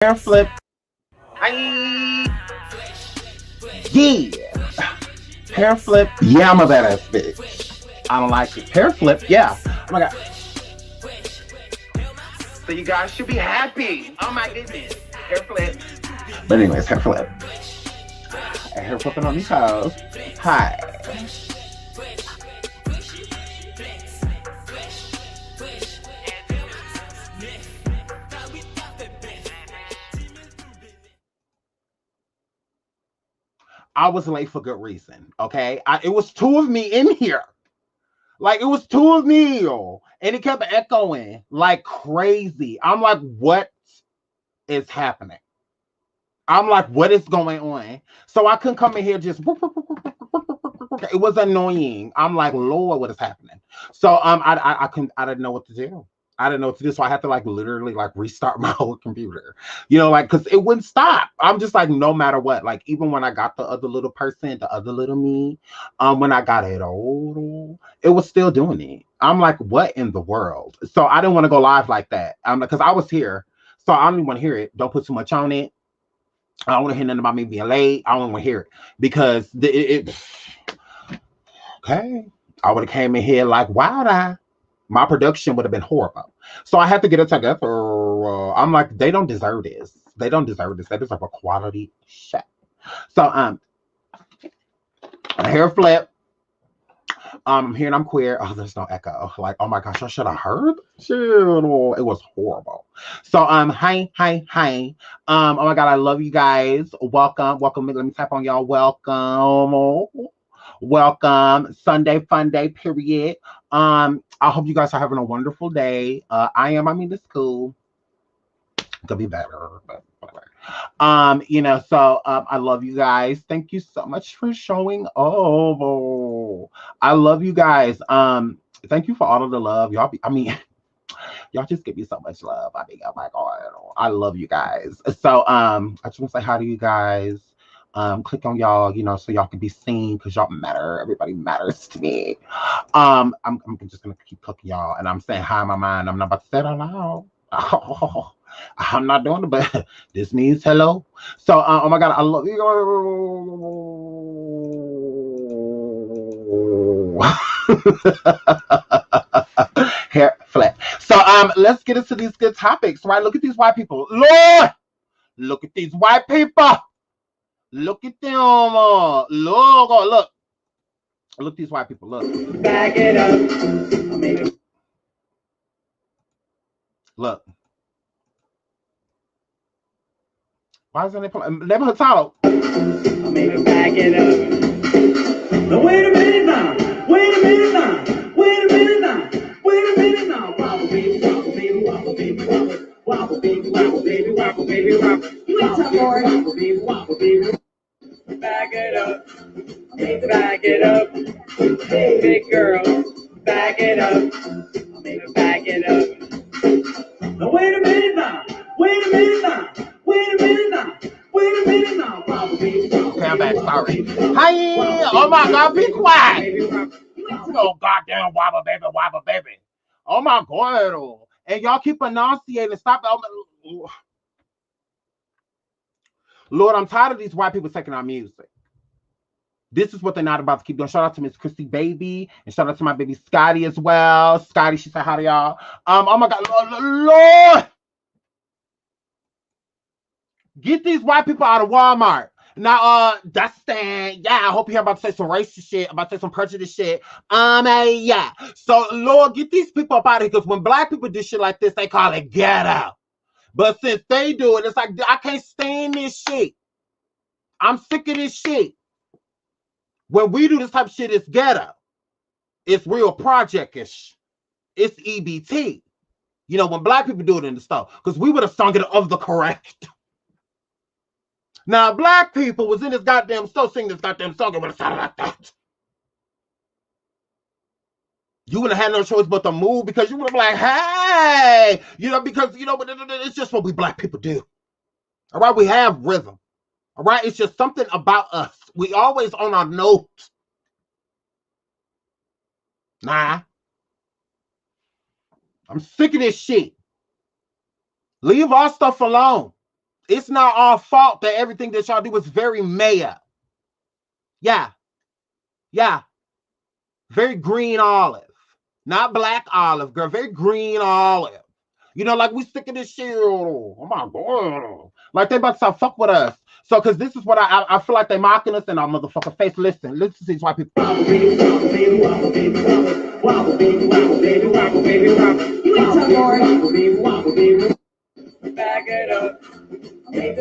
Hair flip. I yeah. Hair flip. Yeah, I'm a badass bitch. I don't like it. Hair flip. Yeah. Oh my god. So you guys should be happy. Oh my goodness. Hair flip. But anyways, hair flip. Hair flipping on these hoes. Hi. I was late for good reason. Okay. It was two of me in here. Like, it was two of me, and it kept echoing like crazy. I'm like, what is happening? I'm like, what is going on? So I couldn't come in here just. It was annoying. I'm like, Lord, what is happening? So I couldn't. I didn't know what to do. I didn't know what to do. So I had to like literally like restart my whole computer. Like, because it wouldn't stop. I'm just like, no matter what. Like, even when I got the other little person, the other little me, when I got it it was still doing it. I'm like, what in the world? So I didn't want to go live like that. Because I was here. So I don't even want to hear it. Don't put too much on it. I don't want to hear nothing about me being late. I don't want to hear it because okay. I would have came in here like wild-eyed. My production would have been horrible. So I had to get it together. I'm like, they don't deserve this. They don't deserve this. They deserve a quality shit. So a hair flip. I'm hearing I'm queer. Oh, there's no echo. Like, oh my gosh, I should have heard. Shit, it was horrible. So hi. Oh my god, I love you guys. Welcome. Let me tap on y'all. Welcome. Sunday fun day. Period. I hope you guys are having a wonderful day. I am. I mean, it's cool. Could be better, but whatever. So I love you guys. Thank you so much for showing up. I love you guys. Thank you for all of the love. Y'all just give me so much love. I mean, oh my god. I love you guys. So I just want to say hi to you guys. Click on y'all, so y'all can be seen because y'all matter. Everybody matters to me. I'm just gonna keep cooking y'all, and I'm saying hi in my mind. I'm not about to say it out loud. Oh, I'm not doing it, but this means hello. So, oh my god, I love you. Hair flat. So, let's get into these good topics, right? Look at these white people. Lord, look at these white people. Look at them. Look. Look at these white people. Look. Back it up. Look. Why isn't it playing? Never heard title. Maybe back it up. No, wait a minute now. Wait a minute now. Wait a minute now. Wait a minute now. Wobble, baby, wobble, baby, wobble, baby, wobble. Wobble, baby, wobble, baby, wobble, baby, wobble. You ain't tell more. Wobble, baby, wobble, baby. Back it up. Back it up. Big girl. Back it up. Back it up. Now, wait a minute now. Wait a minute now. Wait a minute now. Wait a minute now. Okay, I'm back. Sorry. Hi. Oh my god, be quiet. Oh goddamn wobble baby. Oh my god. And y'all keep enunciating. Stop. Lord, I'm tired of these white people taking our music. This is what they're not about to keep doing. Shout out to Miss Chrissy Baby. And shout out to my baby Scotty as well. Scotty, she said hi to y'all. Oh my god. Lord. Get these white people out of Walmart. Now, that's Stank. Yeah, I hope you're about to say some racist shit, about to say some prejudice shit. Yeah. So, Lord, get these people up out of here, because when black people do shit like this, they call it ghetto. But since they do it, it's like, I can't stand this shit. I'm sick of this shit. When we do this type of shit, it's ghetto. It's real project-ish. It's EBT. When black people do it in the store, because we would have sung it of the correct. Now, black people was in this goddamn store singing this goddamn song, it would have sounded like that. You wouldn't have had no choice but to move, because you would have been like, hey, because, it's just what we black people do. All right, we have rhythm. All right, it's just something about us. We always on our note. Nah. I'm sick of this shit. Leave our stuff alone. It's not our fault that everything that y'all do is very maya. Yeah. Yeah. Very green olive. Not black olive, girl. Very green olive. You know, like we sick of this shit. Oh my God. Like they about to start fuck with us. So, because this is what I feel like they mocking us in our motherfucking face. Listen to these white people. Wobble, baby, wobble, baby, wobble, baby, wobble. Wobble, baby, wobble, baby, wobble, baby, wobble. You ain't so boring. Wobble, baby, wobble, baby. Back it up.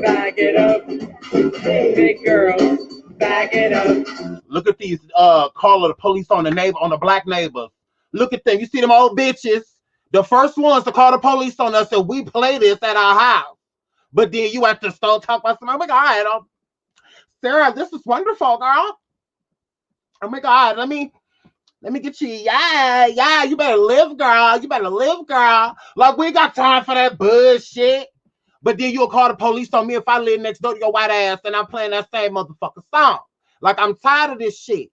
Back it up. Hey, big girl. Back it up. Look at these call the police on the black neighbors. Look at them. You see them old bitches? The first ones to call the police on us and we play this at our house. But then you have to still talk about something. Oh my God, Sarah, this is wonderful, girl. Oh my God, let me get you. Yeah, you better live, girl. You better live, girl. Like we ain't got time for that bullshit. But then you'll call the police on me if I live next door to your white ass and I'm playing that same motherfucking song. Like I'm tired of this shit.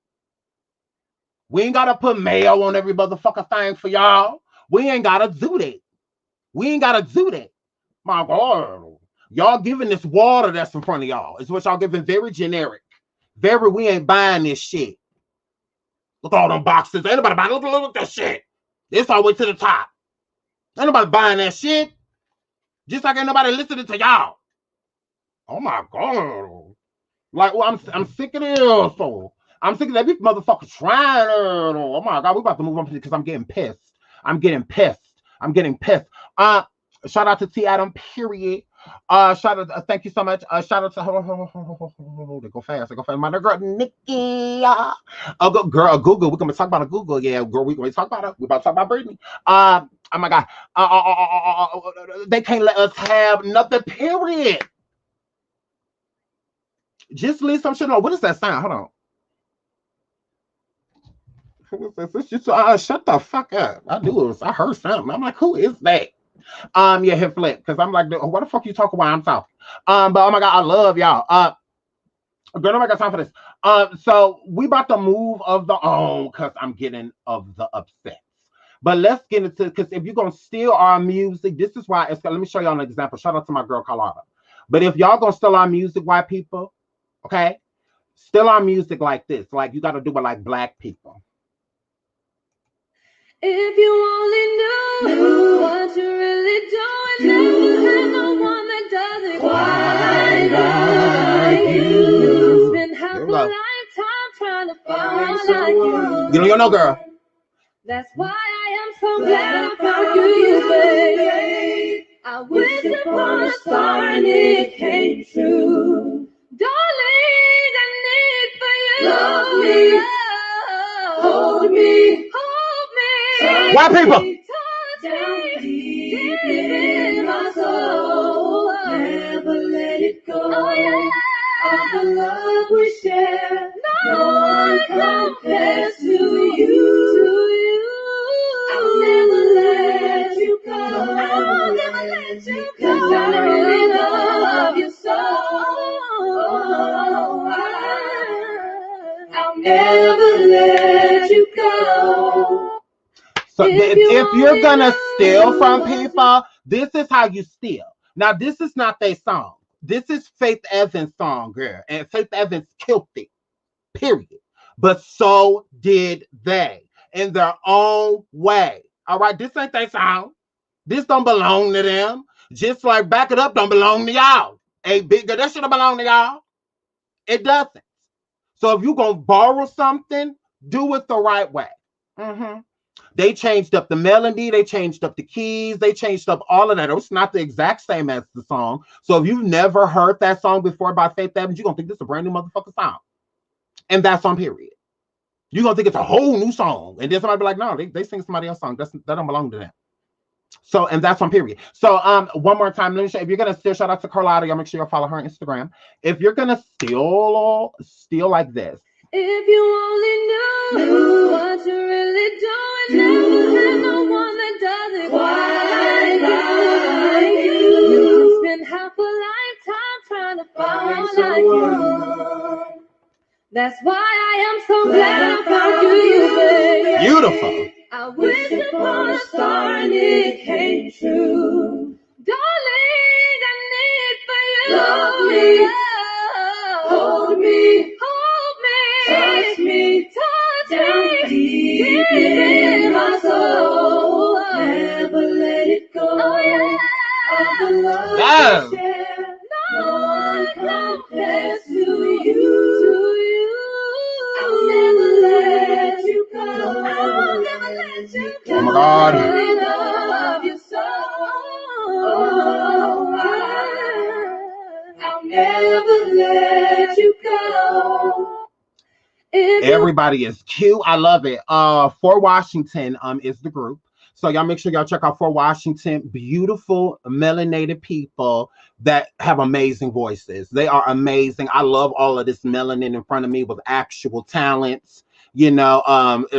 We ain't gotta put mayo on every motherfucking thing for y'all. We ain't gotta do that. We ain't gotta do that. My God. Y'all giving this water that's in front of y'all. It's what y'all giving very generic. Very, we ain't buying this shit. Look at all them boxes. Ain't nobody buying. Look at that shit. It's all the way to the top. Ain't nobody buying that shit. Just like ain't nobody listening to y'all. Oh my God. Like, well, I'm sick of this. So I'm sick of that. These motherfuckers trying. Oh my God. We about to move on because I'm getting pissed. I'm getting pissed. Shout out to T Adam, period. Shout out, thank you so much. Shout out to they go fast. My girl Nicki. Girl, Google. We're gonna talk about a Google. Yeah, girl, we're gonna talk about it. We're about to talk about Britney. Oh my God. They can't let us have nothing, period. Just leave some shit on. What is that sound? Hold on. Shut the fuck up. I heard something. I'm like, who is that? Yeah, hit flip. Because I'm like, what the fuck you talking while I'm talking? But oh my God, I love y'all. Girl, I got time for this. So we about to move of the own because I'm getting of the upsets. But let's get into, because if you're gonna steal our music, this is why let me show y'all an example. Shout out to my girl Carlotta. But if y'all gonna steal our music, white people, okay, steal our music like this. Like you gotta do it like black people. If you only knew what you're really doing, never had no one that does it quite like you. Spend half a lifetime trying to find like you. You know, girl. That's why I am so glad I found you, babe. I wish upon a star and it came true. Darling, I need for you. Love me, hold me. White people. Down deep in my soul, never let it go. Oh, yeah. All the love we share, no one compares to you. I'll never let you go. I'll never let you go. 'Cause I really love you so. I'll never let you go. So if you're gonna steal from people, this is how you steal. Now, this is not their song. This is Faith Evans' song, girl. And Faith Evans killed it, period. But so did they in their own way. All right, this ain't their song. This don't belong to them. Just like Back It Up don't belong to y'all. Hey, big girl, that should have belonged to y'all. It doesn't. So if you're gonna borrow something, do it the right way. Mm-hmm. They changed up the melody, they changed up the keys, they changed up all of that. It's not the exact same as the song. So if you've never heard that song before by Faith Evans, you're gonna think this is a brand new motherfucking song. And that's on period. You're gonna think it's a whole new song. And then somebody be like, no, they sing somebody else's song. That don't belong to them. So, and that's on period. So one more time, let me show, if you're gonna steal, shout out to Carlotta, y'all make sure you follow her on Instagram. If you're gonna steal like this. If you only knew what you're really doing, never had no one that does it quite like you. Spend half a lifetime trying to find like you. That's why I am so glad I found you, baby. Beautiful. I wish upon a star and it came true. Darling, I need for you. Love me, hold me, touch me, down deep in my soul. Never let it go. Of the love we share, no one compares to you. I'll never let you go. I'll never let you go. Oh my God. I love you so. Oh, I'll never let you go. Everybody is cute. I love it. For Washington is the group. So y'all make sure y'all check out For Washington. Beautiful melanated people that have amazing voices. They are amazing. I love all of this melanin in front of me with actual talents. You know,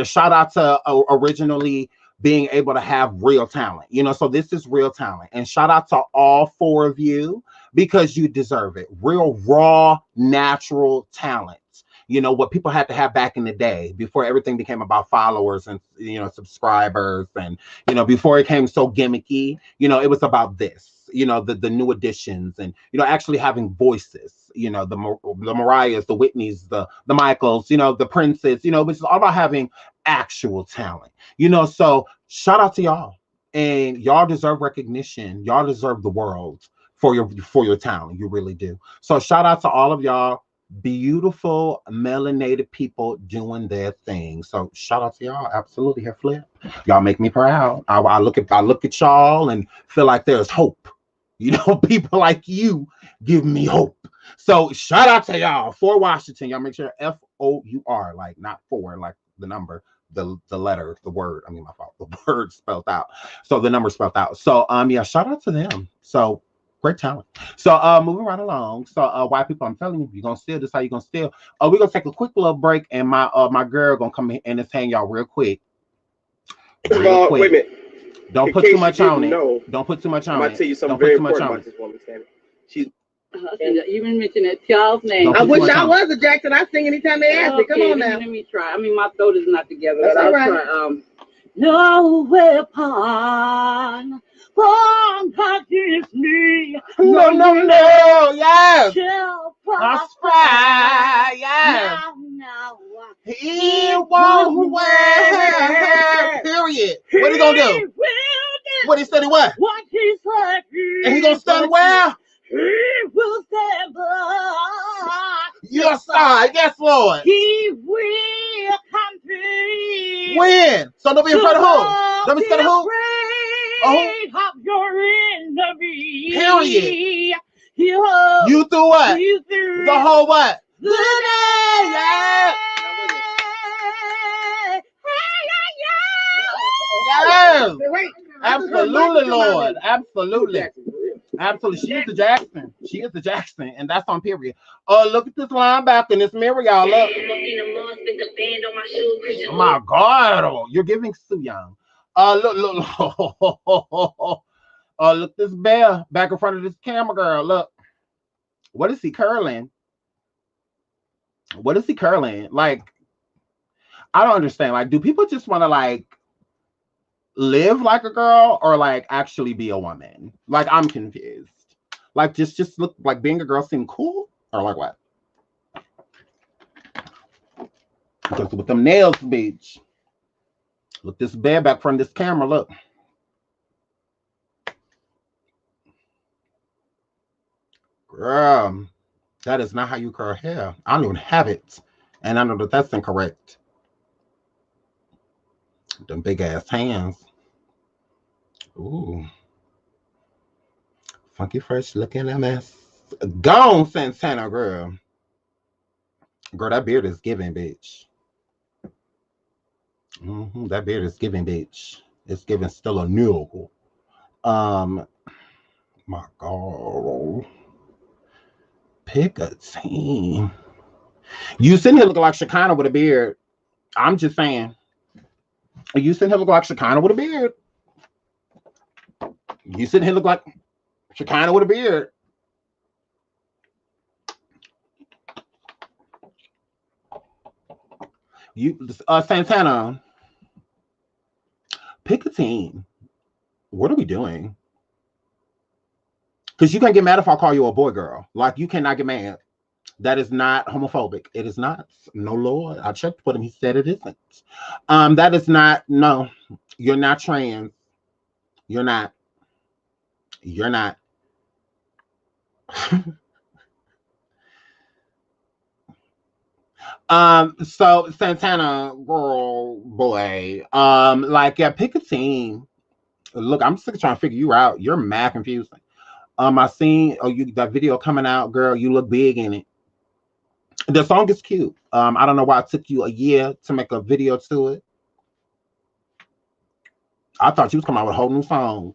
shout out to originally being able to have real talent. You know, so this is real talent. And shout out to all four of you because you deserve it. Real, raw, natural talent. You know, what people had to have back in the day before everything became about followers and, you know, subscribers. And, you know, before it came so gimmicky, you know, it was about this, you know, the new additions and, you know, actually having voices, you know, the Mariahs, the Whitneys, the Michaels, you know, the Princes, you know, which is all about having actual talent, you know. So shout out to y'all, and y'all deserve recognition. Y'all deserve the world for your talent. You really do. So shout out to all of y'all. Beautiful melanated people doing their thing. So shout out to y'all. Absolutely. Here, Flip. Y'all make me proud. I look at y'all and feel like there's hope. You know, people like you give me hope. So shout out to y'all. For Washington. Y'all make sure FOUR, like not for, like the number, the letter, the word. I mean, my fault. The word spelled out. So the number spelled out. So yeah, shout out to them. So great talent. So moving right along. So white people, I'm telling you, you're gonna steal this, how you gonna steal. We're gonna take a quick little break, and my girl gonna come in and entertain y'all real quick. Real quick. Wait a minute. Don't put too much on it. Don't put too much on it. I'm gonna tell you something very important about this woman, Stank. She's You been mentioning that y'all's name. Don't I put too wish much I on. was a Jackson. I sing anytime they ask me. Come on now. Let me try. I mean, my throat is not together. That's all right. Try, no weapon formed against me. No. Yes. Shall Prosper. Yes. No. He won't wear. Period. What he gonna do? What he said he what? What he said. And he gonna stand where? He will stand by Your side. Yes, Lord. He will complete. Win. So don't be afraid of who? Don't be scared of who? Afraid of your enemy. Period. You threw what? You threw The whole what? the day. Yeah. Yes. Absolutely, Lord. Absolutely. Absolutely. She is the Jackson. She is the Jackson. And that's on period. Look at this linebacker in this mirror, y'all. Look. Oh my God. Oh, you're giving Sue Young. Look. Look this bear back in front of this camera, girl. Look. What is he curling? What is he curling? Like, I don't understand. Like, do people just want to like live like a girl or like actually be a woman? Like, I'm confused. Like, just look like being a girl seem cool or like what? Because with them nails, bitch. Look this bear back from this camera. Look. Girl, that is not how you curl hair. I don't even have it. And I know that that's incorrect. Them big ass hands. Ooh. Funky fresh looking a mess. Gone, Santana Girl. Girl, that beard is giving, bitch. That beard is giving, bitch. It's giving still a new. My God. Pick a team. You sitting here looking like Shekinah with a beard. I'm just saying. You sitting here looking like Shekinah with a beard. You sitting here look like Shekinah with a beard. You, Santana, pick a team. What are we doing? Because you can get mad if I call you a boy, girl. Like, you cannot get mad. That is not homophobic. It is not. No, Lord. I checked with him. He said it isn't. That is not. No, you're not trans. You're not. You're not. So Santana Girl, boy. Like, yeah, pick a team. Look, I'm sick of trying to figure you out. You're mad confusing. I seen that video coming out, girl. You look big in it. The song is cute. I don't know why it took you a year to make a video to it. I thought you was coming out with a whole new song.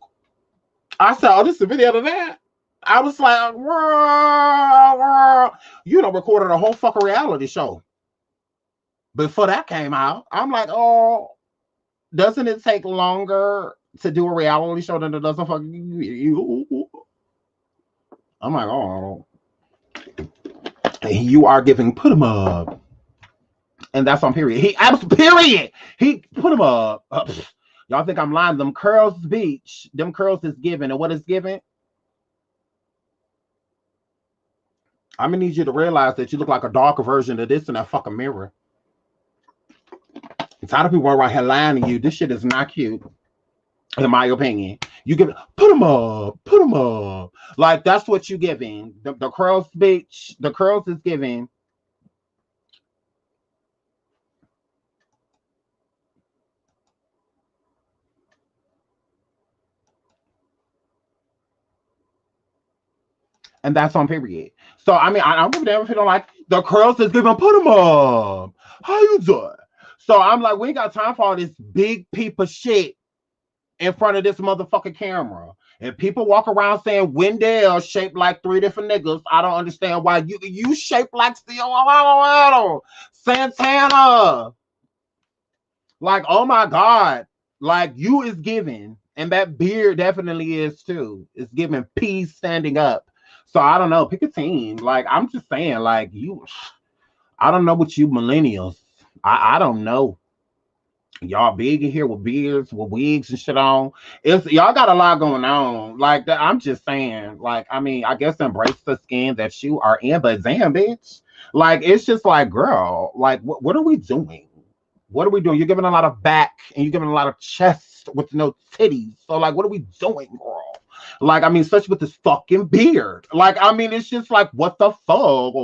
I said, oh, this is a video to that. I was like, you done recorded a whole fucking reality show. Before that came out, I'm like, oh, doesn't it take longer to do a reality show than it does a fucking you? I'm like, oh. You are giving put him up. And that's on period. Period. He put him up. Y'all think I'm lying? Them curls beach. Them curls is given. And what is given? I'm gonna need you to realize that you look like a darker version of this in that fucking mirror. It's tired of people right here lying to you. This shit is not cute. In my opinion. You give put them up. Put them up. Like, that's what you giving. The curls beach. The curls is giving. And that's on period. So, I mean, I don't give a damn if you don't like the curls is giving, put them up. How you doing? So, I'm like, we ain't got time for all this big people shit in front of this motherfucking camera. And people walk around saying Wendell shaped like 3 different niggas. I don't understand why you shaped like Santana. Like, oh my God. Like, you is giving. And that beard definitely is too. It's giving peace standing up. So I don't know. Pick a team. Like, I'm just saying, like, I don't know what you millennials. I don't know. Y'all big in here with beards, with wigs and shit on. Y'all got a lot going on. Like, that, I'm just saying. Like, I mean, I guess embrace the skin that you are in, but damn, bitch. Like, it's just like, girl, like, what are we doing? What are we doing? You're giving a lot of back and you're giving a lot of chest with no titties. So, like, what are we doing, girl? Like, I mean, especially with this fucking beard. Like, I mean, it's just like, what the fuck?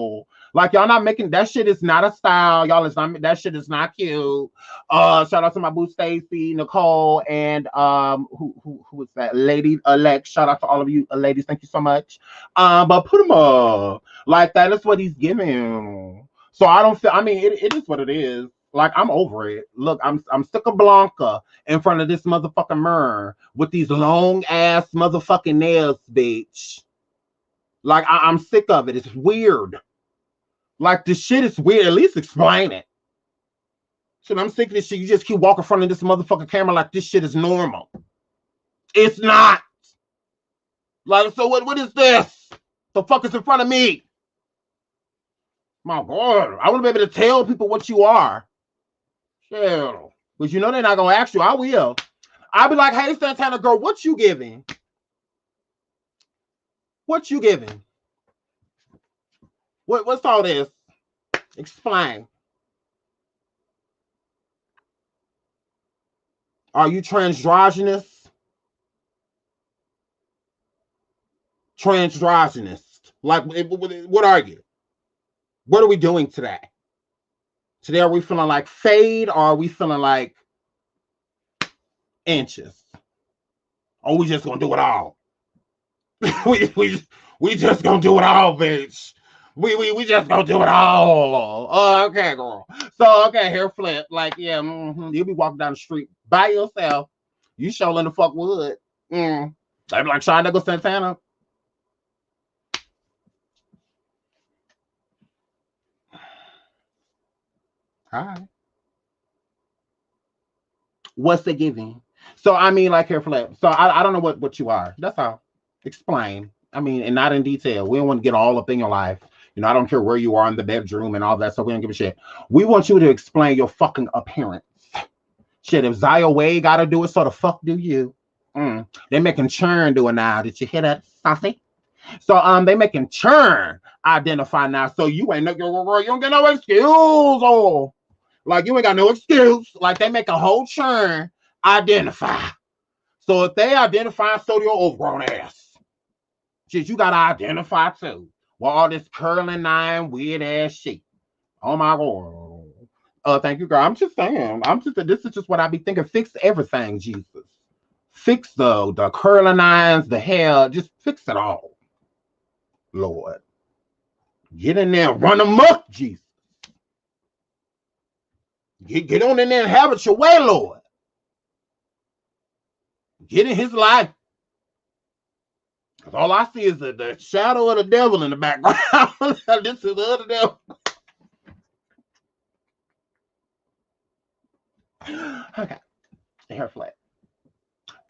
Like, y'all not making that shit is not a style. Y'all is not, that shit is not cute. Shout out to my boo Stacy, Nicole, and who was that? Lady Elect. Shout out to all of you ladies. Thank you so much. But put him up. Like, that is what he's giving. So I don't feel, I mean, it is what it is. Like, I'm over it. Look, I'm sick of Blanca in front of this motherfucking mirror with these long ass motherfucking nails, bitch. Like, I'm sick of it. It's weird. Like, this shit is weird. At least explain it. So I'm sick of this shit. You just keep walking in front of this motherfucking camera like this shit is normal. It's not. Like, so what is this? The fuck is in front of me? My God. I want to be able to tell people what you are. Hell. But you know they're not going to ask you. I will. I'll be like, hey, Santana Girl, what you giving? What you giving? What's all this? Explain. Are you transandrogynous? Transandrogynous. Like, what are you? What are we doing today? Today, are we feeling like fade or are we feeling like inches? Or we just gonna do it all? we just gonna do it all, bitch. We just gonna do it all. Oh, okay, girl. So, okay, hair flip. Like, yeah, you'll be walking down the street by yourself. You sure in the fuck would. I'd be like, trying to go Santana. Hi. What's the giving? So, I mean, like, hair flip. So, I don't know what you are. That's all. Explain. I mean, and not in detail. We don't want to get all up in your life. You know, I don't care where you are in the bedroom and all that, so we don't give a shit. We want you to explain your fucking appearance. Shit, if SeanDavieWay gotta do it, so the fuck do you? They're making churn do it now. Did you hear that, Saucy? So they making churn identify now. So you ain't no girl, you don't get no excuse. Oh, like you ain't got no excuse. Like they make a whole churn identify. So if they identify, so your overgrown ass. Shit, you gotta identify too. Well, all this curling nine weird ass shit. Oh my god. Thank you, girl. I'm just saying. This is just what I be thinking. Fix everything, Jesus. Fix the curling nines, the hair, just fix it all. Lord. Get in there and run them up, Jesus. Get on in there and have it your way, Lord. Get in his life. Because all I see is the shadow of the devil in the background. This is the other devil. Okay. Hair flat.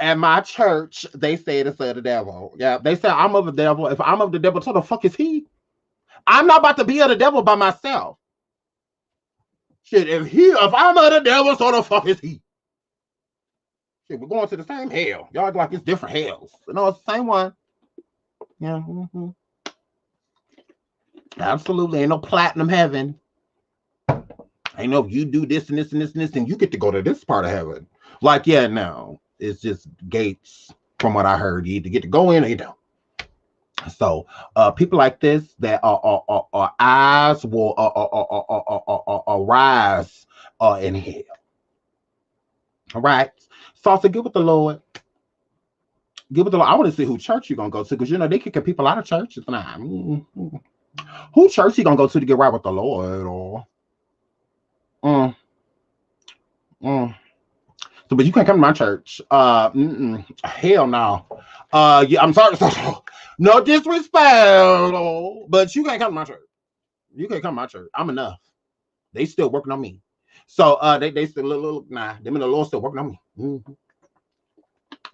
At my church, they say it's of the devil. Yeah, they say I'm of the devil. If I'm of the devil, so the fuck is he? I'm not about to be of the devil by myself. Shit, if I'm of the devil, so the fuck is he? Shit, we're going to the same hell. Y'all act like it's different hells. No, it's the same one. Yeah. Mm-hmm. Absolutely. Ain't no platinum heaven. Ain't no you do this and this and this and this, and you get to go to this part of heaven. Like, yeah, no. It's just gates, from what I heard. You either get to go in or you don't. So people like this that our eyes will arise in hell. All right. So I said, get with the Lord. Get with the Lord. I want to see who church you're gonna go to, because you know they kicking people out of churches now. Who church you gonna go to get right with the Lord? Or So, but you can't come to my church. Hell no. Yeah, I'm sorry. No disrespect, but you can't come to my church. You can't come to my church. I'm enough. They still working on me. So they still look nah. Them and the Lord still working on me. Mm-hmm.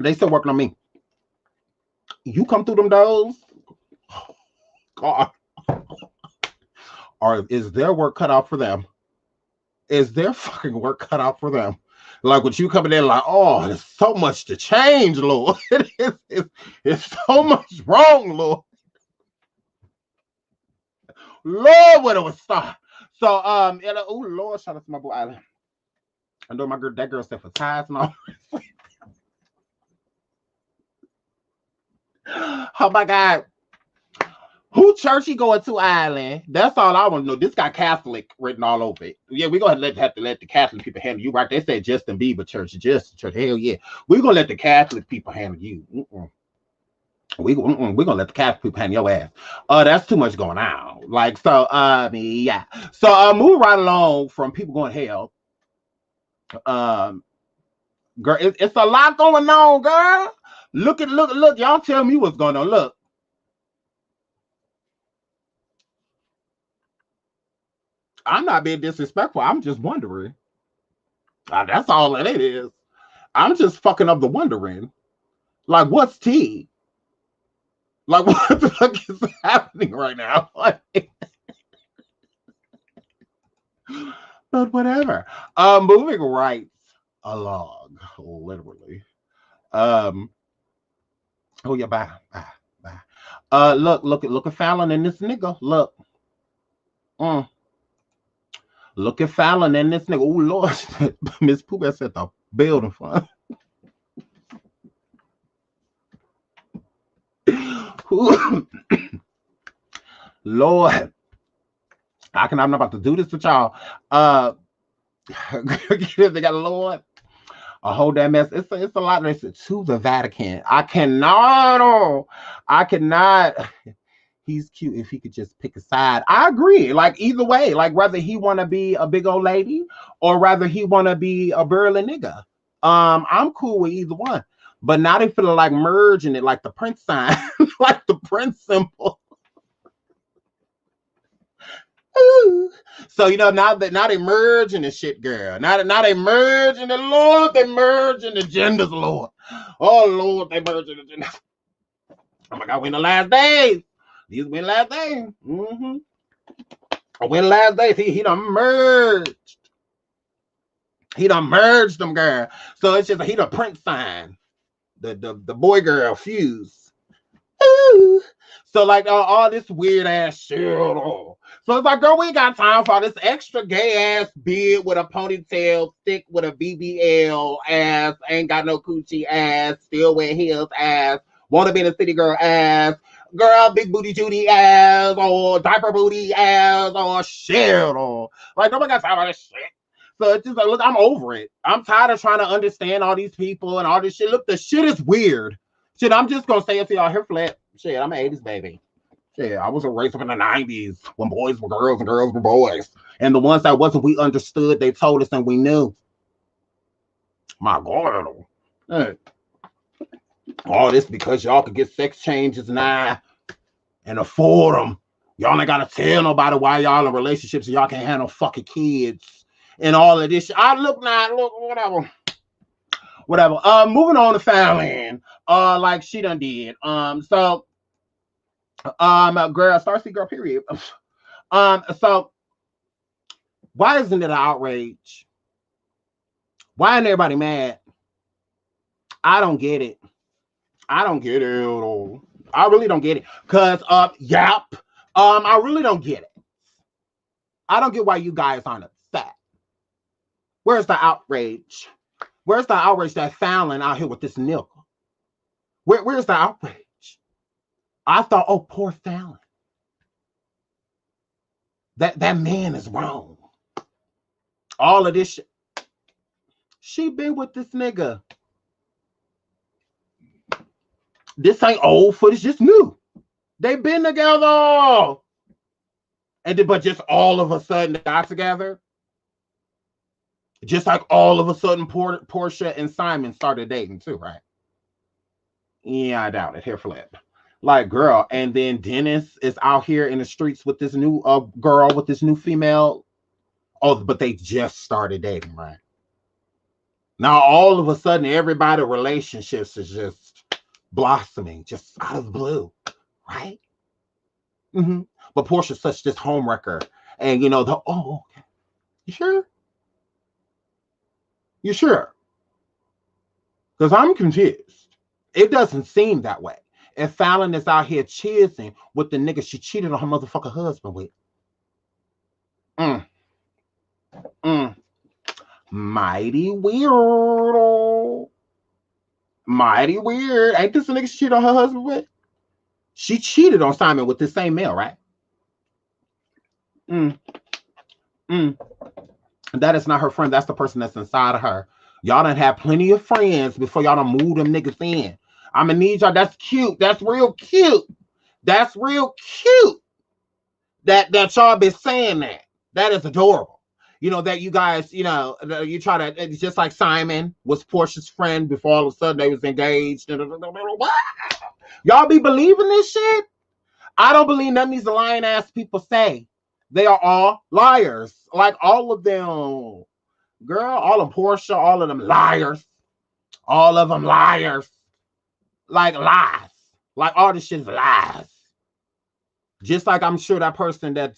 They still working on me. You come through them doors, God. Or is their work cut out for them? Is their fucking work cut out for them? Like when you come in there, like, oh, there's so much to change, Lord. It's so much wrong, Lord. Lord, where do it start? So, oh Lord, shout out to my boy Island. I know my girl, that girl said for ties and all. Oh my God. Who church he going to, Island? That's all I want to know. This got Catholic written all over it. Yeah, we're going to have to let the Catholic people handle you, right? They said Justin Bieber church. Justin church. Hell yeah. We're going to let the Catholic people handle you. We're going to let the Catholic people handle your ass. That's too much going on. Like, so, yeah. So, move right along from people going to hell. Girl, it's a lot going on, girl. Look. Y'all tell me what's going on. Look. I'm not being disrespectful. I'm just wondering. That's all it is. I'm just fucking up the wondering. Like, what's tea? Like, what the fuck is happening right now? But whatever. Moving right along, literally. Oh yeah, bye. Look at Fallon and this nigga. Look. Look at Fallon and this nigga. Oh Lord, Miss Pooh said the building fund. Lord, I'm not about to do this with y'all. They got a Lord. A whole damn mess. It's a lot. They said to the Vatican. I cannot. He's cute if he could just pick a side. I agree. Like either way, like whether he want to be a big old lady or rather he want to be a burly nigga. I'm cool with either one. But now they feel like merging it like the Prince sign, like the Prince symbol. Ooh. So you know now they merging the shit, girl. Now they merging the Lord, they merging the genders, Lord. Oh Lord, they merging the genders. Oh my God, we in the last days. These been last days. Mm-hmm. When last days, he done merged. He done merged them, girl. So it's just he the Prince sign. The boy girl fuse. Ooh. So like all this weird ass shit. So it's like, girl, we ain't got time for all this extra gay ass beard with a ponytail, thick with a BBL ass, ain't got no coochie ass, still wear heels ass, wanna be in a city girl ass, girl, big booty Judy ass, or diaper booty ass, or shit, or like nobody got time for this shit. So it's just like, look, I'm over it. I'm tired of trying to understand all these people and all this shit. Look, the shit is weird. Shit, I'm just gonna say it to y'all here flat. Shit, I'm an 80s baby. Shit, I was raised up in the 90s when boys were girls and girls were boys. And the ones that wasn't, we understood, they told us and we knew. My God. Hey. All this because y'all could get sex changes now and afford them. Y'all ain't gotta tell nobody why y'all in relationships and y'all can't handle fucking kids. And all of this. I look now, look, whatever. Moving on to Fallon. Like she done did. Girl, Starsky girl, period. So why isn't it an outrage? Why ain't everybody mad? I don't get it. I don't get it at all. I really don't get it. Cause I really don't get it. I don't get why you guys aren't upset. Where's the outrage? Where's the outrage that Fallon out here with this nigga? Where's the outrage? I thought, oh, poor Fallon. That man is wrong. All of this shit. She been with this nigga. This ain't old footage, just new. They been together. But just all of a sudden they got together. Just like all of a sudden Portia and Simon started dating too, right? Yeah, I doubt it. Hair flip. Like, girl, and then Dennis is out here in the streets with this new girl, with this new female. Oh, but they just started dating, right? Now, all of a sudden, everybody's relationships is just blossoming, just out of the blue, right? Mm-hmm. But Portia's such this homewrecker. And, you know, okay. You sure? You sure? Because I'm confused. It doesn't seem that way. If Fallon is out here cheersing with the nigga she cheated on her motherfucking husband with. Mighty weird. Mighty weird. Ain't this the nigga she cheated on her husband with? She cheated on Simon with the same male, right? That is not her friend. That's the person that's inside of her. Y'all done had plenty of friends before y'all done moved them niggas in. I'm gonna need y'all. That's cute. That's real cute. That's real cute. That y'all been saying that. That is adorable. You know, that you guys, you know, you try to, it's just like Simon was Portia's friend before all of a sudden they was engaged. Y'all be believing this shit? I don't believe none of these lying ass people say. They are all liars. Like all of them. Girl, all of Portia, all of them liars. All of them liars. Like lies. Like all this shit is lies. Just like I'm sure that person that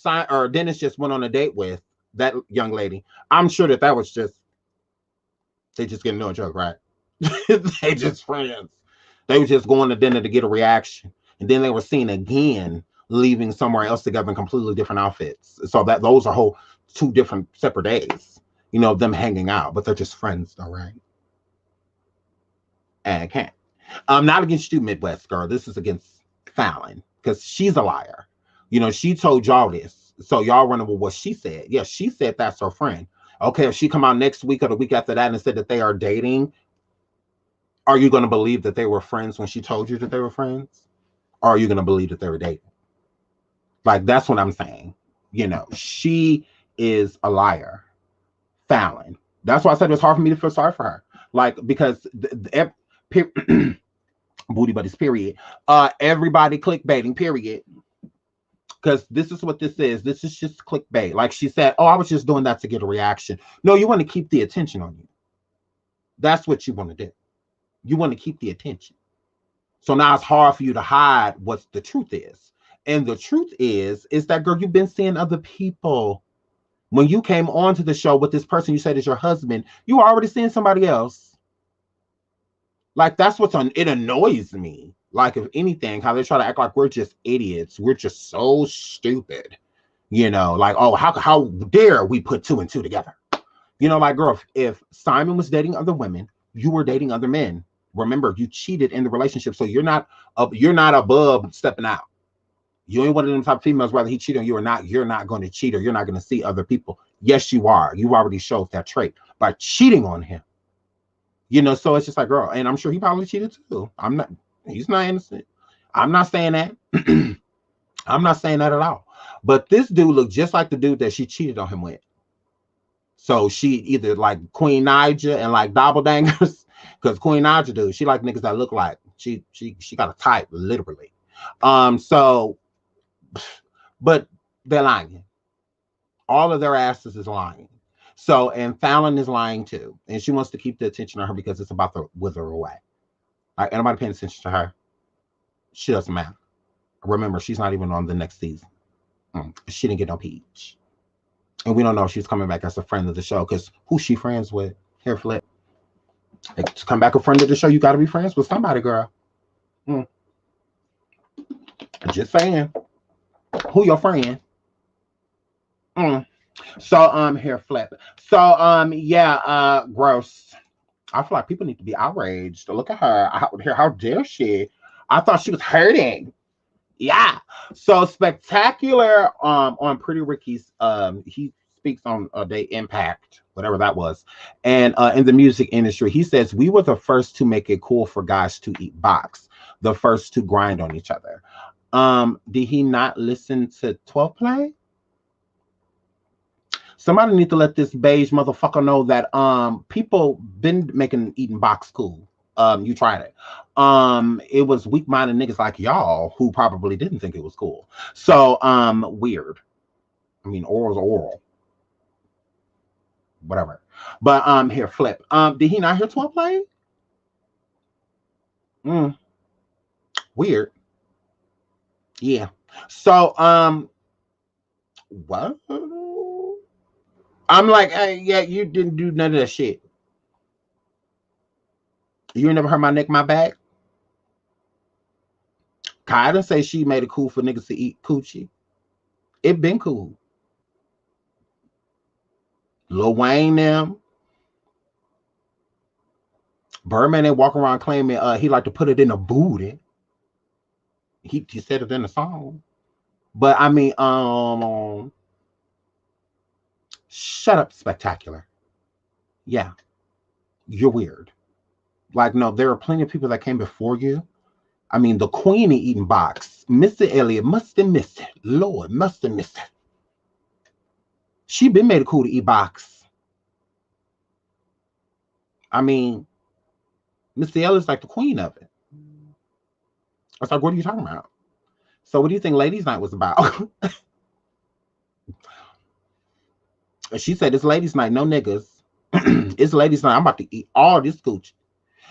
Dennis just went on a date with, that young lady, I'm sure that was just, they just getting no joke, right? They just friends. They were just going to dinner to get a reaction. And then they were seen again leaving somewhere else together in completely different outfits. So that those are two different separate days, you know, of them hanging out, but they're just friends though, right? And I can't. Not against you, Midwest girl. This is against Fallon because she's a liar. You know, she told y'all this. So y'all running with what she said. Yes, she said that's her friend. Okay, if she come out next week or the week after that and said that they are dating, are you going to believe that they were friends when she told you that they were friends? Or are you going to believe that they were dating? Like, that's what I'm saying. You know, she is a liar. Fallon. That's why I said it was hard for me to feel sorry for her. Like, because booty buddies, period. Everybody clickbaiting, period. Because this is what this is. This is just clickbait. Like she said, oh, I was just doing that to get a reaction. No, you want to keep the attention on you. That's what you want to do. You want to keep the attention. So now it's hard for you to hide what the truth is. And the truth is that, girl, you've been seeing other people. When you came onto the show with this person you said is your husband, you were already seeing somebody else. Like, that's what's on. It annoys me Like, if anything, how they try to act like we're just idiots. We're just so stupid. You know, like, oh, how dare we put two and two together? You know, like, girl, if Simon was dating other women, you were dating other men. Remember, you cheated in the relationship, so you're not above stepping out. You ain't one of them type of females, whether he cheated on you or not, you're not going to cheat, or you're not going to see other people. Yes, you are. You already showed that trait by cheating on him. You know, so it's just like, girl, and I'm sure he probably cheated too. He's not innocent. I'm not saying that. I'm not saying that at all. But this dude looked just like the dude that she cheated on him with. So she either like Queen Naija and like doppelgangers, because Queen Naija dude, she like niggas that look like she got a type, literally. So, but they're lying. All of their asses is lying. So, and Fallon is lying too, and she wants to keep the attention on her because it's about to wither away. Like, anybody paying attention to her, she doesn't matter. Remember, she's not even on the next season. She didn't get no peach, and we don't know if she's coming back as a friend of the show, because who's she friends with? Here, Flip. Like, to come back a friend of the show, you got to be friends with somebody, girl. Just saying. Who your friend? So here, Flip. So yeah, gross. I feel like people need to be outraged. Look at her. How dare she? I thought she was hurting. Yeah. So Spectacular on Pretty Ricky's he speaks on their impact, whatever that was. And in the music industry, he says, we were the first to make it cool for guys to eat box, the first to grind on each other. Did he not listen to 12 Play? Somebody need to let this beige motherfucker know that people been eating box cool. You tried it. It was weak-minded niggas like y'all who probably didn't think it was cool. So weird. I mean, oral's oral. Whatever. But here, Flip. Did he not hear 12 Play? Weird. Yeah. So what? I'm like, hey, yeah, you didn't do none of that shit. You ain't never heard my neck, my back. Kai didn't say she made it cool for niggas to eat coochie. It been cool. Lil Wayne them. Birdman ain't walking around claiming he like to put it in a booty. He said it in the song. But I mean, shut up, Spectacular. Yeah. You're weird. Like, no, there are plenty of people that came before you. I mean, the queen of eating box, Mr. Elliott must have missed it. Lord, must have missed it. She been made it cool to eat box. I mean, Mr. Elliott's like the queen of it. I was like, what are you talking about? So what do you think Ladies Night was about? She said, it's Ladies Night, no niggas. It's Ladies Night. I'm about to eat all this coochie.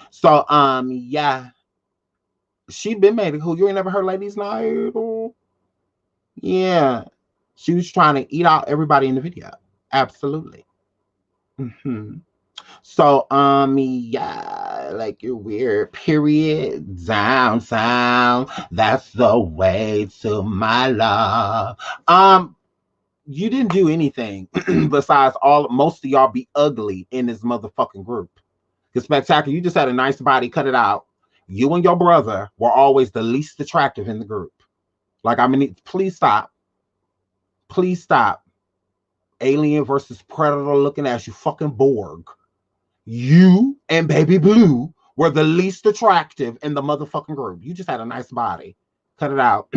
So, yeah. She been made it cool. You ain't never heard Ladies Night? Yeah. She was trying to eat out everybody in the video. Absolutely. So, yeah, like, you're weird, period, down sound, that's the way to my love. You didn't do anything besides most of y'all be ugly in this motherfucking group. Because Spectacular, you just had a nice body, cut it out. You and your brother were always the least attractive in the group. Like, I mean, please stop. Please stop. Alien versus Predator looking at you, fucking Borg. You and Baby Blue were the least attractive in the motherfucking group. You just had a nice body. Cut it out.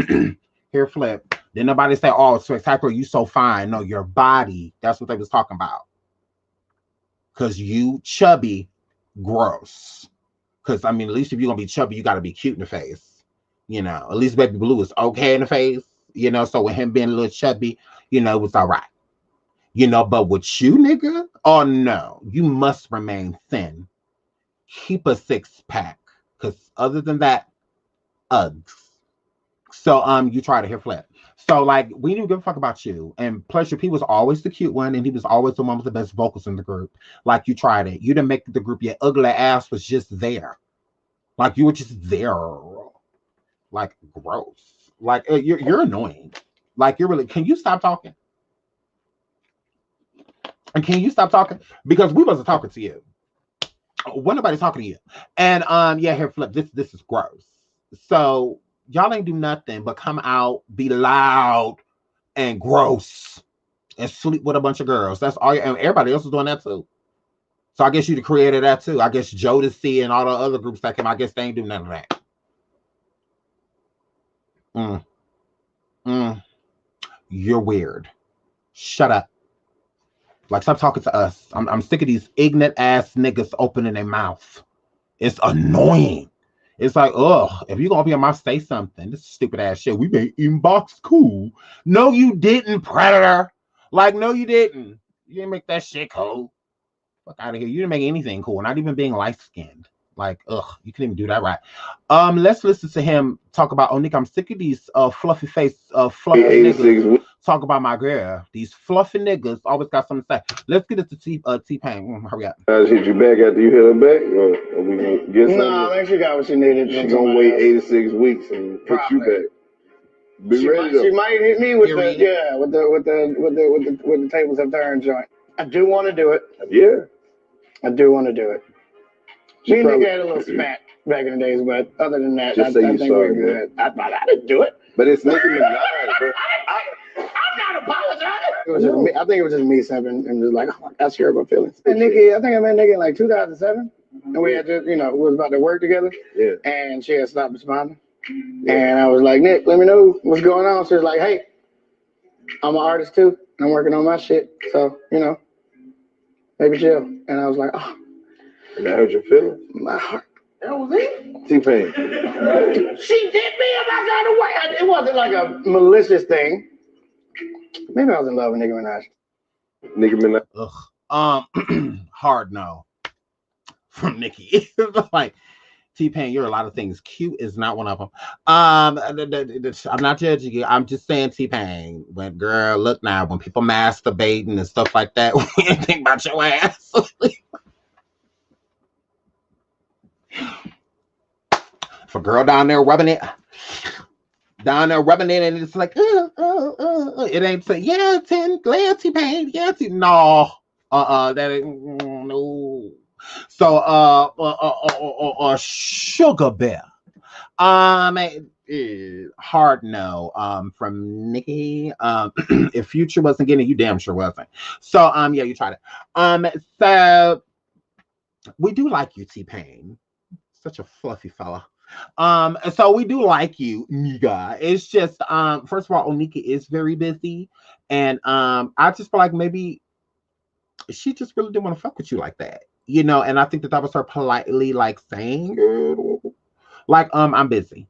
Here, Flip. Then nobody say, oh, Spectacular, you so fine. No, your body. That's what they was talking about. Because you chubby, gross. Because, I mean, at least if you're going to be chubby, you got to be cute in the face. You know, at least Baby Blue is okay in the face. You know, so with him being a little chubby, you know, it was all right. You know, but with you, nigga, oh no, you must remain thin. Keep a 6-pack. Because other than that, Uggs. So, you try to hear Flip. So, like, we didn't give a fuck about you. And Pleasure P was always the cute one, and he was always the one with the best vocals in the group. Like, you tried it. You didn't make the group. Your ugly ass was just there. Like, you were just there. Like gross. Like you're annoying. Like you're really. Can you stop talking? And can you stop talking? Because we wasn't talking to you. When nobody's talking to you. And yeah, here Flip. This is gross. So y'all ain't do nothing but come out, be loud and gross, and sleep with a bunch of girls. That's all. And everybody else is doing that too. So I guess you created that too. I guess Jodeci and all the other groups that came. I guess they ain't do none of that. You're weird. Shut up. Like, stop talking to us. I'm sick of these ignorant ass niggas opening their mouth. It's annoying. It's like, ugh, if you're gonna open your mouth, say something. This is stupid ass shit. We made inbox cool. No, you didn't, Predator. Like, no, you didn't. You didn't make that shit cool. Fuck out of here. You didn't make anything cool. Not even being light skinned. Like, ugh, you couldn't even do that right. Let's listen to him talk about, oh, Nick, I'm sick of these fluffy fluffy niggas talk about my girl. These fluffy niggas always got something to say. Let's get it to T-Pain. Hurry up. I hit you back after you hit her back, or we gonna get something? No, I think she got what she needed. She's gonna wait 86 weeks and hit you back. Be ready though. She might hit me with the tables have turned joint. I do want to do it. Yeah. I do want to do it. Me and Nicki had a little spat back in the days, but other than that, I think we're good. I didn't do it. But it's Nicki Minaj, bro. I'm not apologizing. It was just me. I think it was just me simping and just like, oh, I share my feelings. And Nicki, I think I met Nicki in like 2007. And we had just, we was about to work together. Yeah. And she had stopped responding. Yeah. And I was like, Nick, let me know what's going on. She was like, hey, I'm an artist too. I'm working on my shit. So, maybe chill. And I was like, oh. And that hurt your feelings? My heart. That was it. T-Pain. She did me in my kind of way. It wasn't like a malicious thing. Maybe I was in love with Nicki Minaj. Nicki Minaj. Ugh. Hard no. From Nicki. Like, T-Pain, you're a lot of things. Cute is not one of them. I'm not judging you. I'm just saying, T-Pain, when girl, look now, when people masturbating and stuff like that, we ain't think about your ass. If a girl down there rubbing it, and it's like, it ain't say, yeah, T-Pain, yeah, no, that ain't, no. So, Sugar Bear, hard no, from Nicki. If Future wasn't getting it, you damn sure wasn't. So, yeah, you tried it. So we do like you, T-Pain. Such a fluffy fella. So we do like you, nigga. It's just, first of all, Onika is very busy, and I just feel like maybe she just really didn't want to fuck with you like that, and I think that was her politely like saying, like, I'm busy,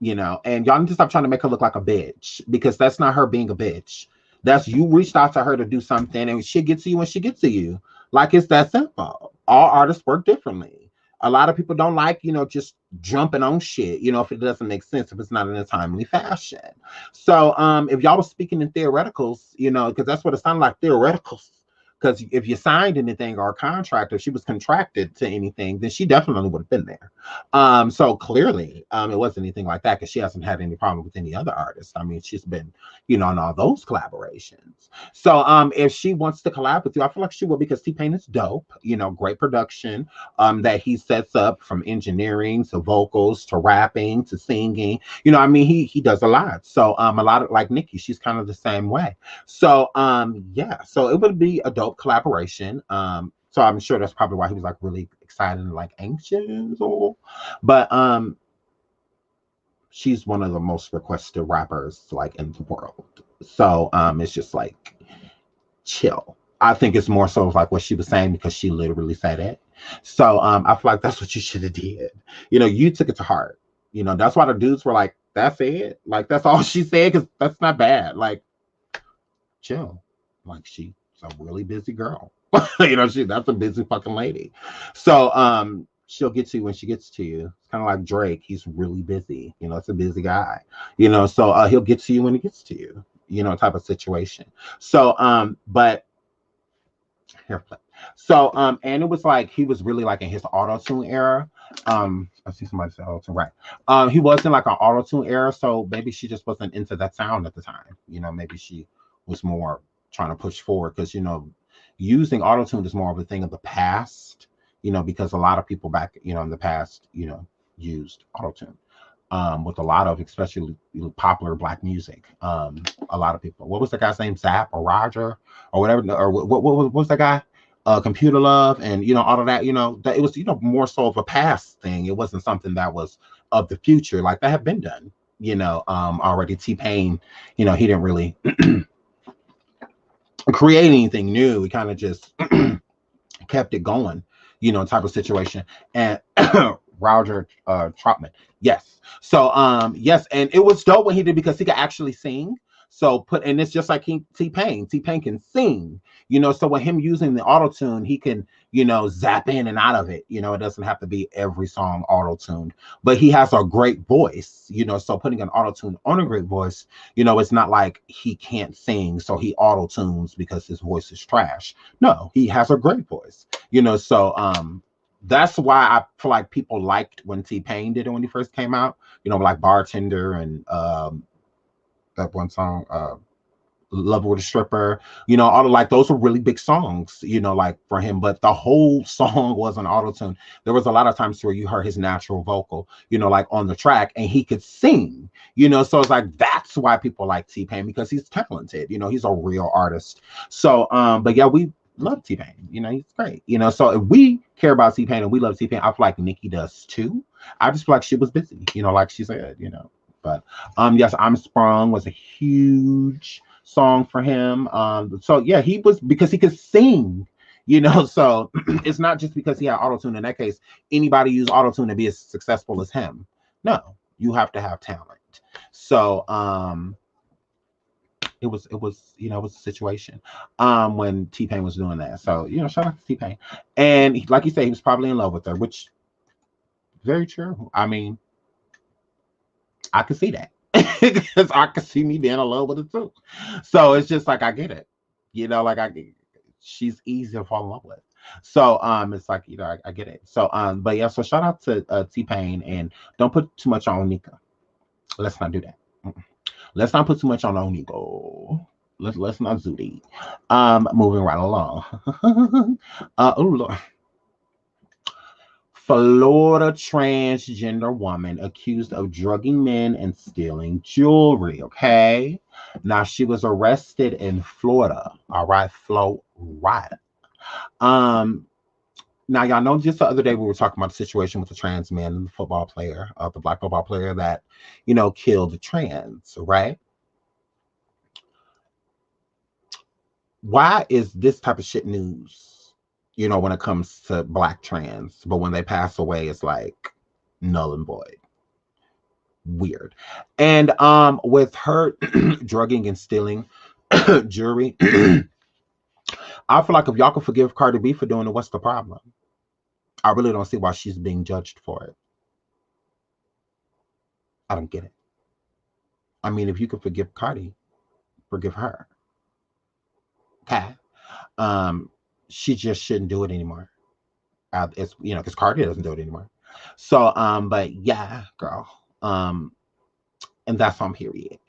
and y'all need to stop trying to make her look like a bitch, because that's not her being a bitch. That's you reached out to her to do something, and she gets to you when she gets to you. Like, it's that simple. All artists work differently. A lot of people don't like, just jumping on shit, if it doesn't make sense, if it's not in a timely fashion. So if y'all was speaking in theoreticals, because that's what it sounded like, theoreticals. Because if you signed anything or a contract, if she was contracted to anything, then she definitely would have been there. So clearly, it wasn't anything like that, because she hasn't had any problem with any other artist. I mean, she's been, in all those collaborations. So if she wants to collab with you, I feel like she will, because T-Pain is dope, great production that he sets up, from engineering to vocals to rapping to singing. He does a lot. So a lot of, like Nicki, she's kind of the same way. So yeah, so it would be a dope collaboration. So I'm sure that's probably why he was like really excited and like anxious, but she's one of the most requested rappers like in the world. So it's just like chill. I think it's more so like what she was saying, because she literally said it. So I feel like that's what you should have did. You took it to heart. That's why the dudes were like, that's it. Like, that's all she said, because that's not bad. Like, chill. Like, she's a really busy girl. That's a busy fucking lady. So she'll get to you when she gets to you. It's kind of like Drake. He's really busy. It's a busy guy. So he'll get to you when he gets to you. Type of situation. So but here, so and it was like he was really like in his auto-tune era. I see somebody say auto-tune, right. He was in like an auto-tune era, so maybe she just wasn't into that sound at the time. You know, maybe she was more trying to push forward because, you know, using auto-tune is more of a thing of the past, you know, because a lot of people back, you know, in the past, you know, used auto-tune. With a lot of especially popular black music. A lot of people. What was the guy's name? Zap or Roger or whatever, or what was that guy? Computer Love, and you know, all of that, you know, that it was, you know, more so of a past thing. It wasn't something that was of the future, like that had been done, you know, already. T-Pain, you know, he didn't really create anything new. He kind of just kept it going, you know, type of situation. And Roger Troutman, yes. So yes, and it was dope when he did because he could actually sing. So and it's just like T-Pain. T-Pain can sing, you know. So with him using the auto-tune, he can, you know, zap in and out of it. You know, it doesn't have to be every song auto-tuned, but he has a great voice, you know. So putting an auto-tune on a great voice, you know, it's not like he can't sing, so he auto-tunes because his voice is trash. No, he has a great voice, you know. So that's why I feel like people liked when T-Pain did it when he first came out, you know, like Bartender and that one song, Love with a Stripper, you know, all of like those were really big songs, you know, like for him, but the whole song wasn't auto-tune. There was a lot of times where you heard his natural vocal, you know, like on the track, and he could sing, you know. So it's like that's why people like T-Pain, because he's talented, you know, he's a real artist. So but yeah, we love T-Pain, you know, he's great, you know. So if we care about T-Pain and we love T-Pain, I feel like Nicki does too. I just feel like she was busy, you know, like she said, you know. But yes, I'm Sprung was a huge song for him. So yeah, he was, because he could sing, you know. So it's not just because he had auto-tune. In that case, anybody use auto-tune to be as successful as him. No, you have to have talent. So it was you know, it was a situation when T-Pain was doing that. So, you know, shout out to T-Pain. And like you say, he was probably in love with her, which very true. I mean, I could see that. Because I could see me being in love with it too. So it's just like I get it. You know, like she's easy to fall in love with. So it's like, you know, I get it. So but yeah, so shout out to T-Pain, and don't put too much on Onika. Let's not do that. Let's not put too much on Onika. Let's not Zooty. Moving right along. Oh Lord. Florida transgender woman accused of drugging men and stealing jewelry. Okay. Now she was arrested in Florida. All right, Florida. Now y'all know just the other day we were talking about the situation with the trans man and the football player, the black football player that, you know, killed the trans, right? Why is this type of shit news? You know, when it comes to black trans, but when they pass away, it's like null and void. Weird. And with her drugging and stealing jewelry, I feel like if y'all could forgive Cardi B for doing it, what's the problem? I really don't see why she's being judged for it. I don't get it. I mean, if you could forgive Cardi, forgive her. Okay. She just shouldn't do it anymore. It's, you know, because Cardi doesn't do it anymore. So but yeah, girl. And that's on period.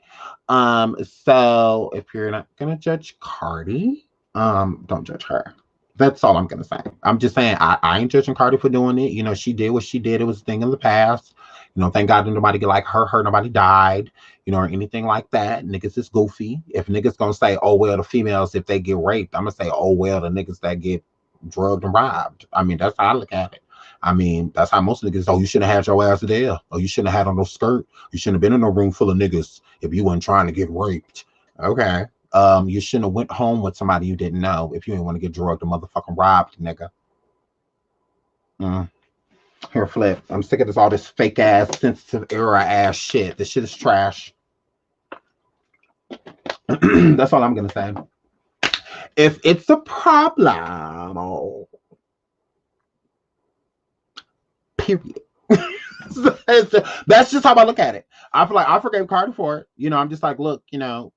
So if you're not gonna judge Cardi, don't judge her. That's all I'm gonna say. I'm just saying I ain't judging Cardi for doing it. You know, she did what she did. It was a thing in the past. You know, thank God nobody get like her, nobody died, you know, or anything like that. Niggas is goofy. If niggas gonna say, oh well, the females, if they get raped, I'm gonna say, oh well, the niggas that get drugged and robbed. I mean, that's how I look at it. I mean, that's how most niggas, oh, you shouldn't have had your ass there. Or you shouldn't have had on no skirt. You shouldn't have been in a room full of niggas if you weren't trying to get raped. Okay. You shouldn't have went home with somebody you didn't know if you didn't want to get drugged or motherfucking robbed, nigga. Here, Flip. I'm sick of this, all this fake ass, sensitive era ass shit. This shit is trash. That's all I'm gonna say. If it's a problem, period. That's just how I look at it. I feel like I forgave Cardi for it. You know, I'm just like, look, you know,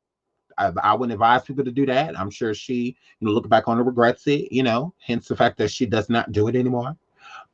I wouldn't advise people to do that. I'm sure she, you know, look back on it, regrets it, you know, hence the fact that she does not do it anymore.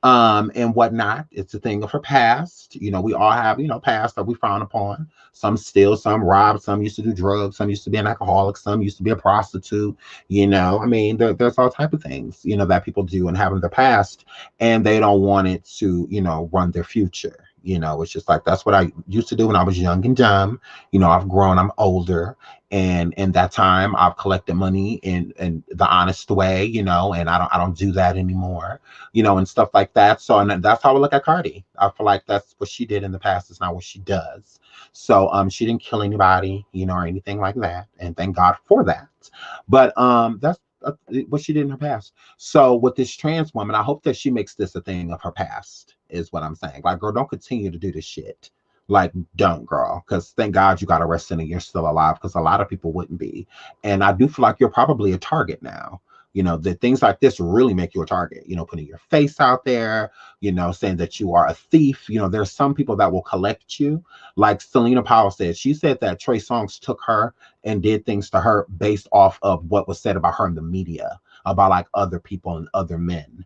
and whatnot. It's a thing of her past. We all have, past that we frown upon. Some steal, some rob, some used to do drugs, some used to be an alcoholic, some used to be a prostitute. I mean, there's all type of things, that people do and have in their past, and they don't want it to, run their future. It's just like, that's what I used to do when I was young and dumb. I've grown, I'm older. And in that time, I've collected money in the honest way, and I don't do that anymore, and stuff like that. So, and that's how I look at Cardi. I feel like that's what she did in the past. It's not what she does. So, she didn't kill anybody, or anything like that, and thank God for that. But that's what she did in her past. So, with this trans woman, I hope that she makes this a thing of her past. Is what I'm saying. Like, girl, don't continue to do this shit. Like, don't, girl, because thank God you got arrested and you're still alive, because a lot of people wouldn't be. And I do feel like you're probably a target now. That things like this really make you a target, putting your face out there, saying that you are a thief. There's some people that will collect you. Like Selena Powell said, she said that Trey Songz took her and did things to her based off of what was said about her in the media, about like other people and other men.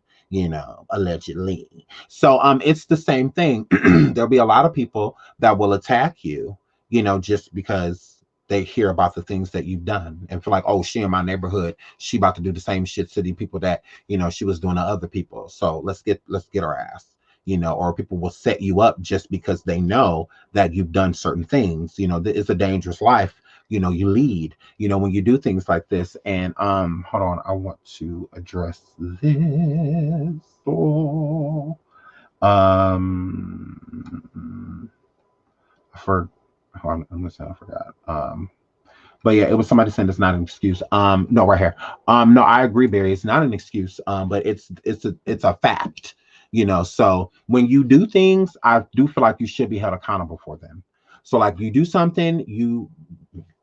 Allegedly. So it's the same thing. There'll be a lot of people that will attack you, just because they hear about the things that you've done and feel like, oh, she in my neighborhood, she about to do the same shit to the people that, she was doing to other people. So let's get her ass, or people will set you up just because they know that you've done certain things. It's a dangerous life. You lead, when you do things like this. And hold on, I want to address this. Oh, I forgot. But yeah, it was somebody saying it's not an excuse. No, right here. No, I agree, Barry. It's not an excuse. But it's a fact. So when you do things, I do feel like you should be held accountable for them. So like, you do something, you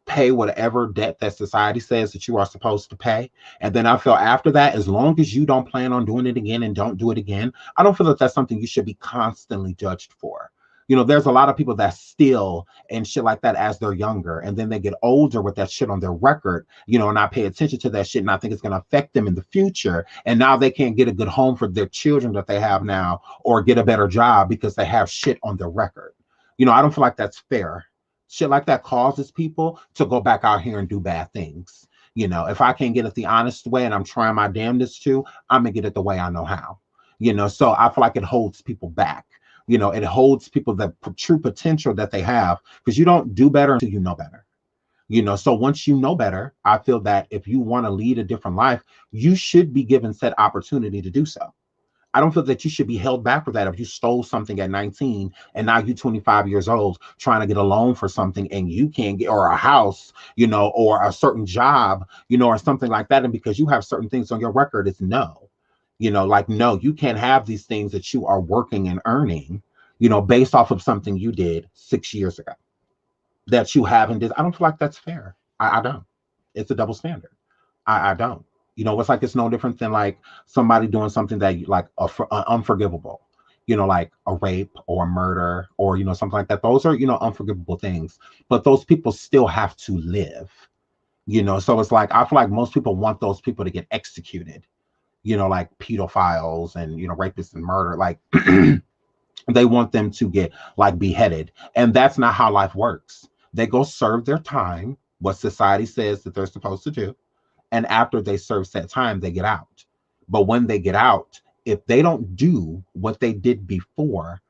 pay whatever debt that society says that you are supposed to pay. And then I feel after that, as long as you don't plan on doing it again and don't do it again, I don't feel that that's something you should be constantly judged for. There's a lot of people that steal and shit like that as they're younger, and then they get older with that shit on their record, and I pay attention to that shit, and I think it's going to affect them in the future. And now they can't get a good home for their children that they have now, or get a better job because they have shit on their record. I don't feel like that's fair. Shit like that causes people to go back out here and do bad things. If I can't get it the honest way and I'm trying my damnedest to, I'm gonna get it the way I know how. So I feel like it holds people back. It holds people the true potential that they have, because you don't do better until you know better. So once you know better, I feel that if you want to lead a different life, you should be given said opportunity to do so. I don't feel that you should be held back for that. If you stole something at 19 and now you're 25 years old trying to get a loan for something and you can't get, or a house, or a certain job, or something like that. And because you have certain things on your record, it's no, no, you can't have these things that you are working and earning, based off of something you did 6 years ago that you haven't did. I don't feel like that's fair. I don't. It's a double standard. I don't. It's like, it's no different than like somebody doing something that like unforgivable, like a rape or a murder or, something like that. Those are, unforgivable things, but those people still have to live, so it's like, I feel like most people want those people to get executed, like pedophiles and, rapists and murder, like they want them to get like beheaded. And that's not how life works. They go serve their time, what society says that they're supposed to do. And after they serve that time, they get out. But when they get out, if they don't do what they did before,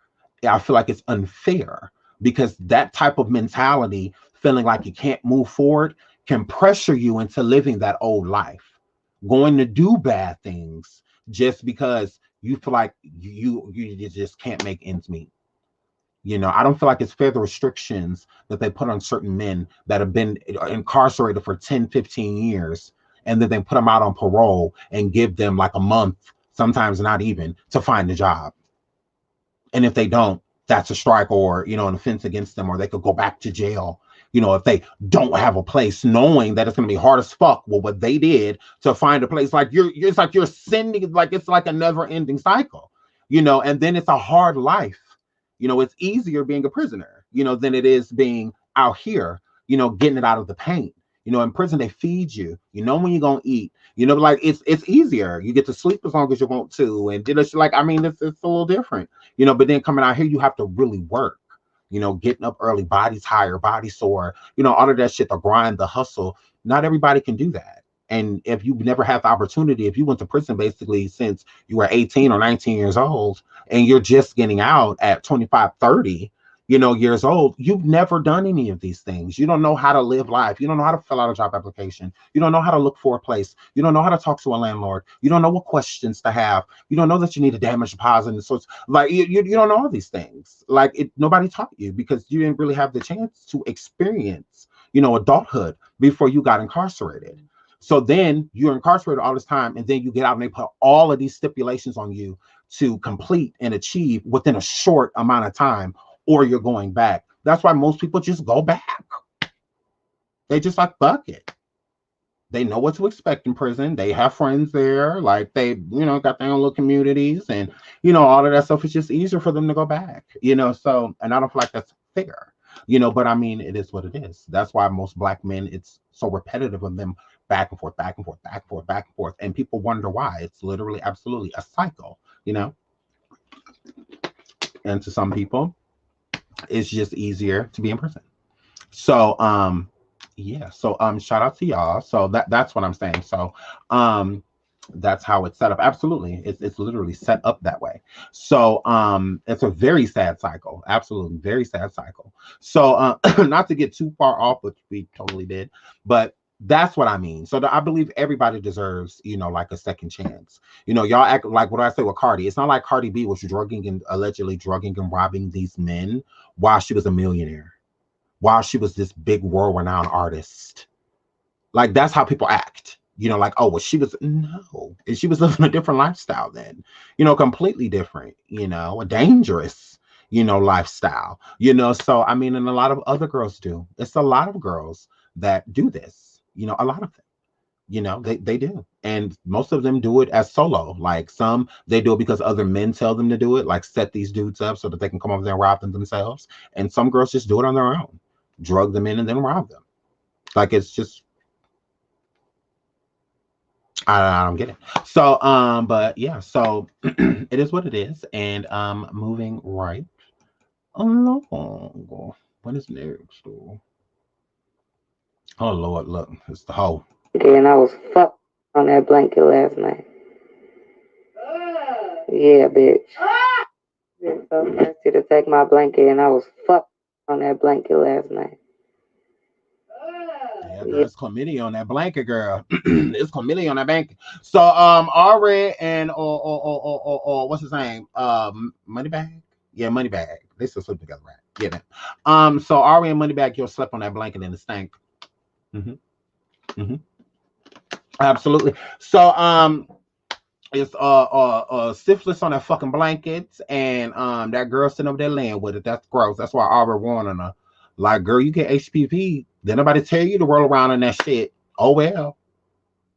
I feel like it's unfair, because that type of mentality, feeling like you can't move forward, can pressure you into living that old life, going to do bad things just because you feel like you just can't make ends meet. I don't feel like it's fair, the restrictions that they put on certain men that have been incarcerated for 10, 15 years. And then they put them out on parole and give them like a month, sometimes not even, to find a job. And if they don't, that's a strike or, an offense against them, or they could go back to jail, if they don't have a place, knowing that it's going to be hard as fuck. Well, what they did to find a place, like it's like you're sending, like it's like a never ending cycle, and then it's a hard life. It's easier being a prisoner, than it is being out here, getting it out of the paint. You know, in prison they feed you. You know when you're gonna eat. You know, like it's easier. You get to sleep as long as you want to, and it's like I mean, it's a little different. You know, but then coming out here, you have to really work. You know, getting up early, body tired, body sore. You know, all of that shit, the grind, the hustle. Not everybody can do that. And if you've never had the opportunity, if you went to prison basically since you were 18 or 19 years old, and you're just getting out at 25, 30, you know, years old, you've never done any of these things. You don't know how to live life. You don't know how to fill out a job application. You don't know how to look for a place. You don't know how to talk to a landlord. You don't know what questions to have. You don't know that you need a damage deposit. And so it's like, you don't know all these things. Like nobody taught you because you didn't really have the chance to experience, you know, adulthood before you got incarcerated. So then you're incarcerated all this time, and then you get out and they put all of these stipulations on you to complete and achieve within a short amount of time, or you're going back. That's why most people just go back. They just like, fuck it. They know what to expect in prison. They have friends there. Like they, you know, got their own little communities and, you know, all of that stuff. It's just easier for them to go back, you know? So, and I don't feel like that's fair, you know, but I mean, it is what it is. That's why most Black men, it's so repetitive of them back and forth, back and forth, back and forth, back and forth. And people wonder why. It's literally absolutely a cycle, you know? And to some people, it's just easier to be in prison. So, yeah. So, shout out to y'all. So that's what I'm saying. So, that's how it's set up. Absolutely. It's literally set up that way. So, it's a very sad cycle. Absolutely. Very sad cycle. So, not to get too far off, which we totally did, but that's what I mean. So I believe everybody deserves, you know, like a second chance. You know, y'all act like what I say with Cardi. It's not like Cardi B was allegedly drugging and robbing these men while she was a millionaire, while she was this big world-renowned artist. Like that's how people act. You know, like, oh, well, she was living a different lifestyle then, you know, completely different, you know, a dangerous, you know, lifestyle, you know. So I mean, and a lot of other girls do. It's a lot of girls that do this. You know, a lot of them, you know, they do. And most of them do it as solo. Like some, they do it because other men tell them to do it, like set these dudes up so that they can come over there and rob them themselves. And some girls just do it on their own, drug them in and then rob them. Like it's just, I don't get it. So, but yeah, so it is what it is. And moving right along. What is next? Oh Lord, look, it's the hoe. And I was fucked on that blanket last night. Yeah, bitch. Been so thirsty to take my blanket, and I was fucked on that blanket last night. Yeah, there's chlamydia on that blanket, girl. It's chlamydia on that blanket. So, Ari and or what's his name? Moneybag. Yeah, Moneybag. They still sleep together, right? Yeah. So Ari and Moneybag, you'll sleep on that blanket in the stank. Absolutely. So it's syphilis on that fucking blankets, and that girl sitting over there laying with it. That's gross. That's why Aubrey warning her. Like, girl, you get HPV. Then nobody tell you to roll around in that shit. Oh well.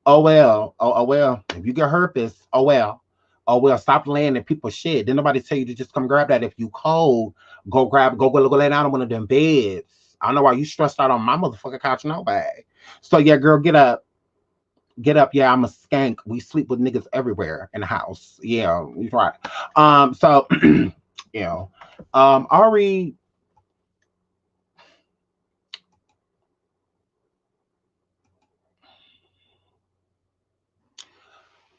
Oh well. Oh well. If you get herpes, oh well. Oh well. Stop laying in people's shit. Then nobody tell you to just come grab that. If you cold, go lay down on one of them beds. I don't know why you stressed out on my motherfucking couch, nobody. So yeah, girl, get up. Get up. Yeah, I'm a skank. We sleep with niggas everywhere in the house. Yeah, you're right. So you know, Ari.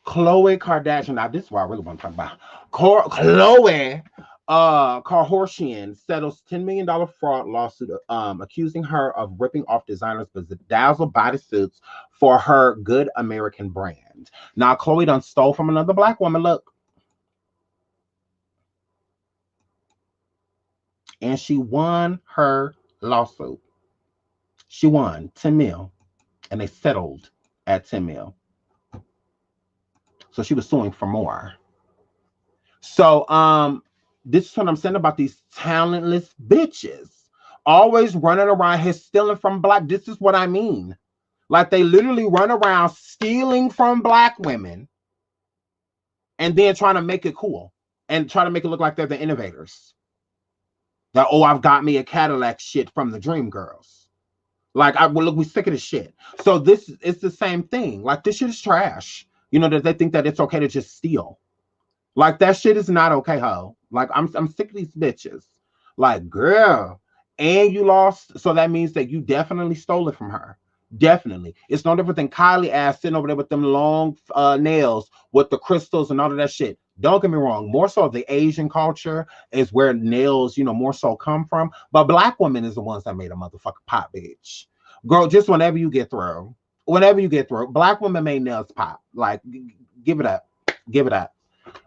Khloe Kardashian. Now, this is what I really want to talk about. Khloe Kardashian settles $10 million fraud lawsuit accusing her of ripping off designers' bedazzled bodysuits for her Good American brand. Now, Khloe done stole from another Black woman. Look. And she won her lawsuit. She won 10 mil. And they settled at 10 mil. So she was suing for more. So this is what I'm saying about these talentless bitches. Always running around here stealing from Black. This is what I mean. Like they literally run around stealing from Black women and then trying to make it cool and try to make it look like they're the innovators. That, oh, I've got me a Cadillac shit from the Dream Girls. Like, well, look, we sick of this shit. So this is the same thing. Like, this shit is trash. You know, that they think that it's okay to just steal. Like, that shit is not okay, ho. Like, I'm sick of these bitches. Like, girl, and you lost, so that means that you definitely stole it from her. Definitely. It's no different than Kylie ass sitting over there with them long nails with the crystals and all of that shit. Don't get me wrong. More so the Asian culture is where nails, you know, more so come from. But black women is the ones that made a motherfucking pop, bitch. Girl, just whenever you get through, black women made nails pop. Like, give it up. Give it up.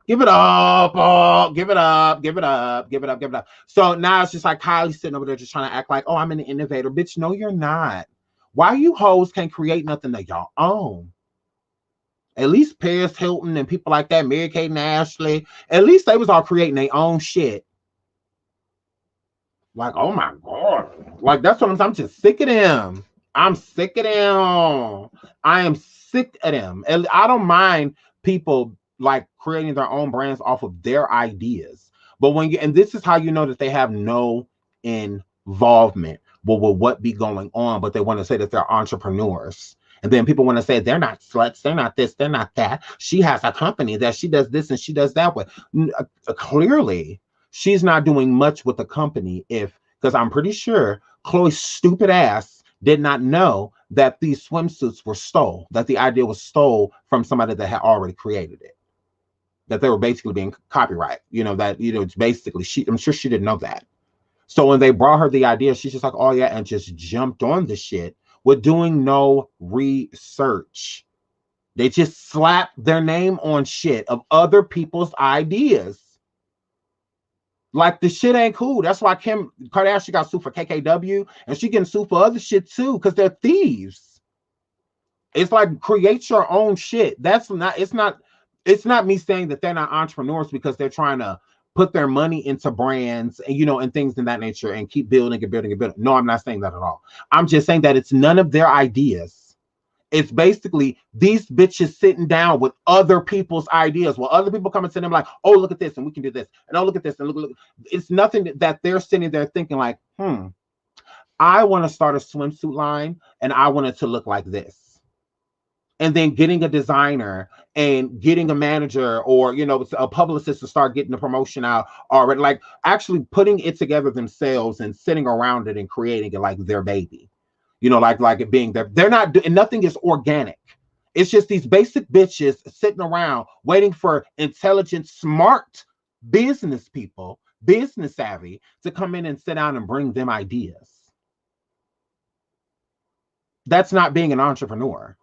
Give it up, oh, give it up, give it up, give it up, give it up. So now it's just like Kylie sitting over there just trying to act like, oh, I'm an innovator. Bitch, no, you're not. Why you hoes can't create nothing that y'all own? At least Paris Hilton and people like that, Mary-Kate and Ashley, at least they was all creating their own shit. Like, oh my God. Like, that's what I'm just sick of them. I'm sick of them. I am sick of them. And I don't mind people like creating their own brands off of their ideas. But when you, and this is how you know that they have no involvement with what be going on, but they want to say that they're entrepreneurs. And then people want to say they're not sluts, they're not this, they're not that. She has a company that she does this and she does that with. Clearly, she's not doing much with the company because I'm pretty sure Khloe's stupid ass did not know that these swimsuits were stole, that the idea was stole from somebody that had already created it, that they were basically being copyright, you know, that, you know, it's basically, I'm sure she didn't know that. So when they brought her the idea, she's just like, oh yeah, and just jumped on the shit with doing no research. They just slapped their name on shit of other people's ideas. Like, the shit ain't cool. That's why Kim Kardashian got sued for KKW, and she getting sued for other shit too, because they're thieves. It's like, create your own shit. That's not, it's not me saying that they're not entrepreneurs because they're trying to put their money into brands and, you know, and things in that nature and keep building and building and building. No, I'm not saying that at all. I'm just saying that it's none of their ideas. It's basically these bitches sitting down with other people's ideas. Well, other people come and say them like, oh, look at this and we can do this. And oh, look at this and look. It's nothing that they're sitting there thinking like, I want to start a swimsuit line and I want it to look like this. And then getting a designer and getting a manager or, you know, a publicist to start getting the promotion out already, like actually putting it together themselves and sitting around it and creating it like their baby, you know, like it being there. They're not doing, nothing is organic. It's just these basic bitches sitting around waiting for intelligent, smart business people, business savvy, to come in and sit down and bring them ideas. That's not being an entrepreneur.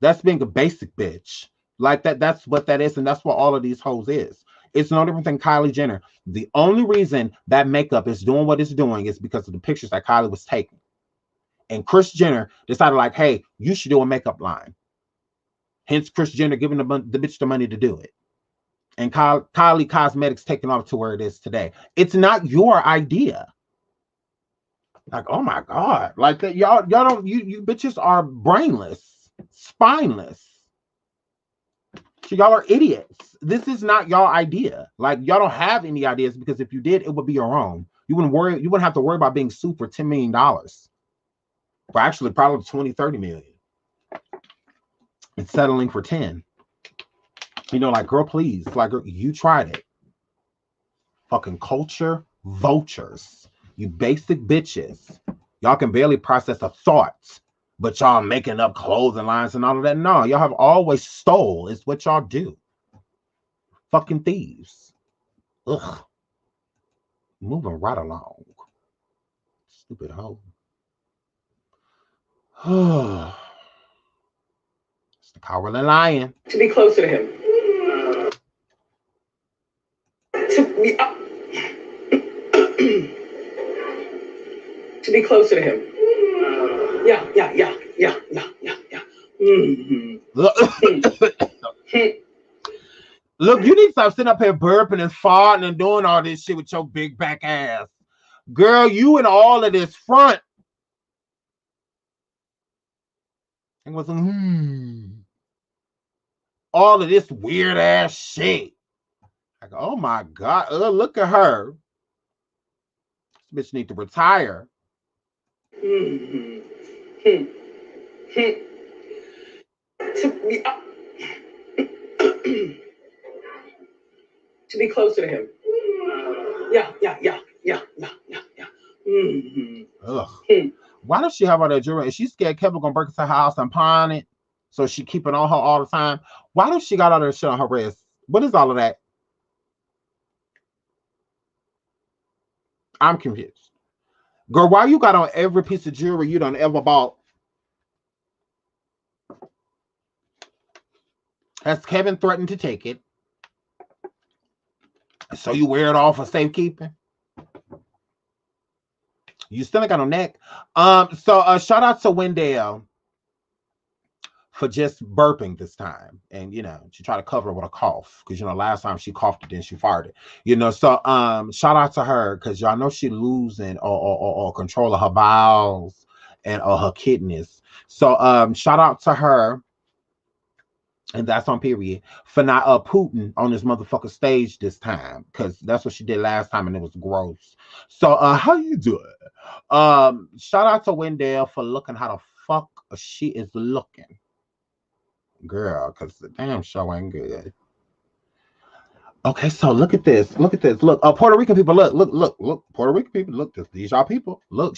That's being a basic bitch. Like that's what that is, and that's what all of these hoes is. It's no different than Kylie Jenner. The only reason that makeup is doing what it's doing is because of the pictures that Kylie was taking. And Kris Jenner decided like, hey, you should do a makeup line. Hence Kris Jenner giving the bitch the money to do it. And Kylie Cosmetics taking off to where it is today. It's not your idea. Like, oh my God. Like that, y'all don't, you bitches are brainless. Spineless. So y'all are idiots. This is not y'all idea. Like, y'all don't have any ideas, because if you did, it would be your own. You wouldn't have to worry about being sued for $10 million. Or actually probably 20, 30 million. And settling for 10. You know, like, girl, please. Like, girl, you tried it. Fucking culture vultures. You basic bitches. Y'all can barely process a thought. But y'all making up clothing lines and all of that. No, y'all have always stole. It's what y'all do. Fucking thieves. Ugh. Moving right along. Stupid hoe. It's the cowardly lion. To be closer to him. To be closer to him. Yeah. Mm-hmm. Look, you need to stop sitting up here burping and farting and doing all this shit with your big back ass. Girl, you and all of this front. And was all of this weird ass shit. Like, oh my God, look at her. This bitch need to retire. Mm-hmm. To be closer to him. Yeah. Ugh. Why does she have all that jewelry? Is she scared Kevin gonna break into her house and pawn it? So she keeping on her all the time. Why does she got all that shit on her wrist? What is all of that? I'm confused. Girl, why you got on every piece of jewelry you done ever bought? Has Kevin threatened to take it? So you wear it all for safekeeping? You still ain't got no neck. So shout out to Wendell for just burping this time. And you know, she tried to cover it with a cough. Because you know, last time she coughed it, then she farted. You know, so shout out to her because y'all know she losing or control of her bowels and her kidneys. So shout out to her. And that's on period for not Putin on this motherfucker stage this time, because that's what she did last time and it was gross. So how you doing? Shout out to Wendell for looking how the fuck she is looking, girl, because the damn show ain't good. Okay, so look at this. Look, Puerto Rican people, look. Puerto Rican people, look. These y'all people. Look,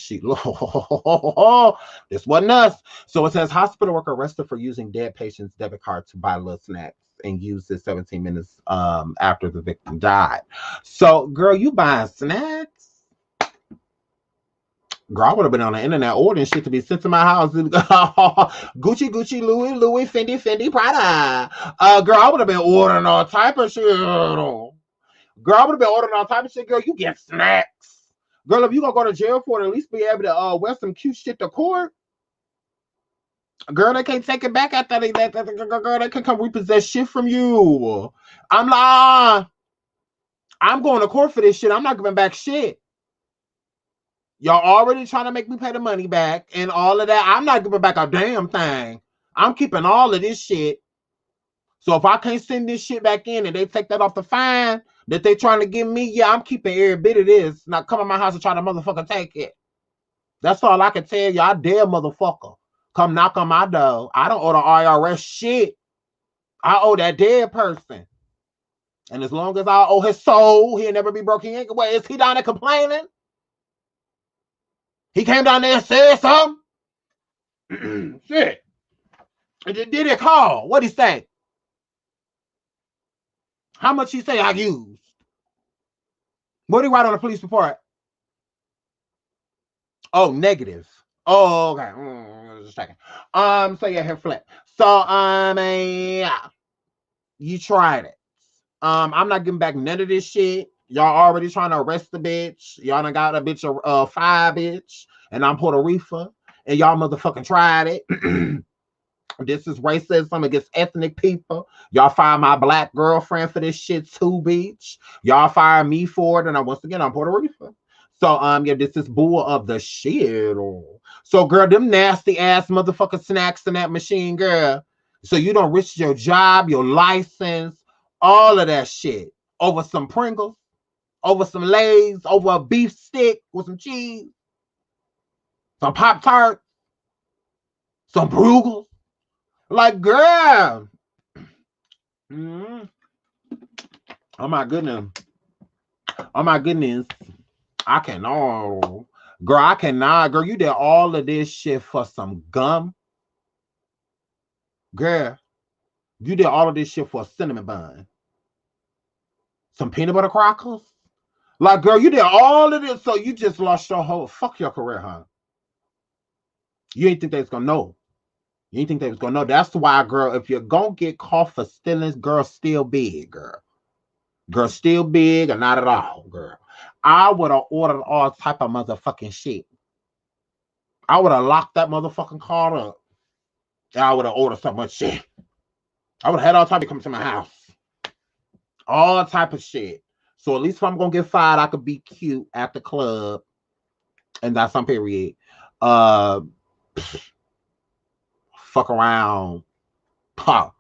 this wasn't us. So it says hospital worker arrested for using dead patient's debit card to buy little snacks and used it 17 minutes after the victim died. So, girl, you buying snacks? Girl, I would have been on the internet ordering shit to be sent to my house. Gucci, Louis, Fendi, Prada. Girl, I would have been ordering all type of shit. Girl, I would have been ordering all type of shit. Girl, you get snacks. Girl, if you gonna go to jail for it, at least be able to wear some cute shit to court. Girl, they can't take it back after girl, they can come repossess shit from you. I'm like, I'm going to court for this shit. I'm not giving back shit. Y'all already trying to make me pay the money back and all of that. I'm not giving back a damn thing. I'm keeping all of this shit. So if I can't send this shit back in and they take that off the fine that they trying to give me, yeah, I'm keeping every bit of this. Not come in my house and try to motherfucker take it. That's all I can tell you. I dare motherfucker come knock on my door. I don't owe the IRS shit. I owe that dead person. And as long as I owe his soul, he'll never be broken. Wait, is he down there complaining? He came down there and said something? Shit. Did he call? What'd he say? How much he say I used? What did he write on the police report? Oh, negative. Oh, okay. Just a second. So yeah, here Fletcher. So yeah. You tried it. I'm not giving back none of this shit. Y'all already trying to arrest the bitch. Y'all done got a bitch five bitch, and I'm Puerto Rico, and y'all motherfucking tried it. This is racism against ethnic people. Y'all fire my black girlfriend for this shit too, bitch. Y'all fire me for it, and once again, I'm Puerto Rico. So yeah, this is bull of the shit. So girl, them nasty ass motherfucking snacks in that machine, girl. So you don't risk your job, your license, all of that shit over some Pringles, over some Lay's, over a beef stick with some cheese, some Pop-Tarts, some Brugels. Like, girl. Oh my goodness. Oh my goodness. I cannot. Girl, I cannot. Girl, you did all of this shit for some gum. Girl, you did all of this shit for a cinnamon bun. Some peanut butter crackers. Like, girl, you did all of this, so you just lost your whole fuck your career, huh? You didn't think they was gonna know. You didn't think they was gonna know. That's why, girl, if you're gonna get caught for stealing, girl, still big, girl. Girl, still big or not at all, girl. I would have ordered all type of motherfucking shit. I would have locked that motherfucking car up. And I would have ordered so much shit. I would have had all type of come to my house. All type of shit. So at least if I'm gonna get fired, I could be cute at the club. And that's on period. Fuck around. Pop.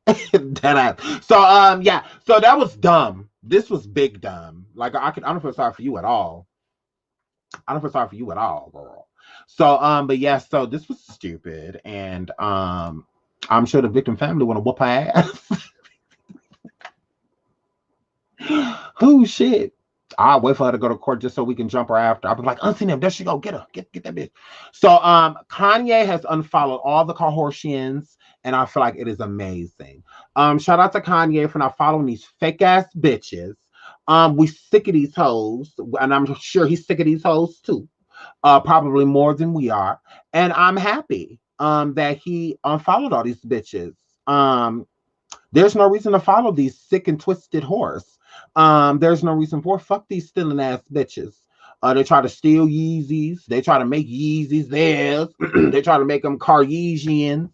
That ass. So yeah. So that was dumb. This was big dumb. Like I don't feel sorry for you at all. I don't feel sorry for you at all, girl. So but yeah, so this was stupid, and I'm sure the victim family want to whoop her ass. Oh shit. I'll wait for her to go to court just so we can jump her after. I'll be like, unseen him, there she go, get her, get that bitch. So Kanye has unfollowed all the Kardashians, and I feel like it is amazing. Shout out to Kanye for not following these fake ass bitches. We sick of these hoes, and I'm sure he's sick of these hoes too. Probably more than we are. And I'm happy that he unfollowed all these bitches. There's no reason to follow these sick and twisted whores. There's no reason for fuck these stealing ass bitches. They try to steal Yeezys. They try to make Yeezys theirs. They try to make them Kardashians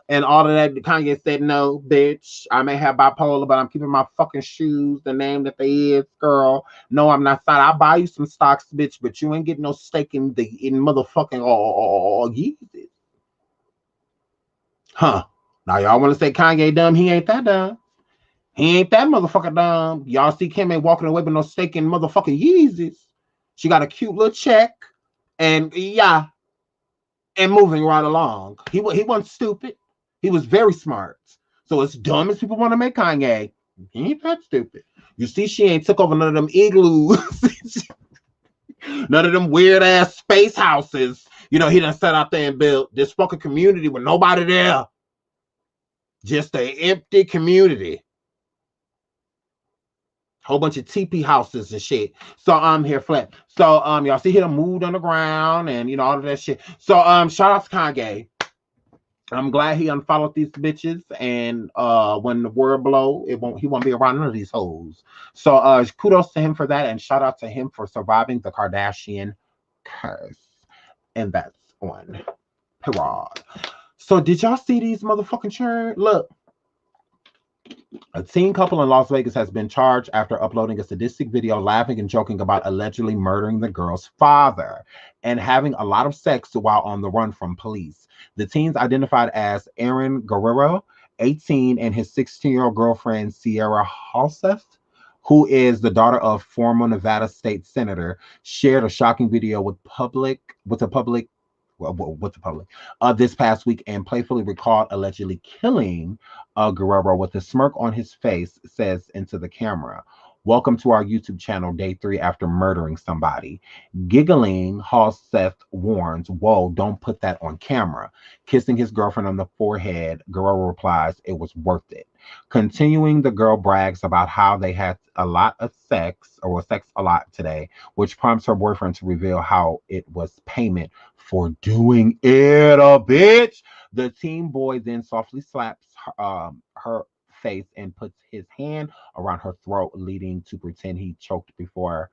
and all of that. Kanye said, no, bitch. I may have bipolar, but I'm keeping my fucking shoes the name that they is, girl. No, I'm not fine. I'll buy you some stocks, bitch, but you ain't getting no stake in motherfucking Yeezys. Huh. Now y'all want to say Kanye dumb? He ain't that dumb. He ain't that motherfucker dumb. Y'all see Kim ain't walking away with no stake in motherfucking Yeezys. She got a cute little check, and yeah, and moving right along. He wasn't stupid. He was very smart. So as dumb as people want to make Kanye, he ain't that stupid. You see, she ain't took over none of them igloos, none of them weird ass space houses. You know, he done sat out there and built this fucking community with nobody there. Just an empty community. Whole bunch of TP houses and shit. So I'm here flat. So y'all see he done moved underground and you know all of that shit. So shout out to Kanye. I'm glad he unfollowed these bitches, and when the word blow, he won't be around none of these hoes. So kudos to him for that, and shout out to him for surviving the Kardashian curse. And that's on Parade. So did y'all see these motherfucking churn? Look. A teen couple in Las Vegas has been charged after uploading a sadistic video laughing and joking about allegedly murdering the girl's father and having a lot of sex while on the run from police. The teens, identified as Aaron Guerrero, 18, and his 16-year-old girlfriend, Sierra Halseth, who is the daughter of former Nevada state senator, shared a shocking video with the public this past week and playfully recalled allegedly killing Guerrero with a smirk on his face, says into the camera. Welcome to our YouTube channel, day 3 after murdering somebody. Giggling, Halseth warns, whoa, don't put that on camera. Kissing his girlfriend on the forehead, Guerrero replies, it was worth it. Continuing, the girl brags about how they had a lot of sex, or sex a lot today, which prompts her boyfriend to reveal how it was payment for doing it, a bitch. The teen boy then softly slaps her face and puts his hand around her throat, leading to pretend he choked before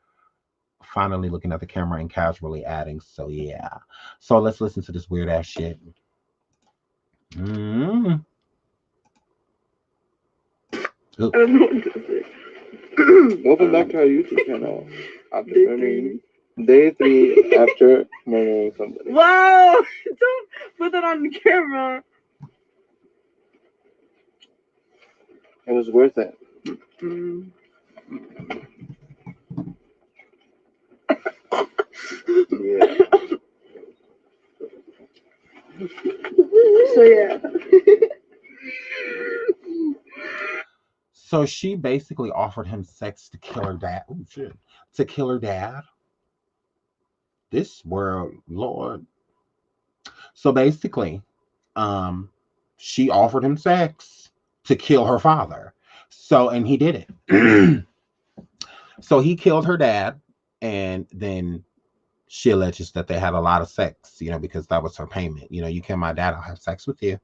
finally looking at the camera and casually adding, so yeah. So let's listen to this weird ass shit. Welcome back to our YouTube channel. Day 3 after murdering somebody. Whoa! Don't put that on the camera. It was worth it. Yeah. So yeah. So she basically offered him sex to kill her dad. Oh shit. To kill her dad. This world, Lord. So basically, she offered him sex to kill her father. So, and he did it. So he killed her dad, and then she alleges that they had a lot of sex, you know, because that was her payment. You know, you kill my dad, I'll have sex with you.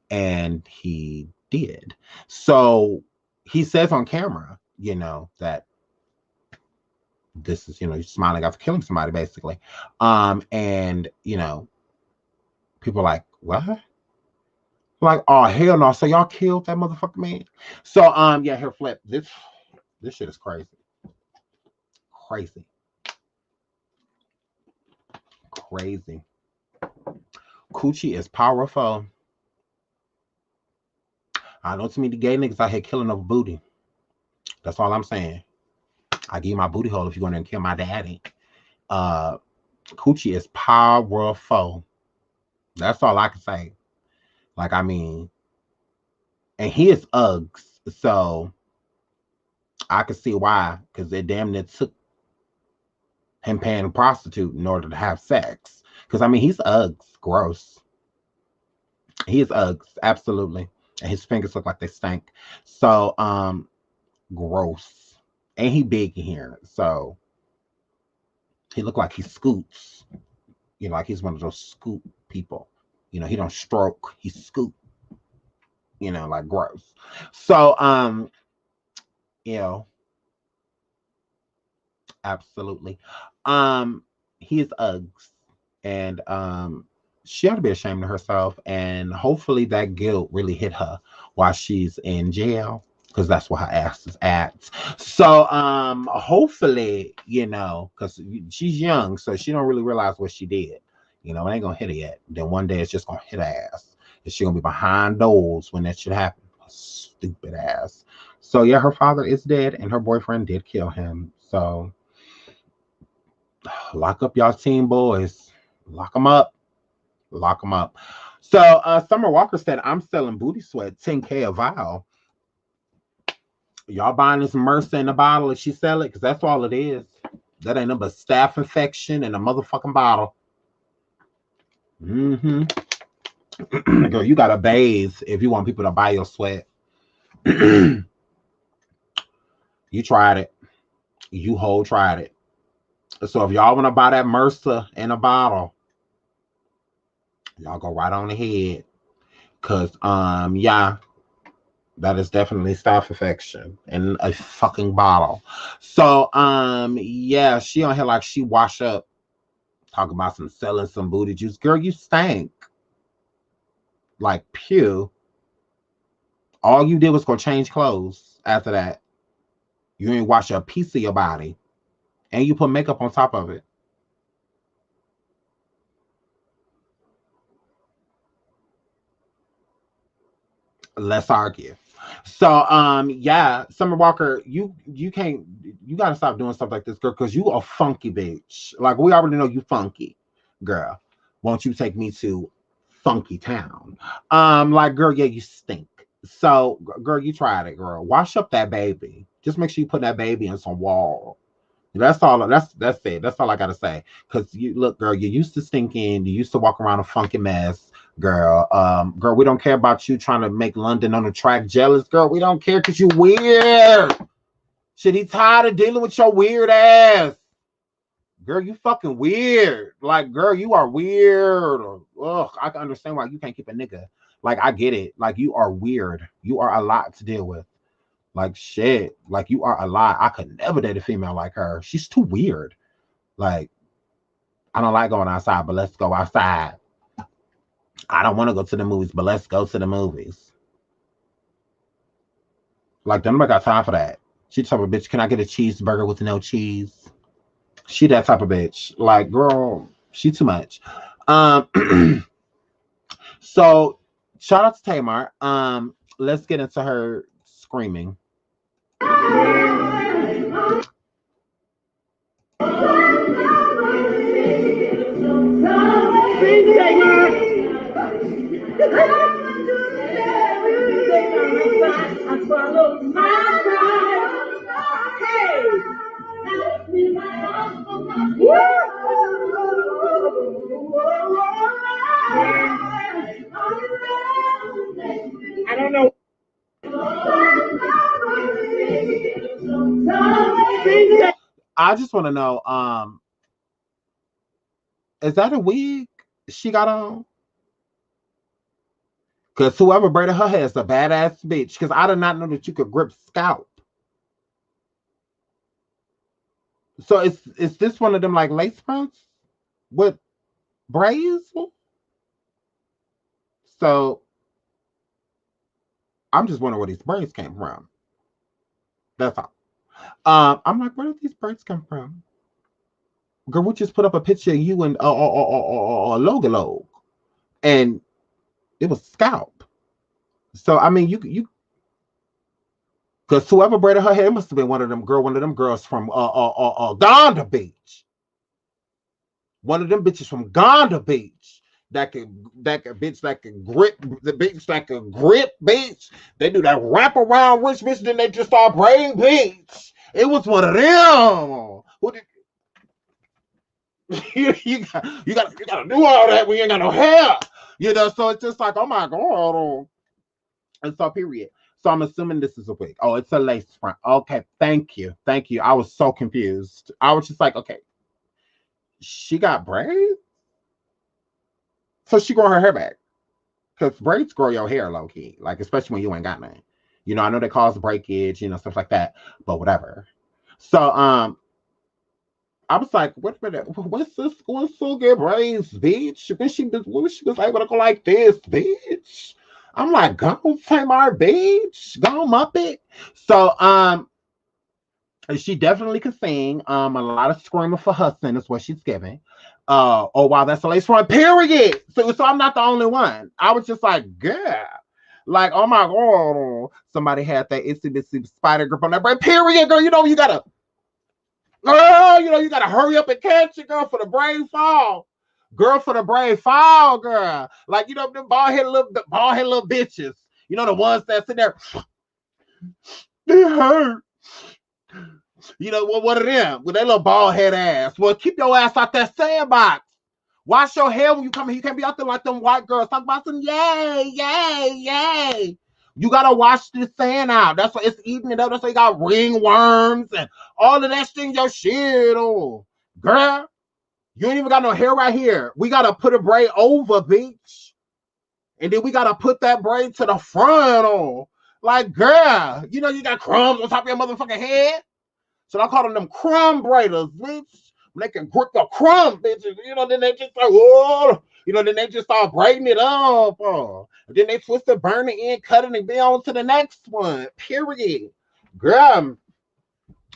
And he did. So he says on camera, you know, that this is, you know, he's smiling after killing somebody, basically. And, you know, people are like, what? Like, oh, hell no. So y'all killed that motherfucker, man? So, yeah, here, Flip. This shit is crazy. Crazy. Crazy. Coochie is powerful. I know too many gay niggas out here killing over booty. That's all I'm saying. I give you my booty hole if you're going to kill my daddy. Coochie is powerful. That's all I can say. Like, I mean, and he is Uggs, so I can see why, because they damn near took him paying a prostitute in order to have sex. Because I mean, he's Uggs, gross. He is Uggs, absolutely, and his fingers look like they stank. So, gross, and he big in here, so he look like he scoots. You know, like he's one of those scoop people. You know, he don't stroke, he scoop. You know, like gross. So, you know, absolutely. He is Uggs, and she ought to be ashamed of herself, and hopefully that guilt really hit her while she's in jail, because that's where her ass is at. So hopefully, you know, because she's young, so she don't really realize what she did. You know, it ain't gonna hit her yet. Then one day it's just gonna hit her ass, and she gonna be behind doors when that shit happen. Stupid ass. So yeah, her father is dead, and her boyfriend did kill him. So lock up y'all teen boys. Lock them up. Lock them up. So Summer Walker said, I'm selling booty sweat, 10K a vial. Y'all buying this MRSA in a bottle and she sell it? Because that's all it is. That ain't nothing but staph infection in a motherfucking bottle. Mm-hmm. Girl, you gotta bathe if you want people to buy your sweat. You tried it. You whole tried it. So if y'all want to buy that MRSA in a bottle, y'all go right on ahead. Cause yeah, that is definitely staph infection in a fucking bottle. So yeah, she on here like she wash up, talk about some selling some booty juice. Girl, you stank. Like pew. All you did was go change clothes after that. You ain't wash a piece of your body. And you put makeup on top of it. Let's argue. So yeah, Summer Walker, you can't, you gotta stop doing stuff like this, girl, because you a funky bitch. Like, we already know you funky, girl. Won't you take me to funky town? Like, girl, yeah, you stink. So girl, you tried it, girl. Wash up that baby. Just make sure you put that baby in some wall. That's all. That's it. That's all I gotta say. Cause you look, girl, you used to stinking. You used to walk around a funky mess, girl. Girl, we don't care about you trying to make London on the track jealous, girl. We don't care because you weird. Shit, he tired of dealing with your weird ass. Girl, you fucking weird. Like, girl, you are weird. Ugh, I can understand why you can't keep a nigga. Like, I get it. Like, you are weird. You are a lot to deal with. Like, shit. Like, you are a lot. I could never date a female like her. She's too weird. Like, I don't like going outside, but let's go outside. I don't want to go to the movies, but let's go to the movies. Like, nobody got time for that. She the type of bitch, can I get a cheeseburger with no cheese? She that type of bitch. Like, girl, she too much. So, shout out to Tamar. Let's get into her screaming. I don't know. I just want to know, is that a wig she got on? Because whoever braided her hair is a badass bitch. Because I did not know that you could grip scalp. So is this one of them like lace fronts with braids? So I'm just wondering where these braids came from. That's all. I'm like, where did these braids come from? Girl, we just put up a picture of you and Logo, and it was scalp. So I mean, you, because whoever braided her hair must have been one of them girls from Donda Beach. One of them bitches from Gonda Beach that could grip the beach like a grip beach. They do that wrap around rich bitch, then they just start braiding beach. It was one of them. Who did you gotta do all that when you ain't got no hair. You know, so it's just like, oh my God. And so period. So I'm assuming this is a wig. Oh, it's a lace front. Okay, thank you. Thank you. I was so confused. I was just like, okay. She got braids? So she grow her hair back. Because braids grow your hair low key. Like, especially when you ain't got none. You know, I know they cause breakage, you know, stuff like that. But whatever. So I was like, what's this going to get braids, bitch? When she was able to go like this, bitch. I'm like, go Tamar, bitch. Go Muppet. So she definitely can sing. A lot of screaming for hustling is what she's giving. Oh wow, that's a lace front, period. So I'm not the only one. I was just like, girl. Like, oh my God. Somebody had that itsy bitsy spider grip on that braid, period, girl. You know, you gotta hurry up and catch it, girl, for the braid fall. Girl, for the braid fall, girl. Like, you know, them bald headed little bitches. You know, the ones that sit there. They hurt. You know, what of them? With that little bald head ass. Well, keep your ass out that sandbox. Wash your hair when you come here. You can't be out there like them white girls. Talk about some yay, yay, yay. You gotta wash this sand out. That's why it's eating it up. That's why you got ringworms and all of that shit in your shit. Oh, girl, you ain't even got no hair right here. We gotta put a braid over, bitch. And then we gotta put that braid to the front. Oh, like, girl, you know you got crumbs on top of your motherfucking head. So I call them crumb braiders, bitch. When they can grip the crumb, bitches, you know, then they just like, whoa, you know, then they just start braiding it up. And then they twist it, burn it in, cut it, and be on to the next one. Period. Girl.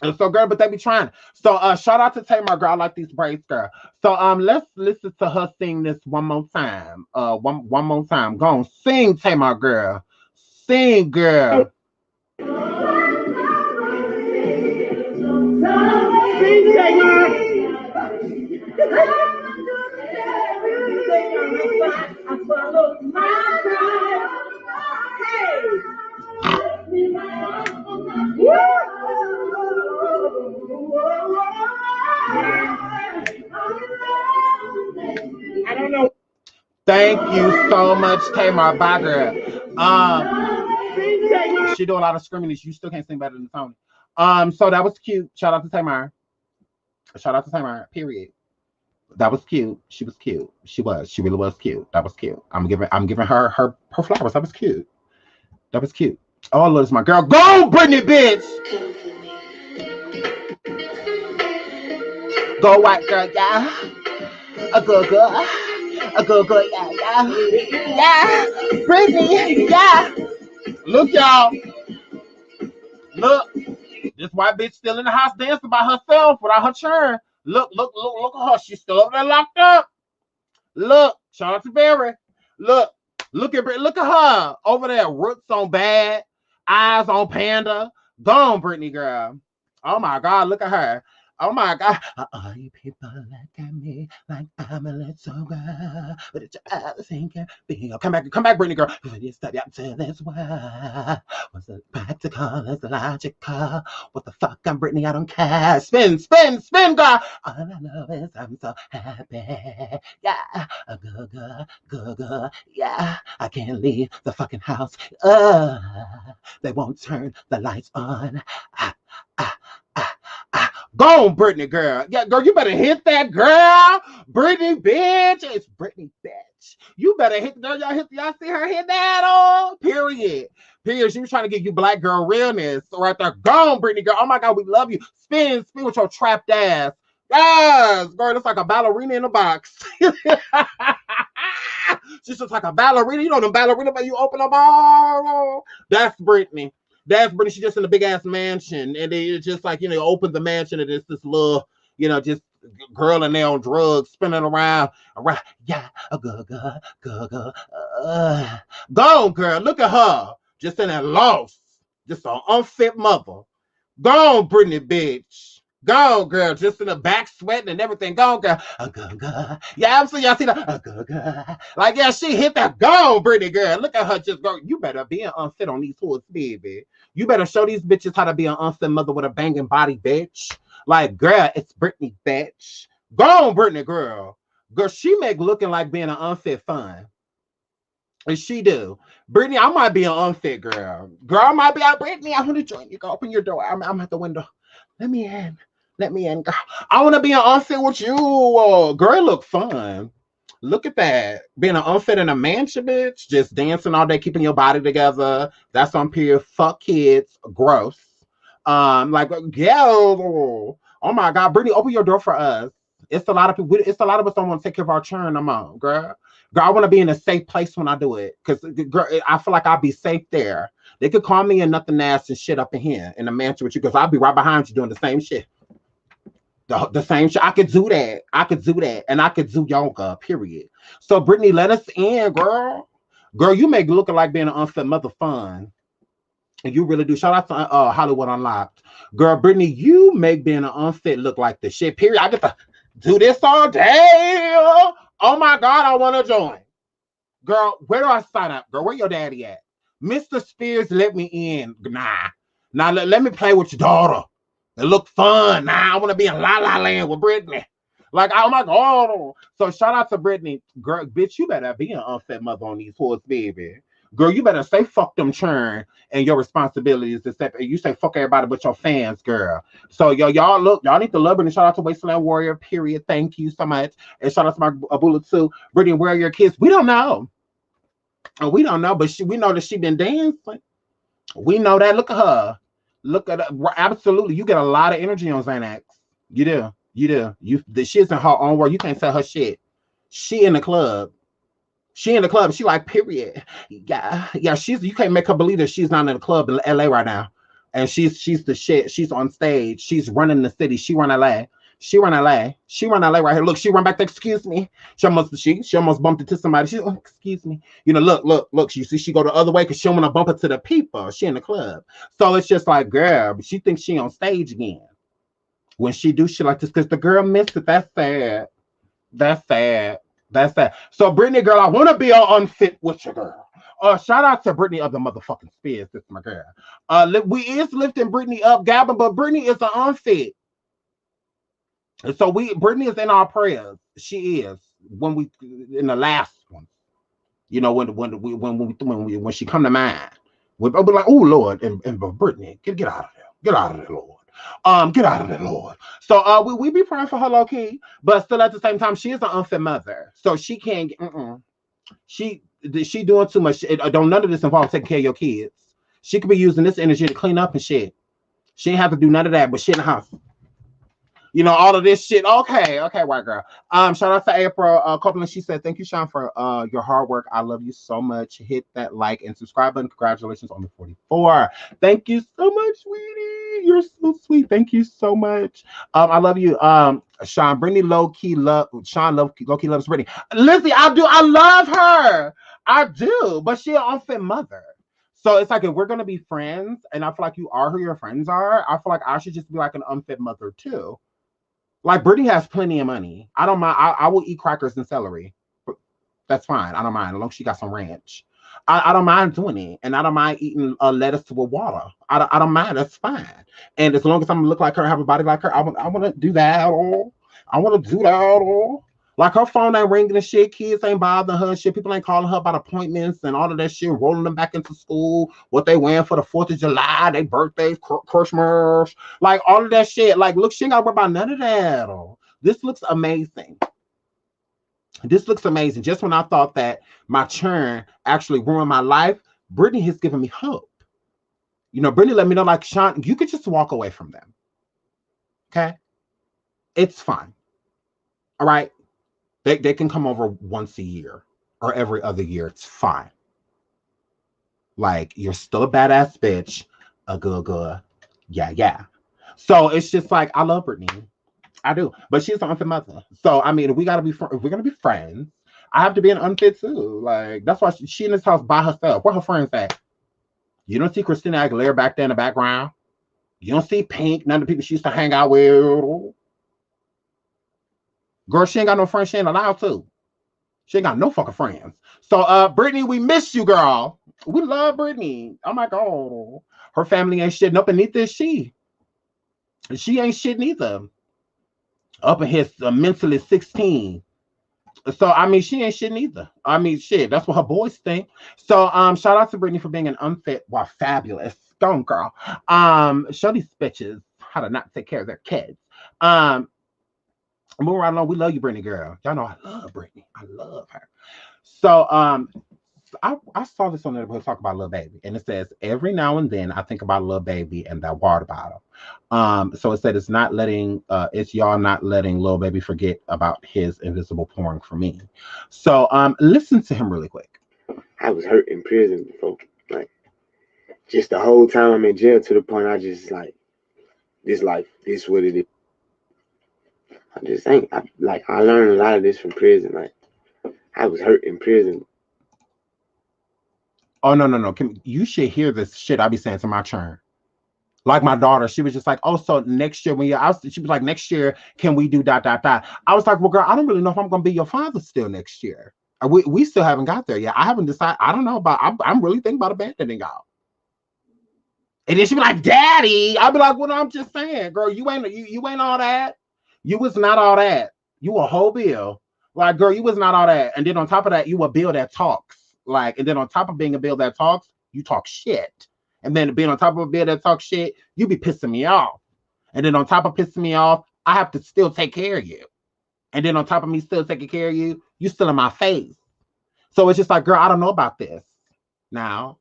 And so, girl, but they be trying. So shout out to Tamar, girl. I like these braids, girl. So let's listen to her sing this one more time. One more time. Go on, sing, Tamar, girl. Sing, girl. Sing, Tamar. I swallowed my pride. I don't know. Thank you so much, Tamar. Bye, girl. She do a lot of screaming. You still can't sing better than Tony. So that was cute. Shout out to Tamar. Shout out to Tamar. Period. That was cute. She was cute. She really was cute. That was cute. I'm giving her flowers. That was cute. That was cute. Oh, look, it's my girl. Go, Brittany, bitch. Go, white girl, yeah. A good girl. A good girl, yeah, yeah. Yeah. Brittany, yeah. Look, y'all. Look. This white bitch still in the house dancing by herself without her churn. Look at her. She's still up there locked up. Look, shout out to Barry. Look at her over there. Roots on bad, eyes on panda. Gone, Brittany girl. Oh my God, look at her. Oh my God. All you people look at me like I'm a little girl, but it's your thinking. Come back, Brittany girl. You step up to this world. Was it practical? Is it logical? What the fuck? I'm Brittany. I don't care. Spin, girl. All I know is I'm so happy. Yeah, a good. Yeah, I can't leave the fucking house. They won't turn the lights on. Go on, Brittany, girl. Yeah, girl, you better hit that, girl. Brittany, bitch. It's Brittany, bitch. You better hit, girl. Y'all see her hit that on? Period. She was trying to give you black girl realness right there. Go on, Brittany, girl. Oh my God, we love you. Spin with your trapped ass. Yes, girl, it's like a ballerina in a box. She's just like a ballerina. You know the ballerina, but you open a ball. That's Brittany. That's Brittany. She's just in a big ass mansion, and they just like, you know, open the mansion, and it's this little, you know, just girl in there on drugs spinning around. Yeah, a good. Go on, girl. Look at her, just in that lost, just an unfit mother. Go on, Brittany, bitch. Go, girl, just in the back sweating and everything. Go, girl. Go. Yeah, I'm seeing y'all see that. Go. Like, yeah, she hit that. Go, Brittany, girl. Look at her just go. You better be an unfit on these hoods, baby. You better show these bitches how to be an unfit mother with a banging body, bitch. Like, girl, it's Brittany, bitch. Go on, Brittany, girl. Girl, she make looking like being an unfit fun. And she do. Brittany, I might be an unfit girl. Girl, I might be out. Brittany, I want to join you. Go open your door. I'm at the window. Let me in. Let me in, girl. I want to be an unfit with you. Girl, it look fun. Look at that. Being an unfit in a mansion, bitch. Just dancing all day, keeping your body together. That's on period. Fuck kids. Gross. Like, yeah. Oh my God. Brittany, open your door for us. It's a lot of people. It's a lot of us don't want to take care of our churn. I'm on, girl. Girl, I want to be in a safe place when I do it. Because, girl, I feel like I'll be safe there. They could call me in nothing nasty and shit up in here in the mansion with you. Because I'll be right behind you doing the same shit. The same shit. I could do that. And I could do yoga, period. So, Brittany, let us in, girl. Girl, you make looking like being an unfit mother fun. And you really do. Shout out to Hollywood Unlocked. Girl, Brittany, you make being an unfit look like the shit, period. I get to do this all day. Oh my God, I want to join. Girl, where do I sign up? Girl, where your daddy at? Mr. Spears, let me in. Nah. Now, let me play with your daughter. It look fun. Nah, I want to be in La La Land with Brittany. Like, oh my God. So shout out to Brittany. Girl, bitch, you better be an unfit mother on these horse, baby. Girl, you better say fuck them churn and your responsibilities. You say fuck everybody but your fans, girl. So y'all need to love Brittany. Shout out to Wasteland Warrior, period. Thank you so much. And shout out to my Abula too. Brittany, where are your kids? We don't know. We don't know, but we know that she been dancing. We know that. Look at her. Look at her. Absolutely. You get a lot of energy on Xanax. You do. The shit's in her own world. You can't tell her shit. She in the club. She like, period. Yeah. You can't make her believe that she's not in the club in LA right now. And she's the shit. She's on stage. She's running the city. She run LA. She run LA right here. Look, she run back there. Excuse me. She almost bumped into somebody. She, oh, excuse me. You know, look. You see, she go the other way because she don't want to bump into the people. She in the club. So it's just like, girl, but she thinks she on stage again. When she do shit like this, because the girl missed it. That's sad. So Brittany, girl, I want to be an unfit with your girl. Shout out to Brittany of the motherfucking Spears. This is my girl. We is lifting Brittany up, Gavin, but Brittany is an unfit. And so Brittany is in our prayers. She is in the last one. You know, when she come to mind, we'll be like, oh Lord, and Brittany, get out of there. Get out of there, Lord. Get out of there, Lord. So we be praying for her low key, but still at the same time, she is an unfit mother. So she can't she doing too much. Don't none of this involve taking care of your kids. She could be using this energy to clean up and shit. She ain't have to do none of that, but shit in the house. You know, all of this shit. Okay, white girl. Shout out to April Copeland. She said, thank you, Sean, for your hard work. I love you so much. Hit that like and subscribe button. Congratulations on the 44. Thank you so much, sweetie. You're so sweet. Thank you so much. I love you. Sean, Brittany low-key low-key loves Brittany. Lizzie, I do. I love her. I do. But she an unfit mother. So it's like, if we're going to be friends, and I feel like you are who your friends are, I feel like I should just be like an unfit mother too. Like, Brittany has plenty of money. I don't mind. I will eat crackers and celery. That's fine. I don't mind. As long as she got some ranch. I don't mind doing it. And I don't mind eating lettuce with water. I don't mind. That's fine. And as long as I'm going to look like her, have a body like her, I want to do that all. I want to do that all. Like, her phone ain't ringing and shit. Kids ain't bothering her and shit. People ain't calling her about appointments and all of that shit, rolling them back into school, what they wearing for the 4th of July, their birthdays, Christmas, like all of that shit. Like, look, she ain't got to worry about none of that. This looks amazing. Just when I thought that my churn actually ruined my life, Brittany has given me hope. You know, Brittany let me know, like, Sean, you could just walk away from them. Okay? It's fine. All right? They can come over once a year or every other year. It's fine. Like, you're still a badass bitch. A good. Yeah. So it's just like, I love Brittany. I do. But she's an unfit mother. So, I mean, if we're going to be friends, I have to be an unfit too. Like, that's why she in this house by herself. Where her friends at? You don't see Christina Aguilera back there in the background? You don't see Pink, none of the people she used to hang out with. Girl, she ain't got no friends. She ain't allowed to. She ain't got no fucking friends. So, Brittany, we miss you, girl. We love Brittany. I'm like, oh, her family ain't shitting up, and neither is she. She ain't shit neither. Up in his mentally 16. So, I mean, she ain't shit neither. I mean, shit, that's what her boys think. So, shout out to Brittany for being an unfit, well, fabulous stone girl. Show these bitches how to not take care of their kids. Moving right along, we love you, Brittany, girl. Y'all know I love Brittany. I love her. So, I saw this on there to talk about Lil Baby, and it says every now and then I think about Lil Baby and that water bottle. So it said it's y'all not letting Lil Baby forget about his invisible pouring for me. So listen to him really quick. I was hurt in prison before, like just the whole time I'm in jail, to the point I just like this life, this what it is. I just think I learned a lot of this from prison. Like I was hurt in prison. Oh, no. You should hear this shit I be saying to my churn. Like my daughter, she was just like, oh, so next year she was like, next year, can we do ... I was like, well, girl, I don't really know if I'm going to be your father still next year. We still haven't got there yet. I haven't decided. I don't know I'm really thinking about abandoning y'all. And then she be like, Daddy. I'll be like, well, no, I'm just saying, girl, you ain't all that. You was not all that. You a whole bill. Like, girl, you was not all that. And then on top of that, you a bill that talks. Like, and then on top of being a bill that talks, you talk shit. And then being on top of a bill that talks shit, you be pissing me off. And then on top of pissing me off, I have to still take care of you. And then on top of me still taking care of you, you still in my face. So it's just like, girl, I don't know about this. Now,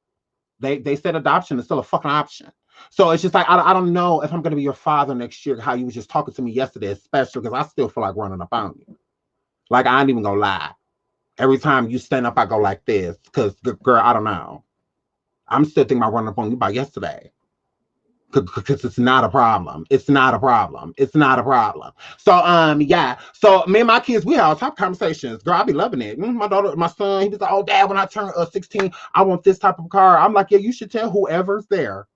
they said adoption is still a fucking option. So it's just like, I don't know if I'm going to be your father next year, how you was just talking to me yesterday, especially because I still feel like running up on you. Like, I ain't even going to lie. Every time you stand up, I go like this. Because, girl, I don't know. I'm still thinking about running up on you by yesterday. Because it's not a problem. It's not a problem. It's not a problem. So, yeah. So, me and my kids, we have top conversations. Girl, I be loving it. My daughter, my son, he was like, oh, Dad, when I turn 16, I want this type of car. I'm like, yeah, you should tell whoever's there.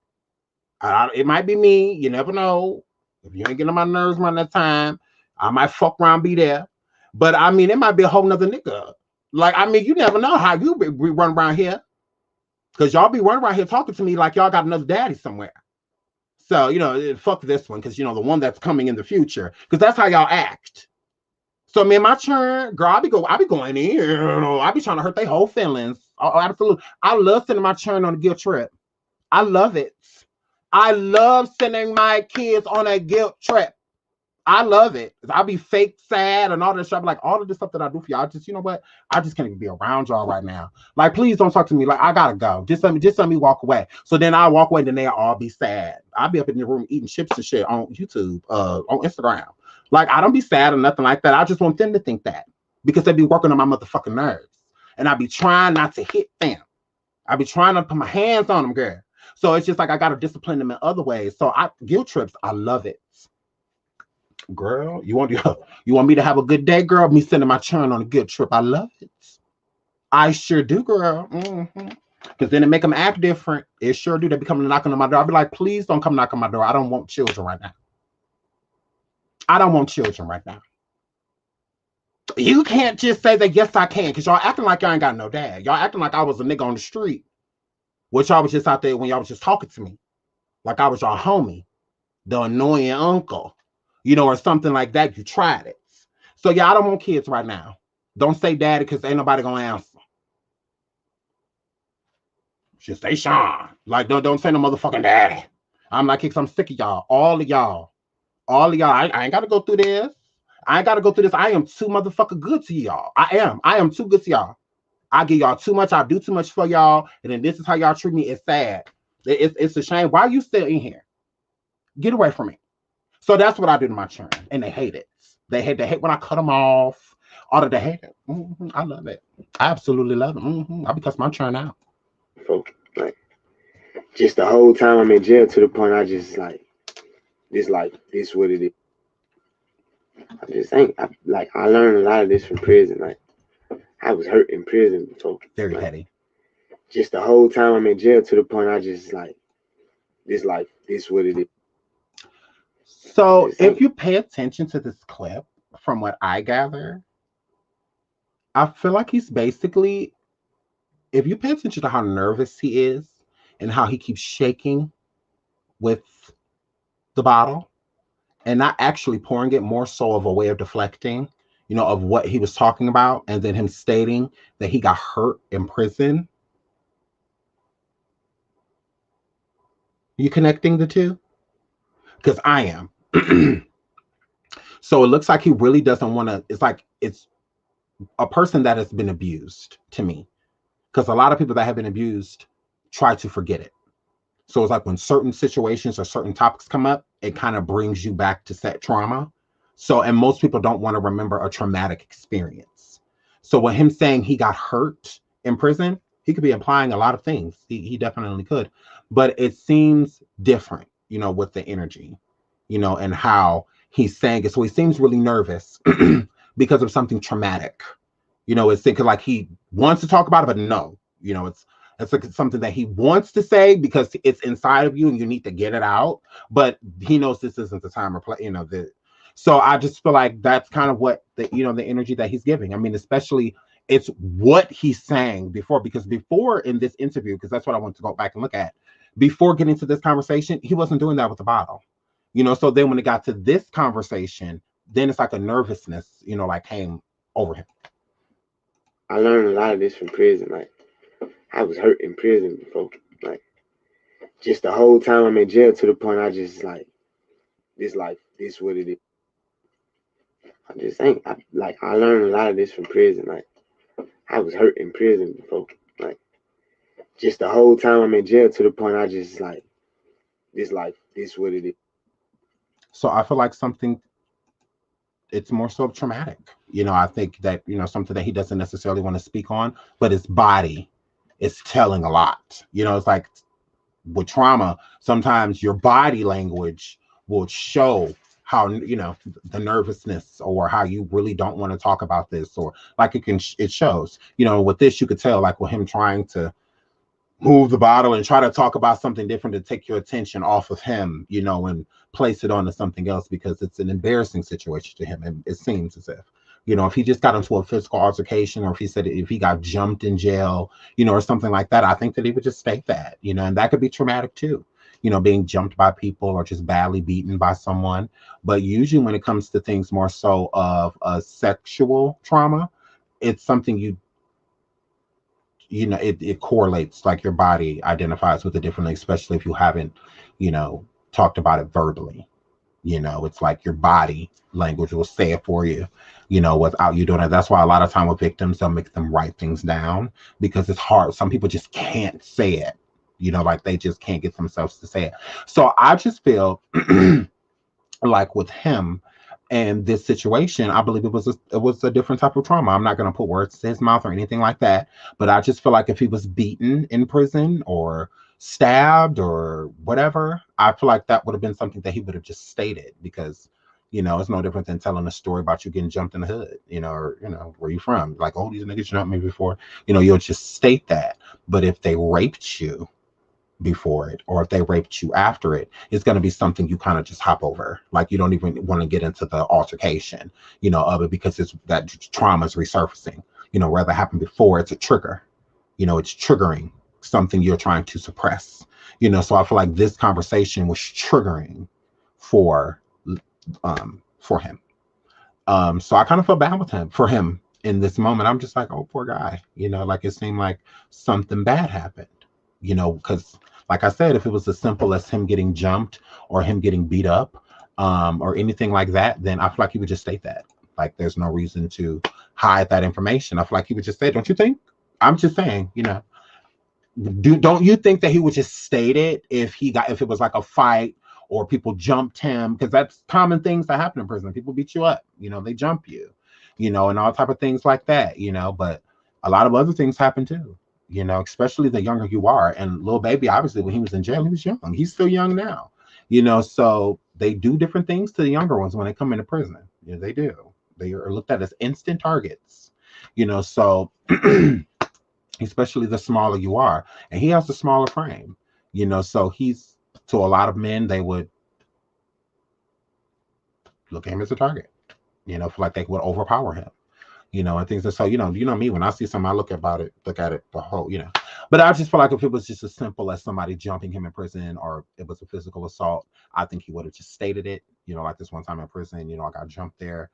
It might be me. You never know. If you ain't getting on my nerves around that time, I might fuck around, be there. But, I mean, it might be a whole nother nigga. Like, I mean, you never know how you be running around here. Because y'all be running around here talking to me like y'all got another daddy somewhere. So, you know, fuck this one. Because, you know, the one that's coming in the future. Because that's how y'all act. So, me and my churn, girl, I be going in. You know, I be trying to hurt their whole feelings. Oh, absolutely. I love sending my churn on a guilt trip. I love it. I love sending my kids on a guilt trip. I love it. I'll be fake sad and all this stuff. Like, all of this stuff that I do for y'all, just, you know what? I just can't even be around y'all right now. Like, please don't talk to me. Like, I gotta go. Just let me walk away. So then I walk away, then they'll all be sad. I'll be up in the room eating chips and shit on YouTube, on Instagram. Like, I don't be sad or nothing like that. I just want them to think that. Because they be working on my motherfucking nerves. And I be trying not to hit them. I be trying to put my hands on them, girl. So it's just like I gotta discipline them in other ways. So guilt trips, I love it. Girl, you want me to have a good day, girl? Me sending my churn on a good trip. I love it. I sure do, girl. Because then it make them act different. It sure do. They be coming knocking on my door. I'll be like, please don't come knock on my door. I don't want children right now. I don't want children right now. You can't just say that, yes, I can. Because y'all acting like y'all ain't got no dad. Y'all acting like I was a nigga on the street. Which y'all was just out there when y'all was just talking to me. Like I was y'all homie. The annoying uncle. You know, or something like that. You tried it. So, yeah, I don't want kids right now. Don't say daddy because ain't nobody going to answer. Just say Sean. Like, don't say no motherfucking daddy. I'm like, I'm sick of y'all. All of y'all. I ain't got to go through this. I am too motherfucking good to y'all. I am too good to y'all. I give y'all too much. I do too much for y'all. And then this is how y'all treat me. It's sad. It's a shame. Why are you still in here? Get away from me. So that's what I do to my churn, and they hate it. They hate when I cut them off. All of they hate it. I love it. I absolutely love it. I be cussing my churn out. Folk, like, just the whole time I'm in jail, to the point I just like, this life, this what it is. I just think I learned a lot of this from prison. Like, I was hurt in prison before. Very petty. Just the whole time I'm in jail, to the point I just like, this life, this what it is. So if you pay attention to this clip, from what I gather, I feel like he's basically, if you pay attention to how nervous he is and how he keeps shaking with the bottle and not actually pouring it, more so of a way of deflecting, of what he was talking about, and then him stating that he got hurt in prison. You connecting the two? Because I am. So it looks like he really doesn't want to, it's a person that has been abused to me. Because a lot of people that have been abused try to forget it. So it's like when certain situations or certain topics come up, it kind of brings you back to that trauma. So, and most people don't want to remember a traumatic experience. So with him saying he got hurt in prison, he could be implying a lot of things. He definitely could. But it seems different, with the energy, and how he's saying it. So he seems really nervous because of something traumatic. It's thinking like he wants to talk about it, but no, it's like something that he wants to say because it's inside of you and you need to get it out. But he knows this isn't the time or play, so I just feel like that's kind of what the energy that he's giving. I mean, especially it's what he's saying before, because before in this interview, because that's what I want to go back and look at, before getting to this conversation, he wasn't doing that with the bottle, so then when it got to this conversation, then it's like a nervousness, like came over him. I learned a lot of this from prison. Like, I was hurt in prison before. Like, just the whole time I'm in jail, to the point I just like, this life, this what it is. I just think, I learned a lot of this from prison. Like, I was hurt in prison before. Like, just the whole time I'm in jail, to the point I just like, this life, this what it is. So I feel like it's more so traumatic. I think that, something that he doesn't necessarily want to speak on, but his body is telling a lot. It's like with trauma, sometimes your body language will show how, the nervousness or how you really don't want to talk about this, or like it shows, with this, you could tell, like with him trying to move the bottle and try to talk about something different to take your attention off of him, and place it onto something else, because it's an embarrassing situation to him. And it seems as if, he just got into a physical altercation, or if he got jumped in jail, or something like that, I think that he would just state that, and that could be traumatic too, being jumped by people or just badly beaten by someone. But usually when it comes to things more so of a sexual trauma, it's something it correlates, like your body identifies with it differently, especially if you haven't, talked about it verbally. It's like your body language will say it for you, without you doing it. That's why a lot of time with victims, they'll make them write things down, because it's hard. Some people just can't say it, like they just can't get themselves to say it. So I just feel like with him and this situation, I believe it was a different type of trauma. I'm not going to put words to his mouth or anything like that, but I just feel like if he was beaten in prison or stabbed or whatever, I feel like that would have been something that he would have just stated, because it's no different than telling a story about you getting jumped in the hood, or where you from, like, oh, these niggas jumped me before, you'll just state that. But if they raped you before it, or if they raped you after it, it's going to be something you kind of just hop over. Like, you don't even want to get into the altercation, of it, because it's that trauma is resurfacing, whether it happened before, it's a trigger, it's triggering something you're trying to suppress, so I feel like this conversation was triggering for him. So I kind of feel bad for him in this moment. I'm just like, oh, poor guy, like it seemed like something bad happened, because like I said, if it was as simple as him getting jumped or him getting beat up, or anything like that, then I feel like he would just state that. Like, there's no reason to hide that information. I feel like he would just say, don't you think? I'm just saying, don't you think that he would just state it if it was like a fight or people jumped him? Because that's common things that happen in prison. People beat you up, they jump you, and all type of things like that, but a lot of other things happen too. Especially the younger you are. And Lil Baby, obviously, when he was in jail, he was young. He's still young now, so they do different things to the younger ones when they come into prison. They do. They are looked at as instant targets, so especially the smaller you are. And he has a smaller frame, so he's, to a lot of men, they would look at him as a target. You know, feel like they would overpower him. You know, and things. And so, you know me, when I see something, I look at it the whole, you know. But I just feel like if it was just as simple as somebody jumping him in prison, or it was a physical assault, I think he would have just stated it. You know, like this one time in prison, you know, I got jumped there, ...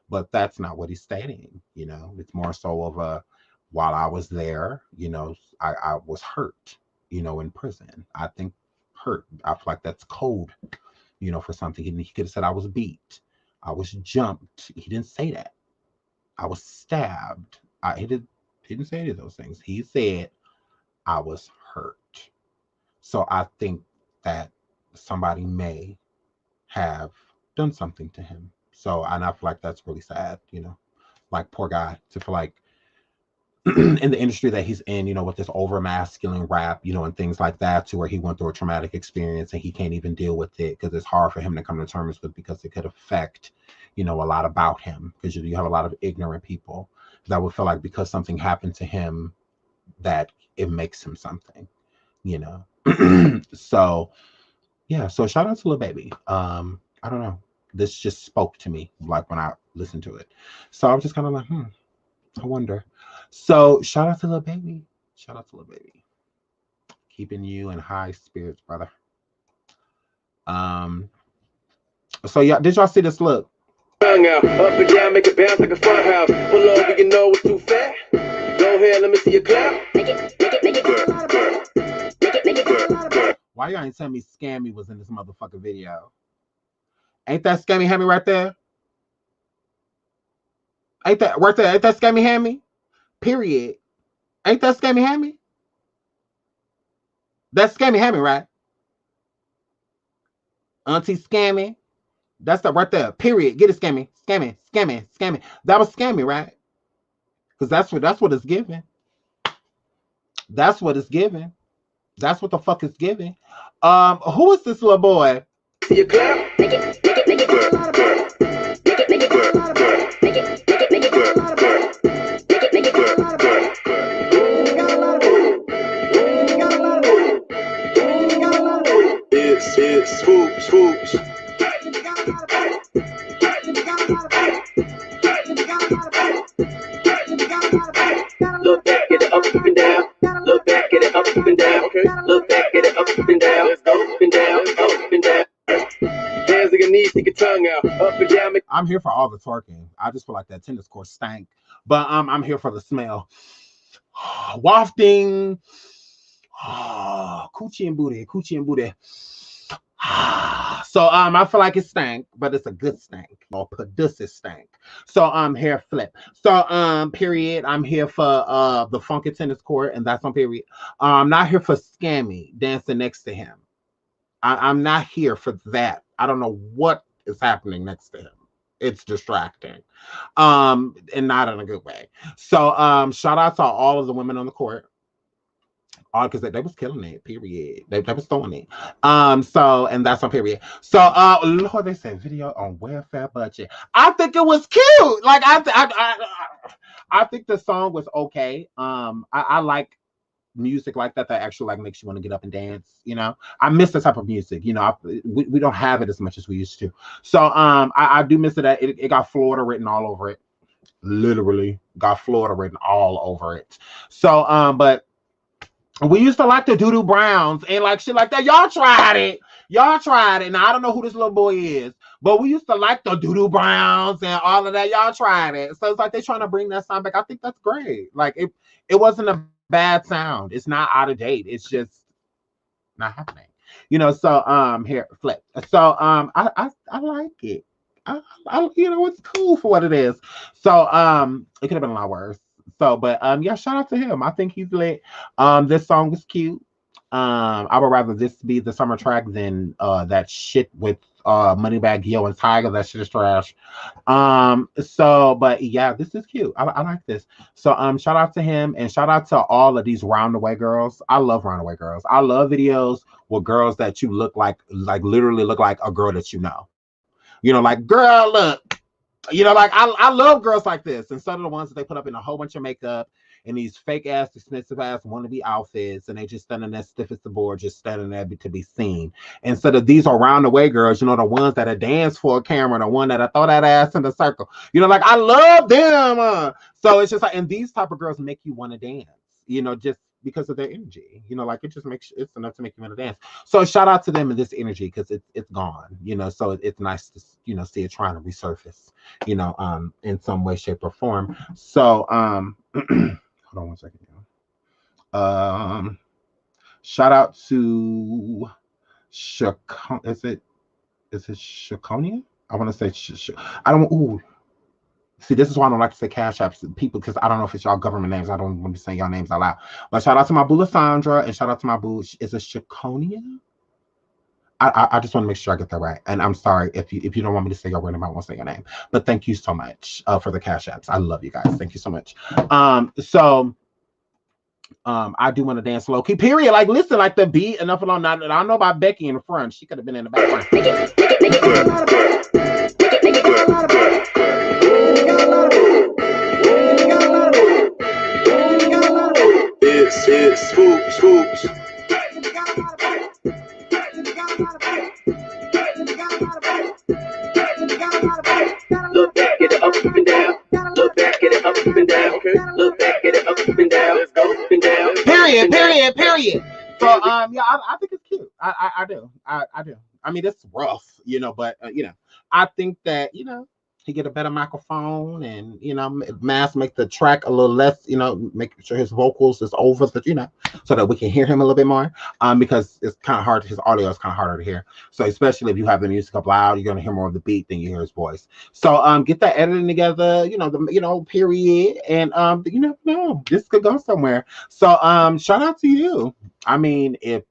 But that's not what he's stating. You know, it's more so of a, while I was there, you know, I was hurt, you know, in prison. I think hurt. I feel like that's code, you know, for something. He could have said I was beat, I was jumped. He didn't say that. I was stabbed. He didn't say any of those things. He said I was hurt. So I think that somebody may have done something to him. So, and I feel like that's really sad, you know, like poor guy, to feel like in the industry that he's in, you know, with this over masculine rap, you know, and things like that, to where he went through a traumatic experience and he can't even deal with it because it's hard for him to come to terms with, because it could affect, you know, a lot about him, because you have a lot of ignorant people that would feel like because something happened to him that it makes him something, you know. So yeah, so shout out to Lil Baby. I don't know, this just spoke to me like when I listened to it, so I was just kind of like, I wonder. So shout out to Lil Baby. Shout out to Lil Baby. Keeping you in high spirits, brother. So yeah, did y'all see this look? Out, up and down, make it bounce like a fun house. Pull over, you know it's too fat. Go ahead, let me see your clap. Make it. Why y'all ain't telling me Scammy was in this motherfucking video? Ain't that Scammy Hammy right there? Ain't that right there? Ain't that Scammy Hammy? Period. Ain't that Scammy Hammy? That's Scammy Hammy, right? Auntie Scammy. That's the right there. Period. Get it, Scammy. Scammy. Scammy. Scammy. That was Scammy, right? Because that's what it's giving. That's what it's giving. That's what the fuck it's giving. Who is this little boy? See your clap. Make it. It's swoops. Look back, get it up and down. Look back, get it up and down. Okay. Look back, get it up and down. Up and down, up and down. Hands like a knee, stick your tongue out. Up and down. I'm here for all the twerking. I just feel like that tennis court stank. But I'm here for the smell. Wafting. Coochie and booty. So I feel like it stank, but it's a good stank, or produces stank. So I'm here flip. So period. I'm here for the funky tennis court, and that's on period. I'm not here for Scammy dancing next to him. I'm not here for that. I don't know what is happening next to him. It's distracting, and not in a good way. So shout out to all of the women on the court. Because they was killing it, period. They was throwing it. So, and that's on period. So, Lord, they said video on welfare budget. I think it was cute. Like, I think the song was okay. I like music like that actually like makes you want to get up and dance. You know, I miss the type of music. You know, we don't have it as much as we used to. So, I do miss it. It got Florida written all over it. Literally got Florida written all over it. So, but we used to like the Doo-Doo Browns and like shit like that. Y'all tried it. Now, I don't know who this little boy is, but we used to like the Doo-Doo Browns and all of that. Y'all tried it. So it's like they're trying to bring that sound back. I think that's great. Like it wasn't a bad sound. It's not out of date. It's just not happening. You know, so here, flip. So I like it. I you know, it's cool for what it is. So it could have been a lot worse. So, but yeah, shout out to him. I think he's lit. This song was cute. I would rather this be the summer track than that shit with Moneybagg Yo and Tiger. That shit is trash. So, but yeah, this is cute. I like this. So shout out to him, and shout out to all of these roundaway girls. I love roundaway girls. I love videos with girls that you look like literally look like a girl that you know. You know, like, girl, look. You know, like I love girls like this, and some of the ones that they put up in a whole bunch of makeup in these fake ass, expensive ass wannabe outfits, and they just standing there stiff as the board, just standing there to be seen. Instead of these around the way girls, the ones that are dance for a camera, the one that I throw that ass in the circle. Like I love them. So it's just like, and these type of girls make you want to dance, just because of their energy. Like it just makes it's enough to make you want to dance. So shout out to them and this energy because it's gone. So it's nice to see it trying to resurface, in some way, shape, or form. So hold on one second. Shout out to is it Shakonia? I want to say I don't. Ooh. See, this is why I don't like to say cash apps to people because I don't know if it's y'all government names. I don't want to be saying y'all names out loud. But shout out to my boo Lysandra and shout out to my boo. Is it Shakonia? I just want to make sure I get that right. And I'm sorry if you don't want me to say your name, I won't say your name. But thank you so much for the cash apps. I love you guys. Thank you so much. I do want to dance low key. Period. Like, listen, like the beat, enough alone. I don't know about Becky in the front. She could have been in the background. It's swoops. Look back, get it up and down. Look back, get it up and down. Okay. Look back, get it up and down. Let's go up and down. Period. So yeah, I think it's cute. I do. I do. I mean, it's rough, but I think that he get a better microphone and make the track a little less, make sure his vocals is over the, so that we can hear him a little bit more. Because it's kind of hard, his audio is kind of harder to hear. So especially if you have the music up loud, you're gonna hear more of the beat than you hear his voice. So get that editing together, period. And you never know, this could go somewhere. So shout out to you. I mean, if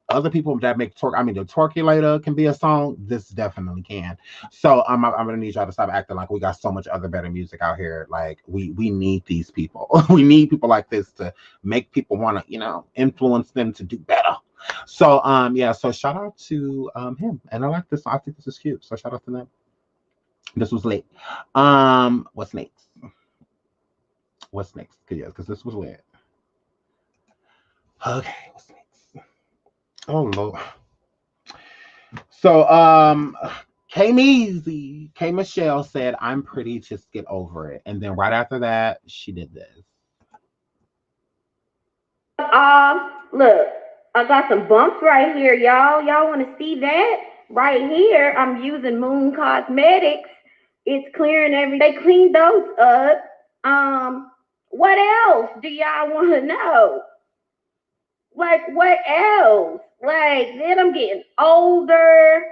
other people that make twerk, I mean, the Twerkulator can be a song. This definitely can. So I'm gonna need y'all to stop acting like we got so much other better music out here. Like we need these people. We need people like this to make people want to, influence them to do better. So yeah. So shout out to him, and I like this. I think this is cute. So shout out to them. This was late. What's next? Because this was lit. Okay. What's next? Oh Lord. So K Michelle said, "I'm pretty, just get over it." And then right after that, she did this. Look, I got some bumps right here, y'all. Y'all want to see that? Right here, I'm using Moon Cosmetics. It's clearing everything. They cleaned those up. What else do y'all want to know? Like, what else? Like, then I'm getting older,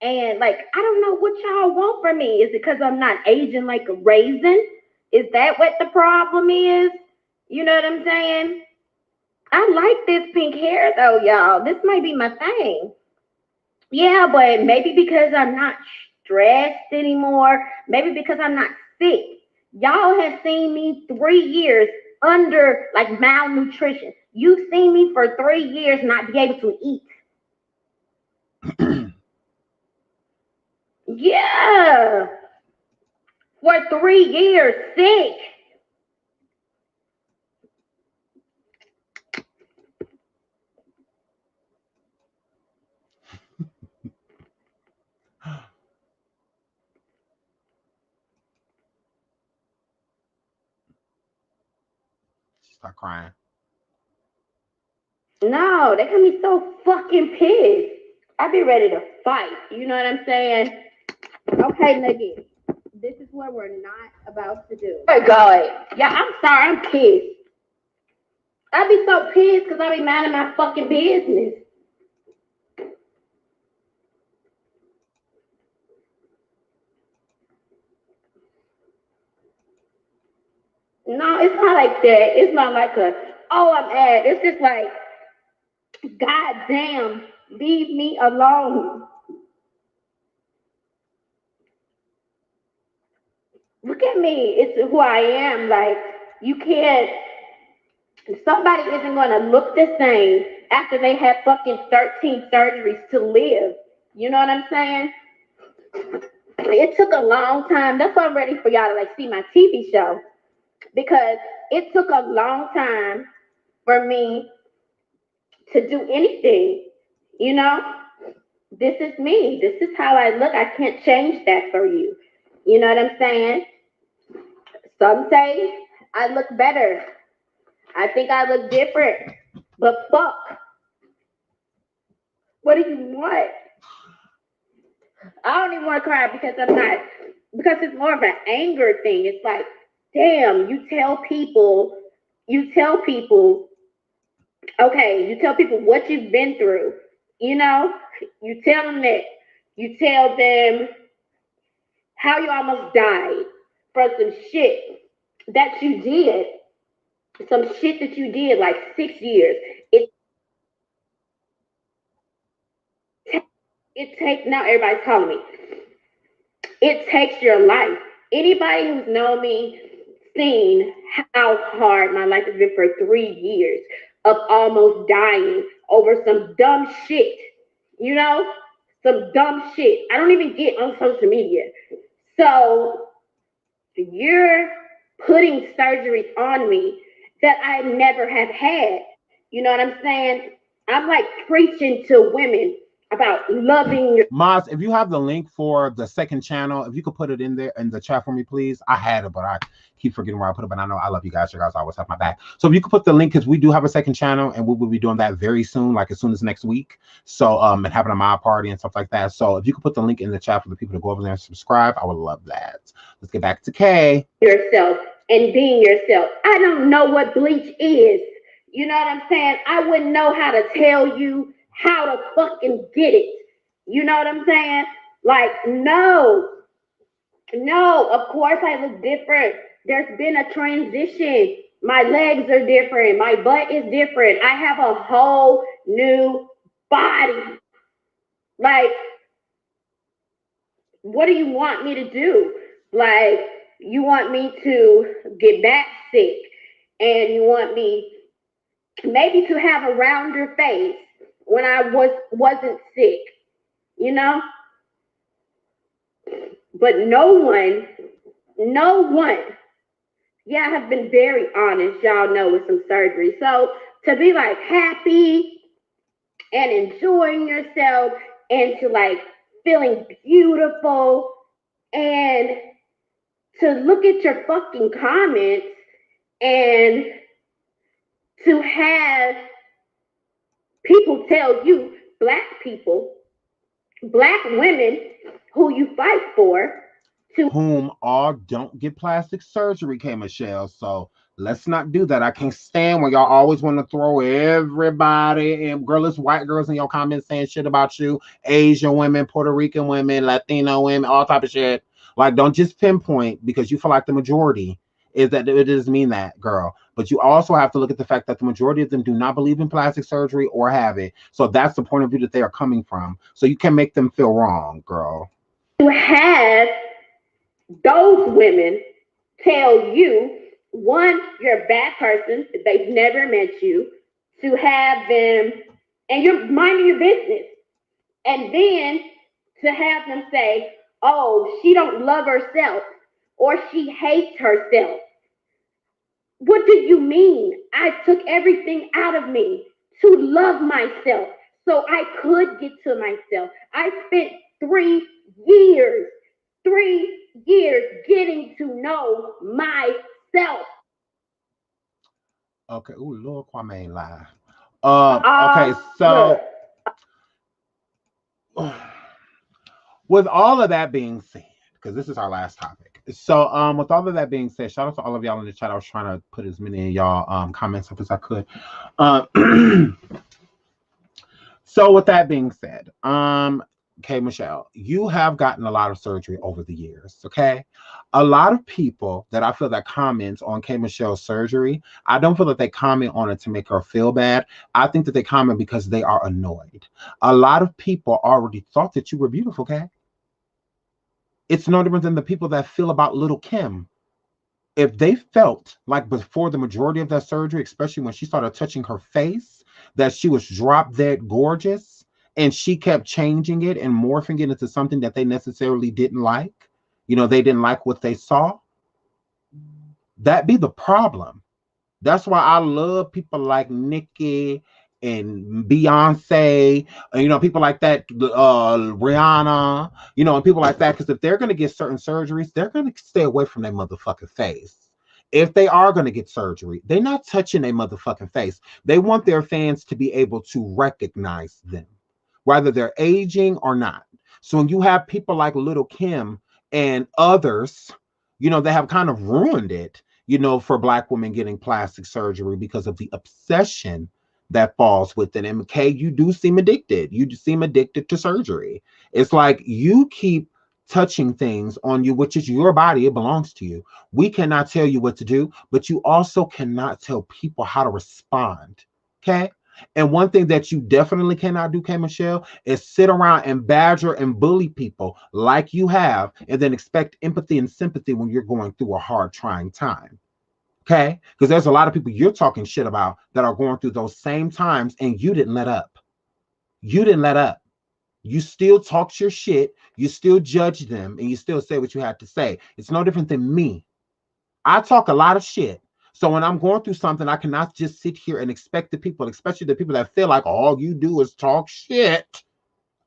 and like, I don't know what y'all want from me. Is it because I'm not aging like a raisin? Is that what the problem is? You know what I'm saying? I like this pink hair though, y'all. This might be my thing. Yeah, but maybe because I'm not stressed anymore. Maybe because I'm not sick. Y'all have seen me 3 years under like malnutrition. You've seen me for 3 years not be able to eat. Yeah. For 3 years sick. Start crying. No, they got me so fucking pissed. I be ready to fight. You know what I'm saying? Okay, Nicki. This is what we're not about to do. Oh, God. Yeah, I'm sorry. I'm pissed. I be so pissed because I be minding my fucking business. No, it's not like that. It's not like I'm mad. It's just like, God damn, leave me alone. Look at me. It's who I am. Like, you can't, somebody isn't going to look the same after they had fucking 13 surgeries to live. You know what I'm saying? It took a long time. That's why I'm ready for y'all to like see my TV show. Because it took a long time for me to do anything. You know, this is me. This is how I look. I can't change that for you. You know what I'm saying? Some say I look better. I think I look different. But fuck. What do you want? I don't even want to cry because I'm not. Because it's more of an anger thing. It's like, damn, you tell people, okay, you tell people what you've been through. You know, you tell them that. You tell them how you almost died for some shit that you did. Some shit that you did like 6 years. It takes, now everybody's calling me. It takes your life. Anybody who's known me, seen how hard my life has been for 3 years of almost dying over some dumb shit. You know, some dumb shit. I don't even get on social media. So you're putting surgeries on me that I never have had. You know what I'm saying? I'm like preaching to women about loving your Maz, if you have the link for the second channel, if you could put it in there in the chat for me, please. I had it, but I keep forgetting where I put it. But I know I love you guys. You guys always have my back. So if you could put the link, because we do have a second channel, and we will be doing that very soon, like as soon as next week. So and having a my party and stuff like that. So if you could put the link in the chat for the people to go over there and subscribe, I would love that. Let's get back to Kay. Yourself and being yourself. I don't know what bleach is. You know what I'm saying? I wouldn't know how to tell you how to fucking get it. You know what I'm saying? Like, no, of course I look different. There's been a transition. My legs are different. My butt is different. I have a whole new body. Like, what do you want me to do? Like, you want me to get back sick, and you want me maybe to have a rounder face when I wasn't sick, you know? But no one, yeah, I have been very honest, y'all know, with some surgery. So to be like happy and enjoying yourself and to like feeling beautiful and to look at your fucking comments and to have people tell you, black people, black women who you fight for, to whom all don't get plastic surgery, K. Michelle. So let's not do that. I can't stand when y'all always want to throw everybody and girlish white girls in your comments saying shit about you, Asian women, Puerto Rican women, Latino women, all type of shit. Like, don't just pinpoint because you feel like the majority is that it doesn't mean that, girl. But you also have to look at the fact that the majority of them do not believe in plastic surgery or have it. So that's the point of view that they are coming from. So you can make them feel wrong, girl. To have those women tell you, one, you're a bad person, they've never met you, to have them, and you're minding your business, and then to have them say, oh, she don't love herself, or she hates herself. What do you mean? I took everything out of me to love myself so I could get to myself. I spent 3 years getting to know myself. Okay. Ooh, Lord Kwame ain't live. Okay, so with all of that being said, because this is our last topic. So with all of that being said, shout out to all of y'all in the chat. I was trying to put as many of y'all comments up as I could. So with that being said, K. Michelle, you have gotten a lot of surgery over the years, okay? A lot of people that I feel that comments on K. Michelle's surgery, I don't feel that they comment on it to make her feel bad. I think that they comment because they are annoyed. A lot of people already thought that you were beautiful, okay? It's no different than the people that feel about Little Kim. If they felt like before the majority of that surgery, especially when she started touching her face, that she was drop dead gorgeous, and she kept changing it and morphing it into something that they necessarily didn't like, you know, they didn't like what they saw, that'd be the problem. That's why I love people like Nicki and Beyonce, and, you know, people like that, Rihanna, you know, and people like that, because if they're going to get certain surgeries, they're going to stay away from their motherfucking face. If they are going to get surgery, they're not touching their motherfucking face. They want their fans to be able to recognize them, whether they're aging or not. So when you have people like Little Kim and others, you know, they have kind of ruined it, you know, for Black women getting plastic surgery because of the obsession that falls with it. And Kay, you do seem addicted. You seem addicted to surgery. It's like you keep touching things on you, which is your body. It belongs to you. We cannot tell you what to do, but you also cannot tell people how to respond. Okay? And one thing that you definitely cannot do, K. Michelle, is sit around and badger and bully people like you have, and then expect empathy and sympathy when you're going through a hard, trying time. Okay? Because there's a lot of people you're talking shit about that are going through those same times, and you didn't let up. You didn't let up. You still talked your shit, you still judge them, and you still say what you had to say. It's no different than me. I talk a lot of shit. So when I'm going through something, I cannot just sit here and expect the people, especially the people that feel like all you do is talk shit.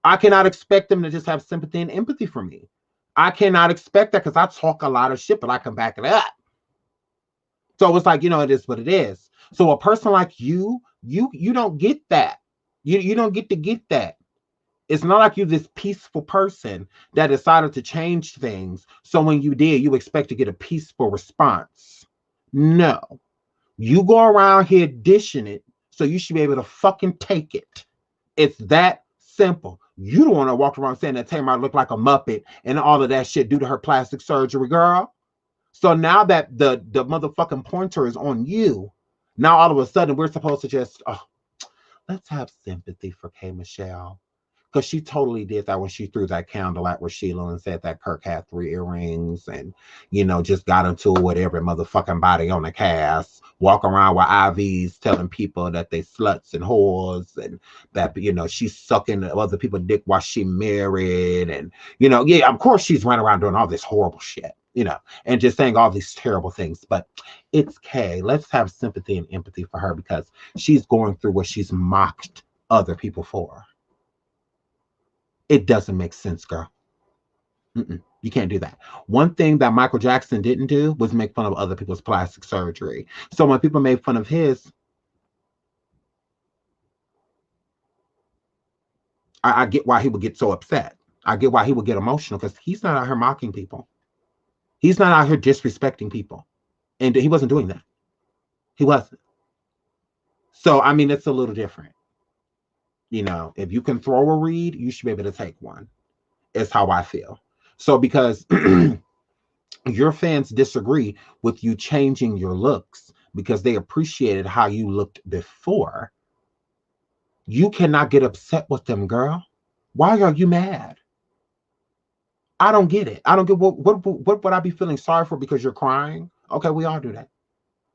I cannot expect them to just have sympathy and empathy for me. I cannot expect that, because I talk a lot of shit, but I can back it up. So it's like, you know, it is what it is. So a person like you don't get that. You don't get to get that. It's not like you're this peaceful person that decided to change things. So when you did, you expect to get a peaceful response. No. You go around here dishing it, so you should be able to fucking take it. It's that simple. You don't want to walk around saying that Tamar looked like a Muppet and all of that shit due to her plastic surgery, girl. So now that the motherfucking pointer is on you, now all of a sudden we're supposed to just, oh, let's have sympathy for K. Michelle. Because she totally did that when she threw that candle at Sheila and said that Kirk had 3 earrings and, you know, just got into it with every motherfucking body on the cast, walk around with IVs telling people that they sluts and whores, and that, you know, she's sucking other people's dick while she married. And, you know, yeah, of course she's running around doing all this horrible shit, you know, and just saying all these terrible things. But it's Kay. Let's have sympathy and empathy for her, because she's going through what she's mocked other people for. It doesn't make sense, girl. You can't do that. One thing that Michael Jackson didn't do was make fun of other people's plastic surgery. So when people made fun of his, I get why he would get so upset. I get why he would get emotional, because he's not out here mocking people. He's not out here disrespecting people. And he wasn't doing that. He wasn't. So, I mean, it's a little different. You know, if you can throw a reed, you should be able to take one. Is how I feel. So because your fans disagree with you changing your looks because they appreciated how you looked before, you cannot get upset with them, girl. Why are you mad? I don't get it. I don't get what would I be feeling sorry for because you're crying? Okay, we all do that.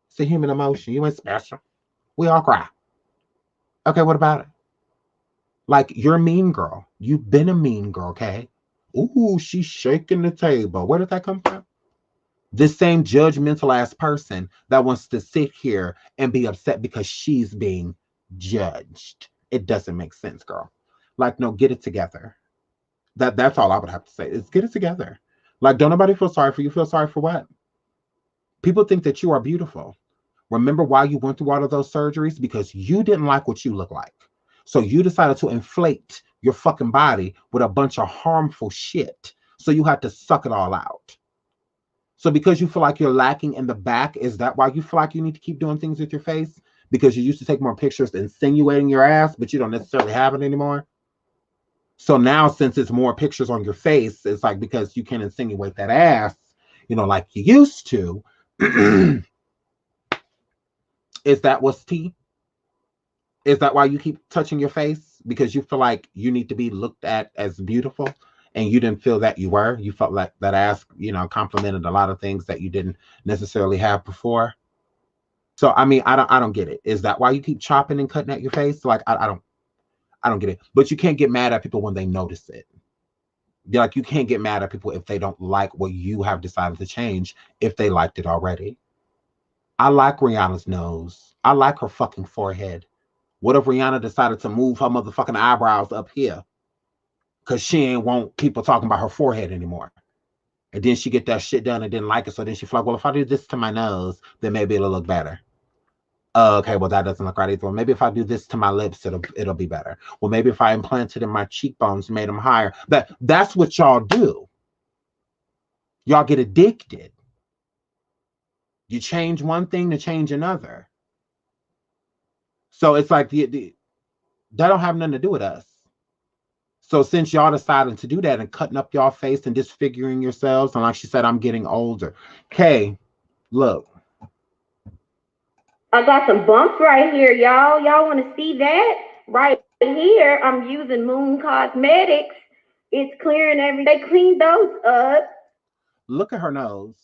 It's a human emotion. You ain't special. We all cry. Okay, what about it? Like, you're a mean girl. You've been a mean girl, okay? Ooh, she's shaking the table. Where did that come from? This same judgmental ass person that wants to sit here and be upset because she's being judged. It doesn't make sense, girl. Like, no, get it together. That's all I would have to say is get it together. Like, don't nobody feel sorry for you. Feel sorry for what? People think that you are beautiful. Remember why you went through all of those surgeries? Because you didn't like what you look like. So you decided to inflate your fucking body with a bunch of harmful shit. So you had to suck it all out. So because you feel like you're lacking in the back, is that why you feel like you need to keep doing things with your face? Because you used to take more pictures insinuating your ass, but you don't necessarily have it anymore? So now, since it's more pictures on your face, it's like because you can't insinuate that ass, you know, like you used to. Is that what's tea? Is that why you keep touching your face? Because you feel like you need to be looked at as beautiful, and you didn't feel that you were? You felt like that ass, you know, complimented a lot of things that you didn't necessarily have before. So, I mean, I don't get it. Is that why you keep chopping and cutting at your face? Like, I don't get it. But you can't get mad at people when they notice it. Like, you can't get mad at people if they don't like what you have decided to change, if they liked it already. I like Rihanna's nose. I like her fucking forehead. What if Rihanna decided to move her motherfucking eyebrows up here? Because she ain't want people talking about her forehead anymore. And then she get that shit done and didn't like it. So then she feel like, well, if I do this to my nose, then maybe it'll look better. Okay, well, that doesn't look right either. Well, maybe if I do this to my lips, it'll be better. Well, maybe if I implanted in my cheekbones, made them higher. That's what y'all do. Y'all get addicted. You change one thing to change another. So it's like that don't have nothing to do with us. So since y'all decided to do that and cutting up y'all face and disfiguring yourselves, and like she said, I'm getting older. Okay, look. I got some bumps right here, y'all. Y'all want to see that? Right here, I'm using Moon Cosmetics. It's clearing they clean those up. Look at her nose.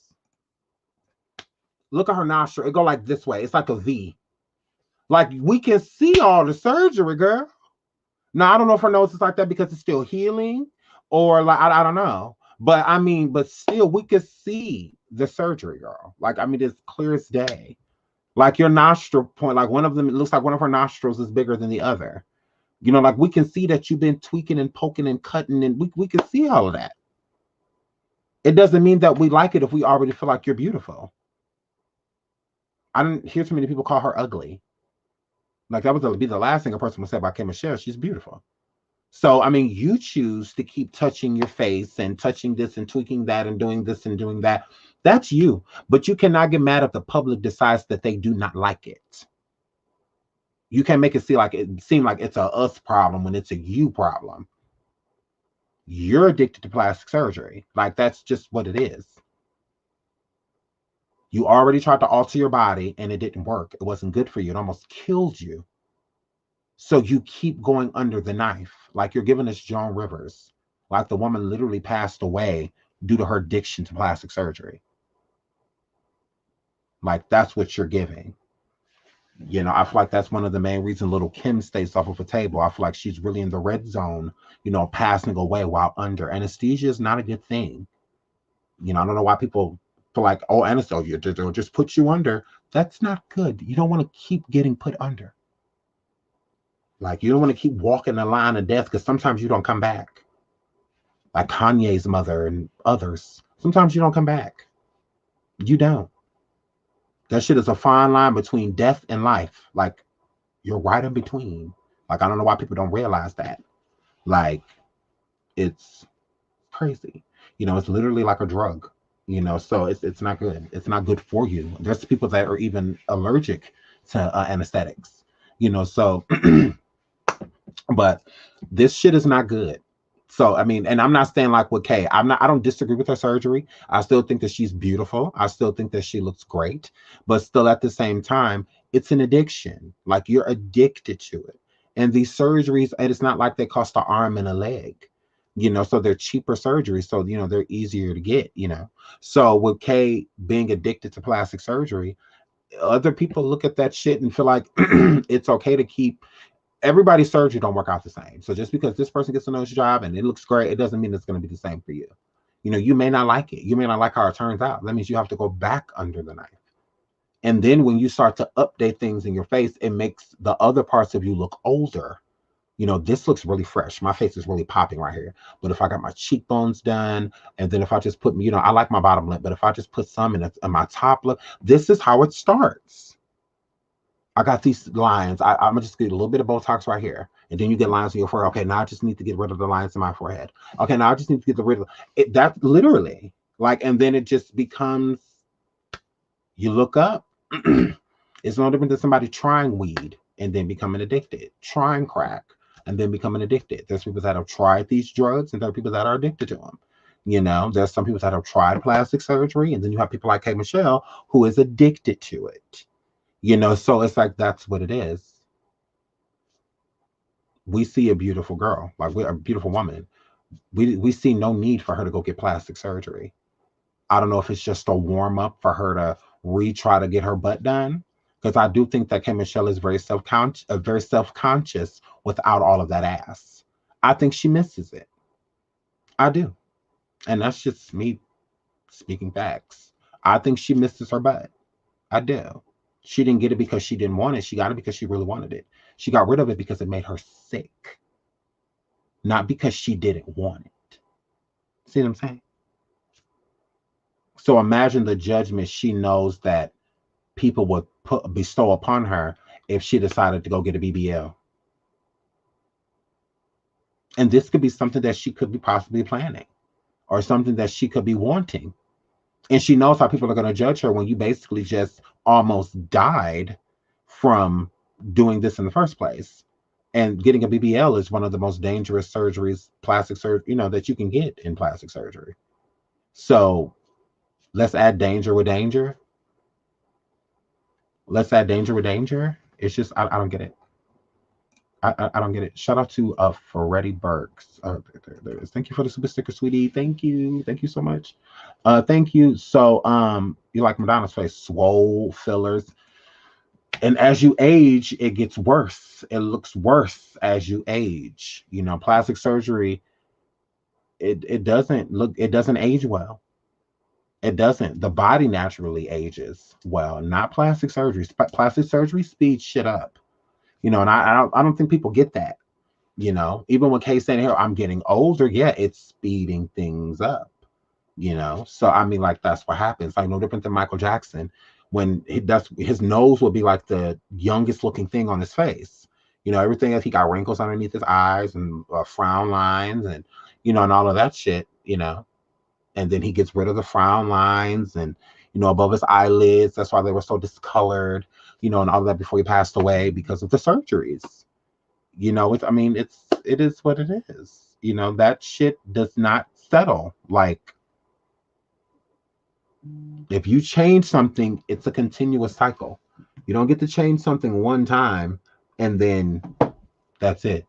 Look at her nostril. It go like this way. It's like a V. Like we can see all the surgery, girl. Now I don't know if her nose is like that because it's still healing, or like I don't know. But I mean, but still, we could see the surgery, girl. Like I mean, it's clear as day. Like your nostril point, like one of them, it looks like one of her nostrils is bigger than the other. You know, like we can see that you've been tweaking and poking and cutting, and we can see all of that. It doesn't mean that we like it if we already feel like you're beautiful. I didn't hear too many people call her ugly. Like that would be the last thing a person would say about K. Michelle. She's beautiful. So, I mean, you choose to keep touching your face and touching this and tweaking that and doing this and doing that. That's you. But you cannot get mad if the public decides that they do not like it. You can't make it seem like it's a us problem when it's a you problem. You're addicted to plastic surgery. Like that's just what it is. You already tried to alter your body and it didn't work. It wasn't good for you. It almost killed you. So you keep going under the knife. Like you're giving us Joan Rivers. Like the woman literally passed away due to her addiction to plastic surgery. Like that's what you're giving. You know, I feel like that's one of the main reasons Little Kim stays off of a table. I feel like she's really in the red zone, you know, passing away while under. Anesthesia is not a good thing. You know, I don't know why people feel like, oh, anesthesia, they'll just put you under. That's not good. You don't want to keep getting put under. Like, you don't want to keep walking the line of death because sometimes you don't come back. Like Kanye's mother and others. Sometimes you don't come back. You don't. That shit is a fine line between death and life. Like, you're right in between. Like, I don't know why people don't realize that. Like, it's crazy. You know, it's literally like a drug. You know, so it's not good. It's not good for you. There's people that are even allergic to anesthetics. You know, so, but this shit is not good. So, I mean, and I'm not saying like with Kay, I don't disagree with her surgery. I still think that she's beautiful. I still think that she looks great, but still at the same time, it's an addiction. Like you're addicted to it. And these surgeries, and it's not like they cost an arm and a leg, you know, so they're cheaper surgeries. So, you know, they're easier to get, you know. So with Kay being addicted to plastic surgery, other people look at that shit and feel like it's okay to keep. Everybody's surgery don't work out the same. So just because this person gets a nose job and it looks great, it doesn't mean it's going to be the same for you. You know, you may not like it. You may not like how it turns out. That means you have to go back under the knife. And then when you start to update things in your face, it makes the other parts of you look older. You know, this looks really fresh. My face is really popping right here. But if I got my cheekbones done, and then if I just put, you know, I like my bottom lip, but if I just put some in my top lip, this is how it starts. I got these lines. I'm gonna just get a little bit of Botox right here, and then you get lines in your forehead. Okay, now I just need to get rid of the lines in my forehead. Okay, now I just need to get rid of it. That's literally like, and then it just becomes. You look up. It's no different than somebody trying weed and then becoming addicted, trying crack and then becoming addicted. There's people that have tried these drugs, and there are people that are addicted to them. You know, there's some people that have tried plastic surgery, and then you have people like K. Michelle who is addicted to it. You know, so it's like, that's what it is. We see a beautiful girl, like we're a beautiful woman. We see no need for her to go get plastic surgery. I don't know if it's just a warm up for her to retry to get her butt done. Because I do think that K. Michelle is very self-conscious without all of that ass. I think she misses it. I do. And that's just me speaking facts. I think she misses her butt. I do. She didn't get it because she didn't want it. She got it because she really wanted it. She got rid of it because it made her sick, not because she didn't want it. See what I'm saying? So imagine the judgment she knows that people would bestow upon her if she decided to go get a BBL. And this could be something that she could be possibly planning or something that she could be wanting. And she knows how people are going to judge her when you basically just almost died from doing this in the first place. And getting a BBL is one of the most dangerous surgeries, plastic surgery, that you can get in plastic surgery. So let's add danger with danger. Let's add danger with danger. It's just, I don't get it. I don't get it. Shout out to Freddie Burks. There it is. Thank you for the super sticker, sweetie. Thank you so much. Thank you. So you like Madonna's face, swole fillers, and as you age, it gets worse. It looks worse as you age. Plastic surgery. It doesn't age well. It doesn't. The body naturally ages well, not plastic surgery. Plastic surgery speeds shit up. And I don't think people get that. Even when Kay's saying here, I'm getting older, yeah, it's speeding things up. So I mean, like, that's what happens. Like, no different than Michael Jackson when his nose would be like the youngest looking thing on his face. Everything else, he got wrinkles underneath his eyes and frown lines and and all of that shit. And then he gets rid of the frown lines and above his eyelids. That's why they were so discolored. And all of that before he passed away because of the surgeries. It is what it is. That shit does not settle. Like, if you change something, it's a continuous cycle. You don't get to change something one time and then that's it.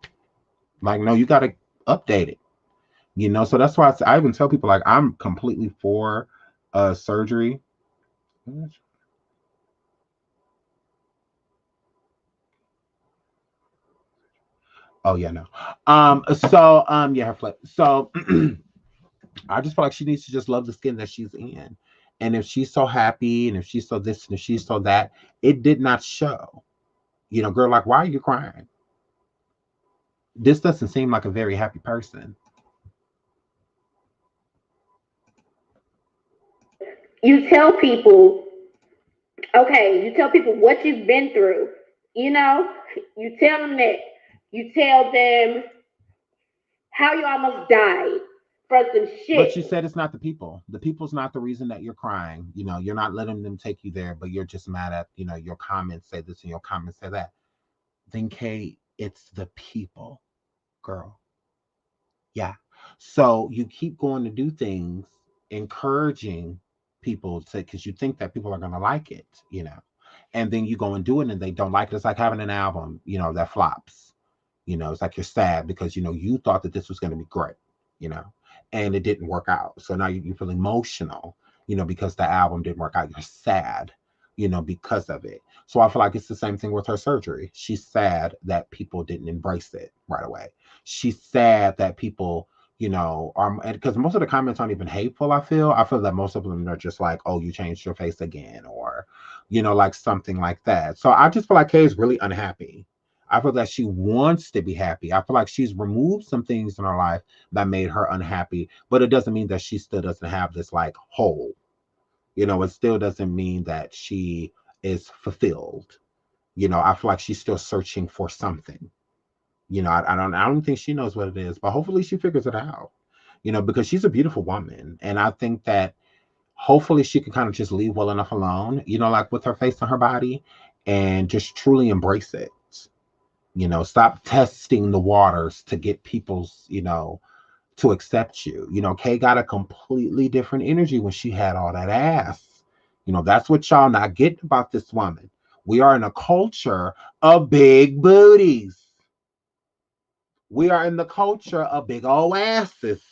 Like, no, you got to update it. So that's why I even tell people, like, I'm completely for surgery. Oh yeah, no. Yeah, her flip. So I just feel like she needs to just love the skin that she's in. And if she's so happy and if she's so this and if she's so that, it did not show. Girl, like, why are you crying? This doesn't seem like a very happy person. You tell people what you've been through. You tell them that. You tell them how you almost died for some shit. But you said it's not the people. The people's not the reason that you're crying. You're not letting them take you there, but you're just mad at, your comments say this and your comments say that. Then, Kay, it's the people, girl. Yeah. So you keep going to do things, encouraging people to, because you think that people are going to like it, and then you go and do it and they don't like it. It's like having an album, that flops. It's like you're sad because, you thought that this was going to be great, and it didn't work out. So now you feel emotional, because the album didn't work out. You're sad, because of it. So I feel like it's the same thing with her surgery. She's sad that people didn't embrace it right away. She's sad that people, are, because most of the comments aren't even hateful. I feel that most of them are just like, oh, you changed your face again, or, like something like that. So I just feel like Kay is really unhappy. I feel that she wants to be happy. I feel like she's removed some things in her life that made her unhappy, but it doesn't mean that she still doesn't have this like hole. It still doesn't mean that she is fulfilled. I feel like she's still searching for something. I don't think she knows what it is, but hopefully she figures it out. Because she's a beautiful woman, and I think that hopefully she can kind of just leave well enough alone. Like with her face and her body, and just truly embrace it. Stop testing the waters to get people's, to accept you. Kay got a completely different energy when she had all that ass. That's what y'all not getting about this woman. We are in a culture of big booties. We are in the culture of big old asses.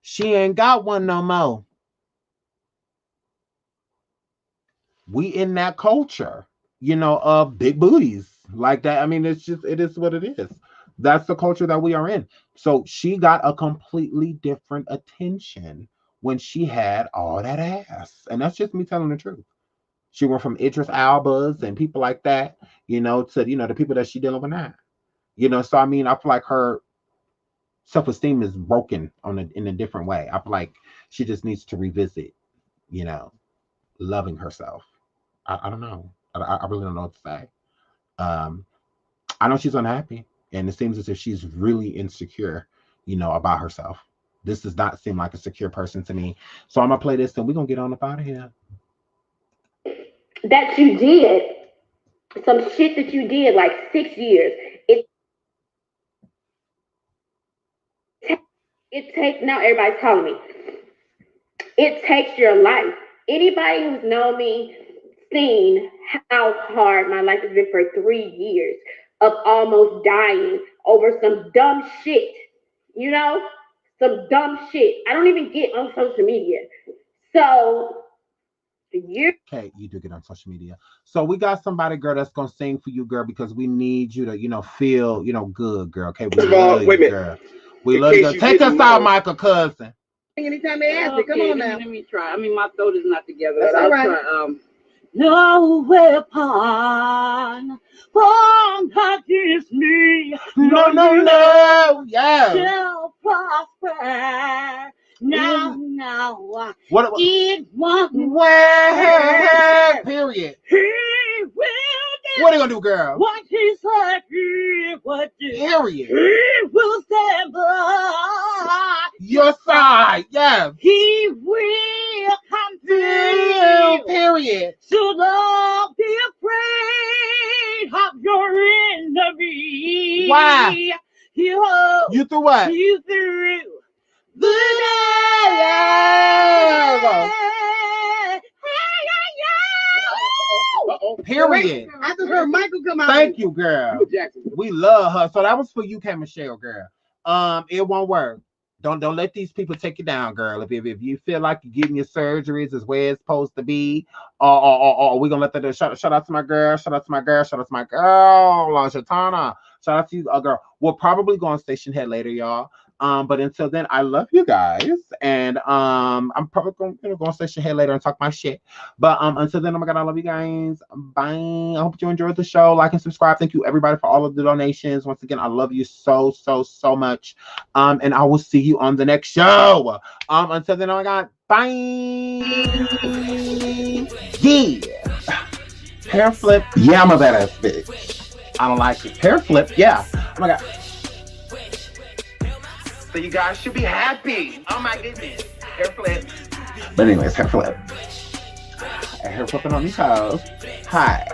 She ain't got one no more. We in that culture, of big booties like that. I mean, it is what it is. That's the culture that we are in. So she got a completely different attention when she had all that ass. And that's just me telling the truth. She went from Idris Elba's and people like that, you know, to, you know, the people that she dealing with now. You know, so I mean, I feel like her self-esteem is broken in a different way. I feel like she just needs to revisit, you know, loving herself. I don't know. I really don't know what to say. I know she's unhappy, and it seems as if she's really insecure, you know, about herself. This does not seem like a secure person to me. So I'm gonna play this, and we're gonna get on up out of here. That you did some shit that you did like 6 years. It takes, now everybody's calling me. It takes your life. Anybody who's known me, seen how hard my life has been for 3 years of almost dying over some dumb shit. You know, some dumb shit. I don't even get on social media. So you okay, you do get on social media. So we got somebody, girl, that's gonna sing for you, girl, because we need you to, you know, feel, you know, good, girl. Okay, we love you, girl. We love you. Take us out, Michael Cousin. Anytime they ask it, come on now. Let me try. I mean, my throat is not together. That's all right. Try, no weapon formed against me. No. Yeah. Shall prosper. Now. What? It won't work. Period. He will. What are you gonna do, girl? What he said he would do. Period. He will stand by your side. Yeah. He will come through. Period. So don't be afraid of your enemy. Why? You through what? You through the day. Period. I just heard Michael come out. Thank you, girl. We love her. So that was for you, K. Michelle, girl. It won't work. Don't let these people take you down, girl. If you feel like you're getting your surgeries as where it's supposed to be, or we gonna let that shout out to my girl, shout out to my girl, Santana. Shout out to you, girl. We'll probably go on Station Head later, y'all. But until then, I love you guys, and I'm probably gonna go on Station Head later and talk my shit. But until then, oh my god, I love you guys. Bye. I hope you enjoyed the show. Like and subscribe. Thank you everybody for all of the donations. Once again, I love you so much. And I will see you on the next show. Until then, oh my god, bye. Yeah. Hair flip. Yeah, I'm a badass bitch. I don't like it. Hair flip. Yeah. Oh my god. So you guys should be happy. Oh my goodness. Hair flip. But anyways, hair flip. Hair flipping on these toes. Hi.